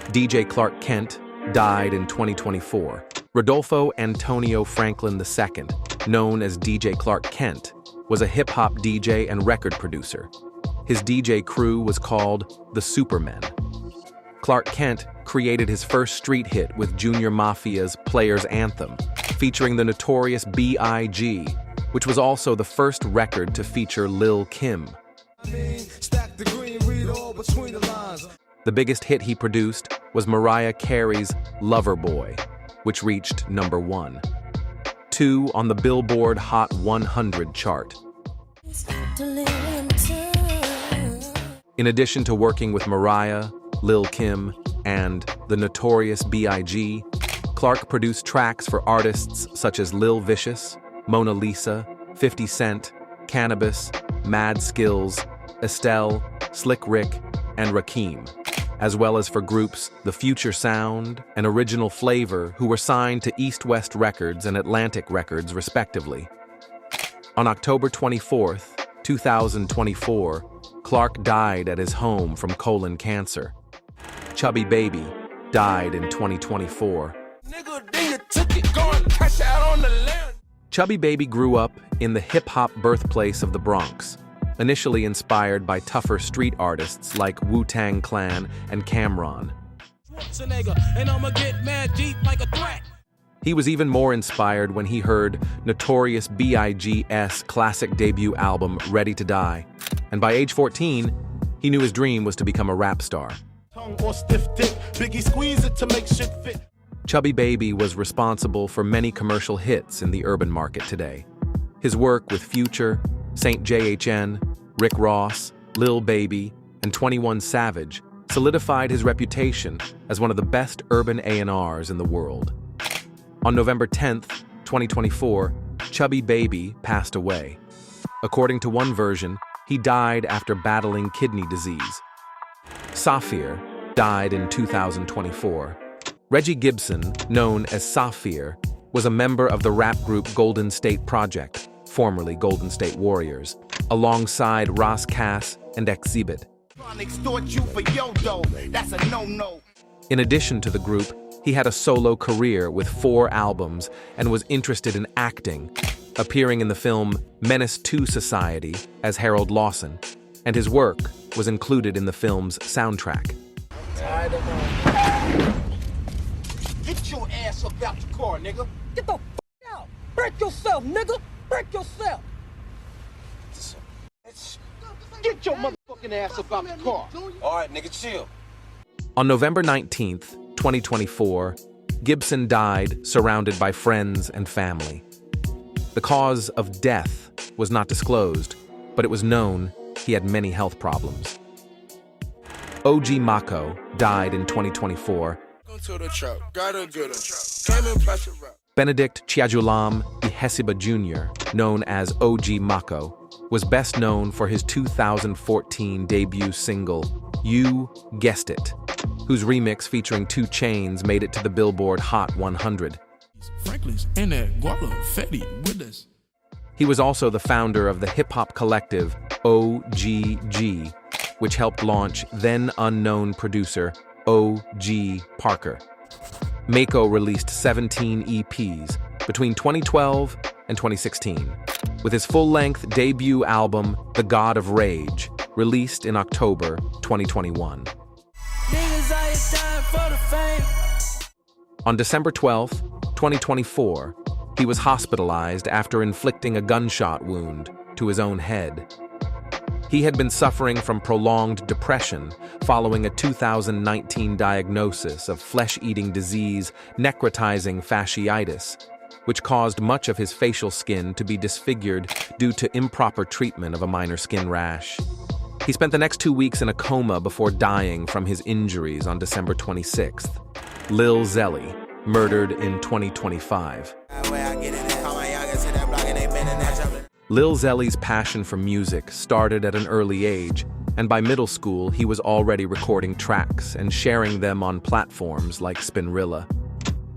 DJ Clark Kent died in 2024. Rodolfo Antonio Franklin II, known as DJ Clark Kent, was a hip-hop DJ and record producer. His DJ crew was called the Supermen. Clark Kent created his first street hit with Junior Mafia's Players Anthem, featuring the notorious B.I.G., which was also the first record to feature Lil Kim. The biggest hit he produced was Mariah Carey's Loverboy, which reached number 1, 2 on the Billboard Hot 100 chart. In addition to working with Mariah, Lil Kim, and the notorious B.I.G., Clark produced tracks for artists such as Lil Vicious, Mona Lisa, 50 Cent, Cannabis, Mad Skills, Estelle, Slick Rick, and Rakim, as well as for groups The Future Sound and Original Flavor, who were signed to East West Records and Atlantic Records, respectively. On October 24th, 2024, Clark died at his home from colon cancer. Chubby Baby died in 2024. Chubby Baby grew up in the hip-hop birthplace of the Bronx, initially inspired by tougher street artists like Wu-Tang Clan and Cam'ron. He was even more inspired when he heard Notorious B.I.G.'s classic debut album, Ready to Die. And by age 14, he knew his dream was to become a rap star. Chubby Baby was responsible for many commercial hits in the urban market today. His work with Future, Saint JHN, Rick Ross, Lil Baby, and 21 Savage solidified his reputation as one of the best urban A&Rs in the world. On November 10th, 2024, Chubby Baby passed away. According to one version, he died after battling kidney disease. SIAHH died in 2024. Reggie Gibson, known as SIAHH, was a member of the rap group Golden State Project, formerly Golden State Warriors, alongside Ross Cass and Exhibit. In addition to the group, he had a solo career with 4 albums and was interested in acting, appearing in the film Menace to Society as Harold Lawson, and his work was included in the film's soundtrack. Get your ass up out the car, nigga. Get the f out. Break yourself, nigga. Break yourself. Get your motherfucking ass up out the car. All right, nigga, chill. On November 19th, 2024, Gibson died surrounded by friends and family. The cause of death was not disclosed, but it was known he had many health problems. OG Mako died in 2024. Benedict Chiajulam Ihesiba Jr., known as OG Mako, was best known for his 2014 debut single, You Guessed It, whose remix featuring 2 Chainz made it to the Billboard Hot 100. Franklin's in that Guala Fetty with us. He was also the founder of the hip-hop collective OhGeesy, which helped launch then-unknown producer OG Parker. Mako released 17 EPs between 2012 and 2016, with his full-length debut album, The God of Rage, released in October 2021. On December 12th, 2024, he was hospitalized after inflicting a gunshot wound to his own head. He had been suffering from prolonged depression following a 2019 diagnosis of flesh-eating disease necrotizing fasciitis, which caused much of his facial skin to be disfigured due to improper treatment of a minor skin rash. He spent the next 2 weeks in a coma before dying from his injuries on December 26th. Lil Zelly, murdered in 2025. Lil Zelly's passion for music started at an early age, and by middle school he was already recording tracks and sharing them on platforms like Spinrilla.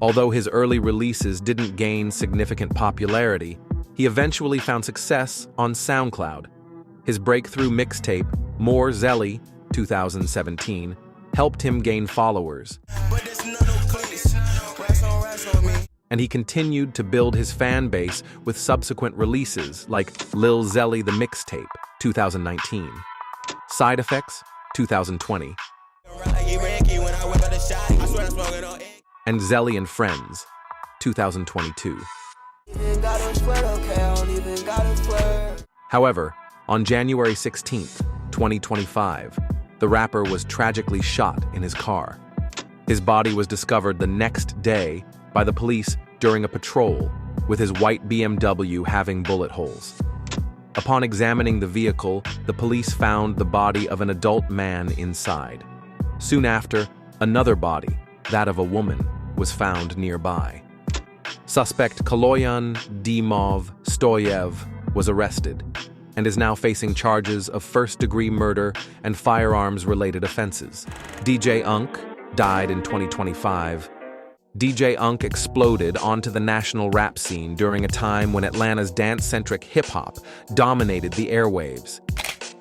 Although his early releases didn't gain significant popularity, he eventually found success on SoundCloud. His breakthrough mixtape, More Zelly, 2017, helped him gain followers. And he continued to build his fan base with subsequent releases like Lil Zelly the Mixtape, 2019, Side Effects, 2020, and Zelly and Friends, 2022. However, on January 16th, 2025, the rapper was tragically shot in his car. His body was discovered the next day by the police during a patrol, with his white BMW having bullet holes. Upon examining the vehicle, the police found the body of an adult man inside. Soon after, another body, that of a woman, was found nearby. Suspect Kaloyan Dimov Stoyev was arrested and is now facing charges of first-degree murder and firearms-related offenses. DJ Unk died in 2025. DJ Unk exploded onto the national rap scene during a time when Atlanta's dance-centric hip-hop dominated the airwaves.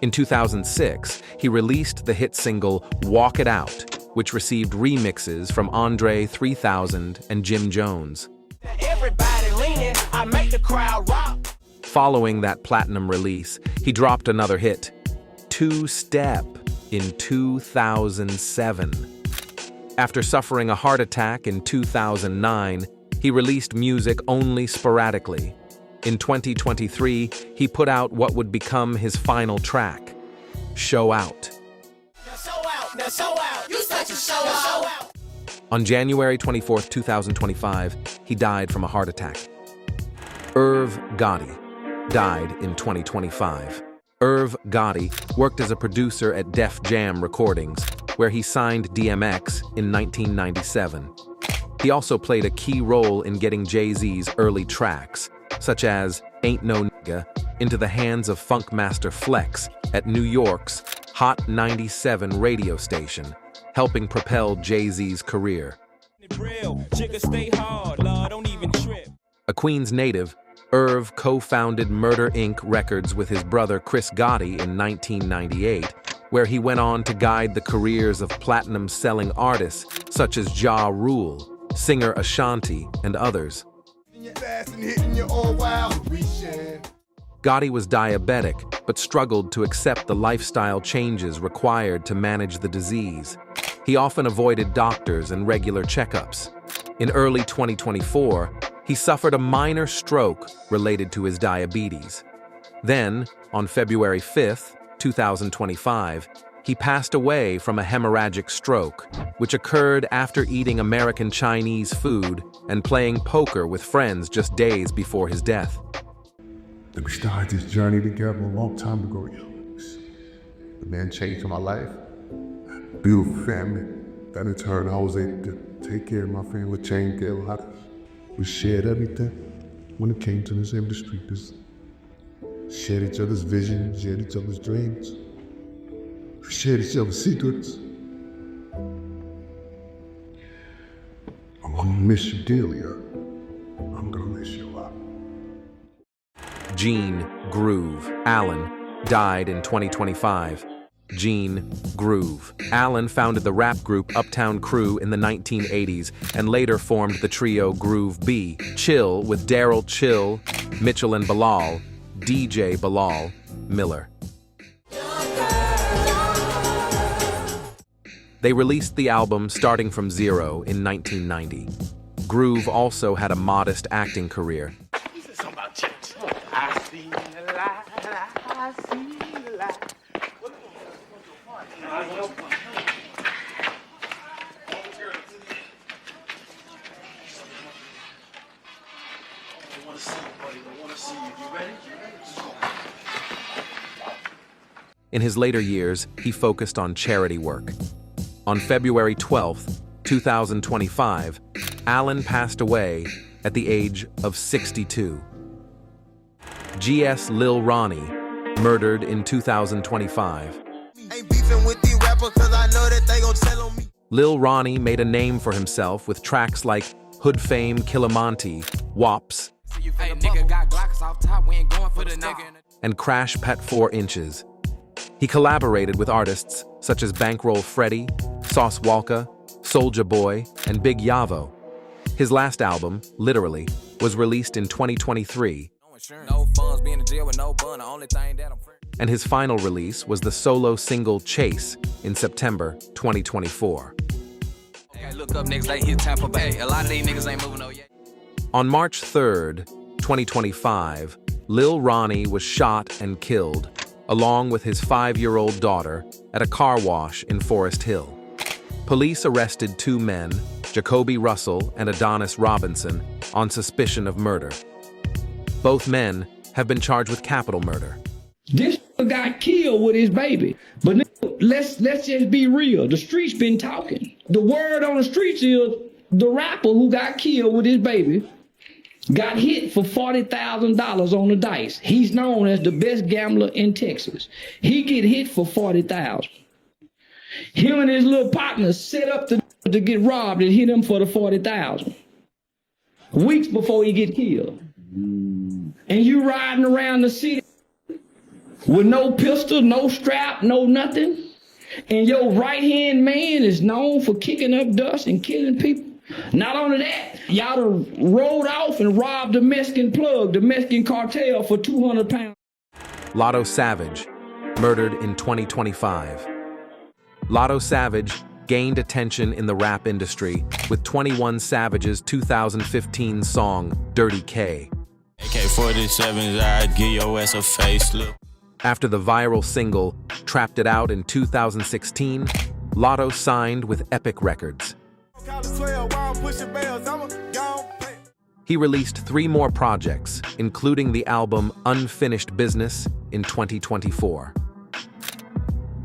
In 2006, he released the hit single Walk It Out, which received remixes from Andre 3000 and Jim Jones. Everybody leaning, I make the crowd rock. Following that platinum release, he dropped another hit, Two Step, in 2007. After suffering a heart attack in 2009, he released music only sporadically. In 2023, he put out what would become his final track, Show Out. Now show out. You such a show out. On January 24, 2025, he died from a heart attack. Gotti died in 2025. Gotti worked as a producer at Def Jam Recordings, where he signed DMX in 1997. He also played a key role in getting Jay-Z's early tracks, such as Ain't No Nigga, into the hands of funk master Flex at New York's Hot 97 radio station, helping propel Jay-Z's career. A Queens native, Irv co-founded Murder Inc. Records with his brother Chris Gotti in 1998, where he went on to guide the careers of platinum-selling artists such as Ja Rule, singer Ashanti, and others. Gotti was diabetic, but struggled to accept the lifestyle changes required to manage the disease. He often avoided doctors and regular checkups. In early 2024, he suffered a minor stroke related to his diabetes. Then, on February 5, 2025, he passed away from a hemorrhagic stroke, which occurred after eating American Chinese food and playing poker with friends just days before his death. We started this journey together a long time ago, The man changed my life. Beautiful family. That in turn, I was able to take care of my family, change their lives. We shared everything when it came to this industry. Shared each other's visions, shared each other's dreams. We shared each other's secrets. I'm gonna miss you dearly, I'm gonna miss you a lot. Gene Groove Allen died in 2025. Gene Groove Allen founded the rap group Uptown Crew in the 1980s and later formed the trio Groove B, Chill with Daryl Chill, Mitchell and Bilal, DJ Bilal, Miller. They released the album Starting From Zero in 1990. Groove also had a modest acting career. I see the light, I see the light. In his later years, he focused on charity work. On February 12, 2025, Allen passed away at the age of 62. GS Lil Ronnie, murdered in 2025. Ain't beefing with these rappers cause I know that they gon' tell on me. Lil Ronnie made a name for himself with tracks like Hood Fame, Killamonte, Wops, and Crash Pet 4 Inches. He collaborated with artists such as Bankroll Freddy, Sauce Walka, Soulja Boy, and Big Yavo. His last album, Literally, was released in 2023. And his final release was the solo single Chase in September 2024. On March 3rd, 2025, Lil Ronnie was shot and killed, along with his 5-year-old daughter, at a car wash in Forest Hill. Police arrested 2 men, Jacoby Russell and Adonis Robinson, on suspicion of murder. Both men have been charged with capital murder. This got killed with his baby. But let's just be real. The streets been talking. The word on the streets is the rapper who got killed with his baby got hit for $40,000 on the dice. He's known as the best gambler in Texas. He get hit for $40,000. Him and his little partner set up to get robbed and hit him for the $40,000. Weeks before he get killed. And you riding around the city with no pistol, no strap, no nothing. And your right-hand man is known for kicking up dust and killing people. Not only that, y'all done rode off and robbed the Mexican plug, the Mexican cartel, for 200 pounds. Lotto Savage, murdered in 2025. Lotto Savage gained attention in the rap industry with 21 Savage's 2015 song, Dirty K. AK-47s, I give your ass a facelift. After the viral single, Trapped It Out in 2016, Lotto signed with Epic Records. He released 3 more projects, including the album Unfinished Business in 2024.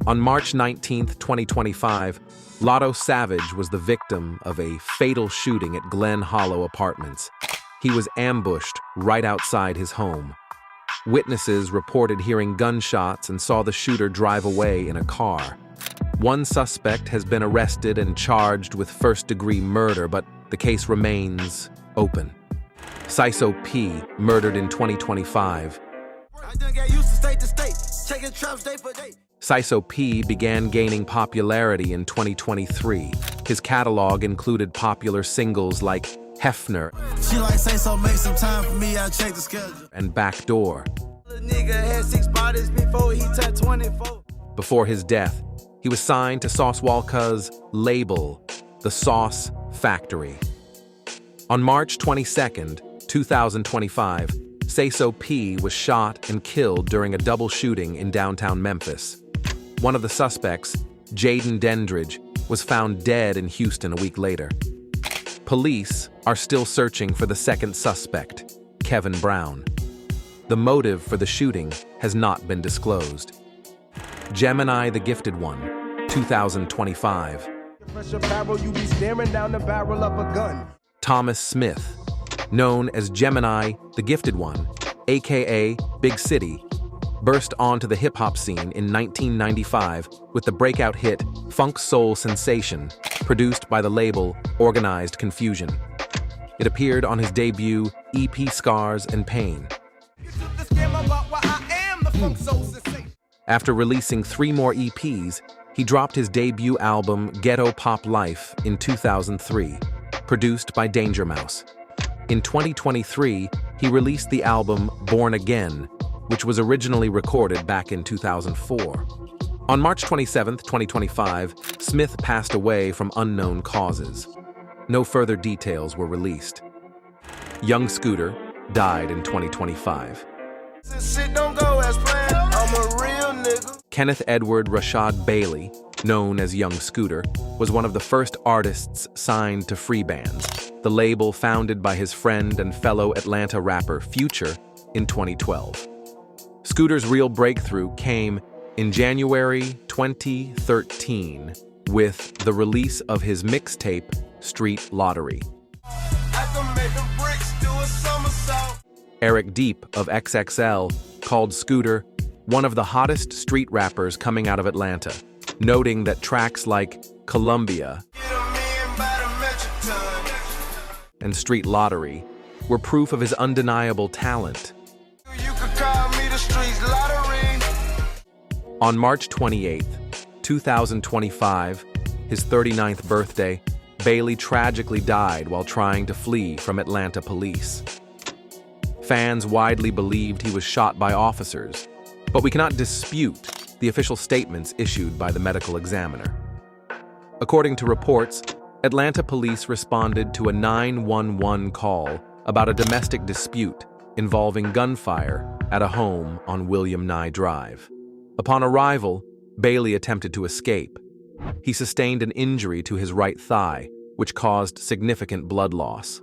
On March 19, 2025, Lotto Savage was the victim of a fatal shooting at Glen Hollow Apartments. He was ambushed right outside his home. Witnesses reported hearing gunshots and saw the shooter drive away in a car. One suspect has been arrested and charged with first-degree murder, but the case remains open. SIAHH P, murdered in 2025. SIAHH P began gaining popularity in 2023. His catalog included popular singles like Hefner She like say so, make some time for me, I check the schedule. And Backdoor. The nigga had 6 bodies before he turned 24. Before his death, he was signed to Sauce Walka's label, The Sauce Factory. On March 22, 2025, SIAHH P was shot and killed during a double shooting in downtown Memphis. One of the suspects, Jaden Dendridge, was found dead in Houston a week later. Police are still searching for the second suspect, Kevin Brown. The motive for the shooting has not been disclosed. Gemini the Gifted One, 2025. Thomas Smith, known as Gemini the Gifted One, aka Big City, burst onto the hip-hop scene in 1995 with the breakout hit Funk Soul Sensation, produced by the label Organized Confusion. It appeared on his debut EP Scars and Pain. After releasing 3 more EPs, he dropped his debut album Ghetto Pop Life in 2003, produced by Danger Mouse. In 2023, he released the album Born Again, which was originally recorded back in 2004. On March 27, 2025, Smith passed away from unknown causes. No further details were released. Young Scooter died in 2025. Kenneth Edward Rashad Bailey, known as Young Scooter, was one of the first artists signed to Freebands, the label founded by his friend and fellow Atlanta rapper Future in 2012. Scooter's real breakthrough came in January 2013 with the release of his mixtape, Street Lottery. Eric Deep of XXL called Scooter one of the hottest street rappers coming out of Atlanta, noting that tracks like Columbia and Street Lottery were proof of his undeniable talent. On March 28, 2025, his 39th birthday, Bailey tragically died while trying to flee from Atlanta police. Fans widely believed he was shot by officers, but we cannot dispute the official statements issued by the medical examiner. According to reports, Atlanta police responded to a 911 call about a domestic dispute involving gunfire at a home on William Nye Drive. Upon arrival, Bailey attempted to escape. He sustained an injury to his right thigh, which caused significant blood loss.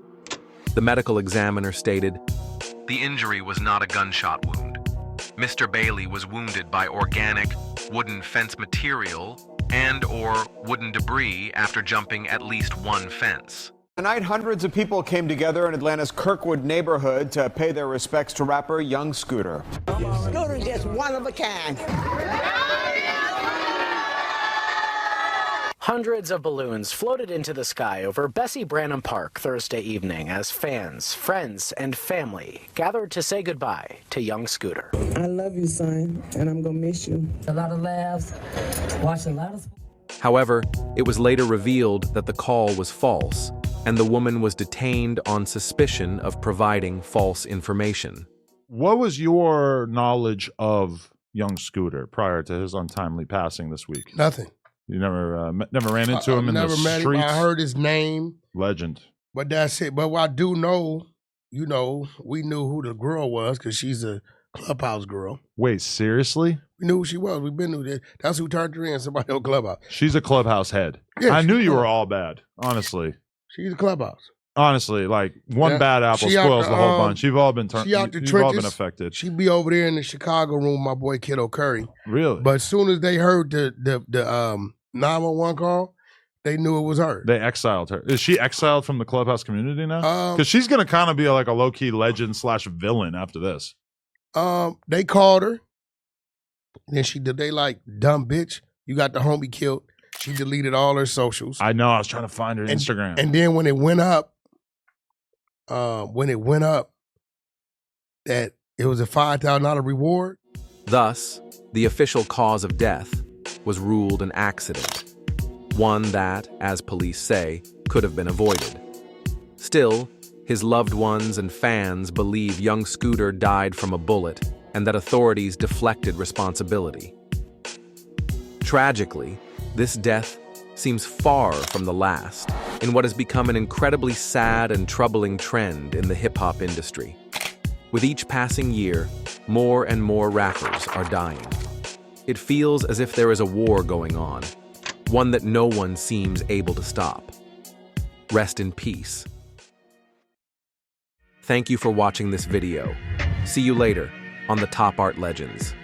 The medical examiner stated, "The injury was not a gunshot wound. Mr. Bailey was wounded by organic wooden fence material and/or wooden debris after jumping at least one fence." Tonight, hundreds of people came together in Atlanta's Kirkwood neighborhood to pay their respects to rapper Young Scooter. Scooter's just one of a kind. Hundreds of balloons floated into the sky over Bessie Branham Park Thursday evening as fans, friends, and family gathered to say goodbye to Young Scooter. I love you, son, and I'm gonna miss you. A lot of laughs, watch a lot of... However, it was later revealed that the call was false, and the woman was detained on suspicion of providing false information. What was your knowledge of young Scooter prior to his untimely passing this week? Nothing. You never ran into him in the streets? Never met him. I heard his name. Legend. But that's it. But what I do know, you know, we knew who the girl was because she's a Clubhouse girl. Wait, seriously? We knew who she was. We've been knew that. That's who turned her in, somebody on Clubhouse. She's a Clubhouse head. Yeah, I knew you were all bad, honestly. She's a Clubhouse. Honestly, like one bad apple spoils the whole bunch. You've all been She out the you've trenches. all been affected. She be over there in the Chicago room, my boy Kato Curry. Really? But as soon as they heard the 911 call, they knew it was her. They exiled her. Is she exiled from the Clubhouse community now? Because she's gonna kind of be like a low key legend / villain after this. They called her. Then they like, dumb bitch, you got the homie killed. She deleted all her socials. I know. I was trying to find her Instagram. And then when it went up, that it was a $5,000 reward. Thus, the official cause of death was ruled an accident, one that, as police say, could have been avoided. Still, his loved ones and fans believe young Scooter died from a bullet and that authorities deflected responsibility. Tragically, this death seems far from the last in what has become an incredibly sad and troubling trend in the hip-hop industry. With each passing year, more and more rappers are dying. It feels as if there is a war going on, one that no one seems able to stop. Rest in peace. Thank you for watching this video. See you later on the Top Art Legends.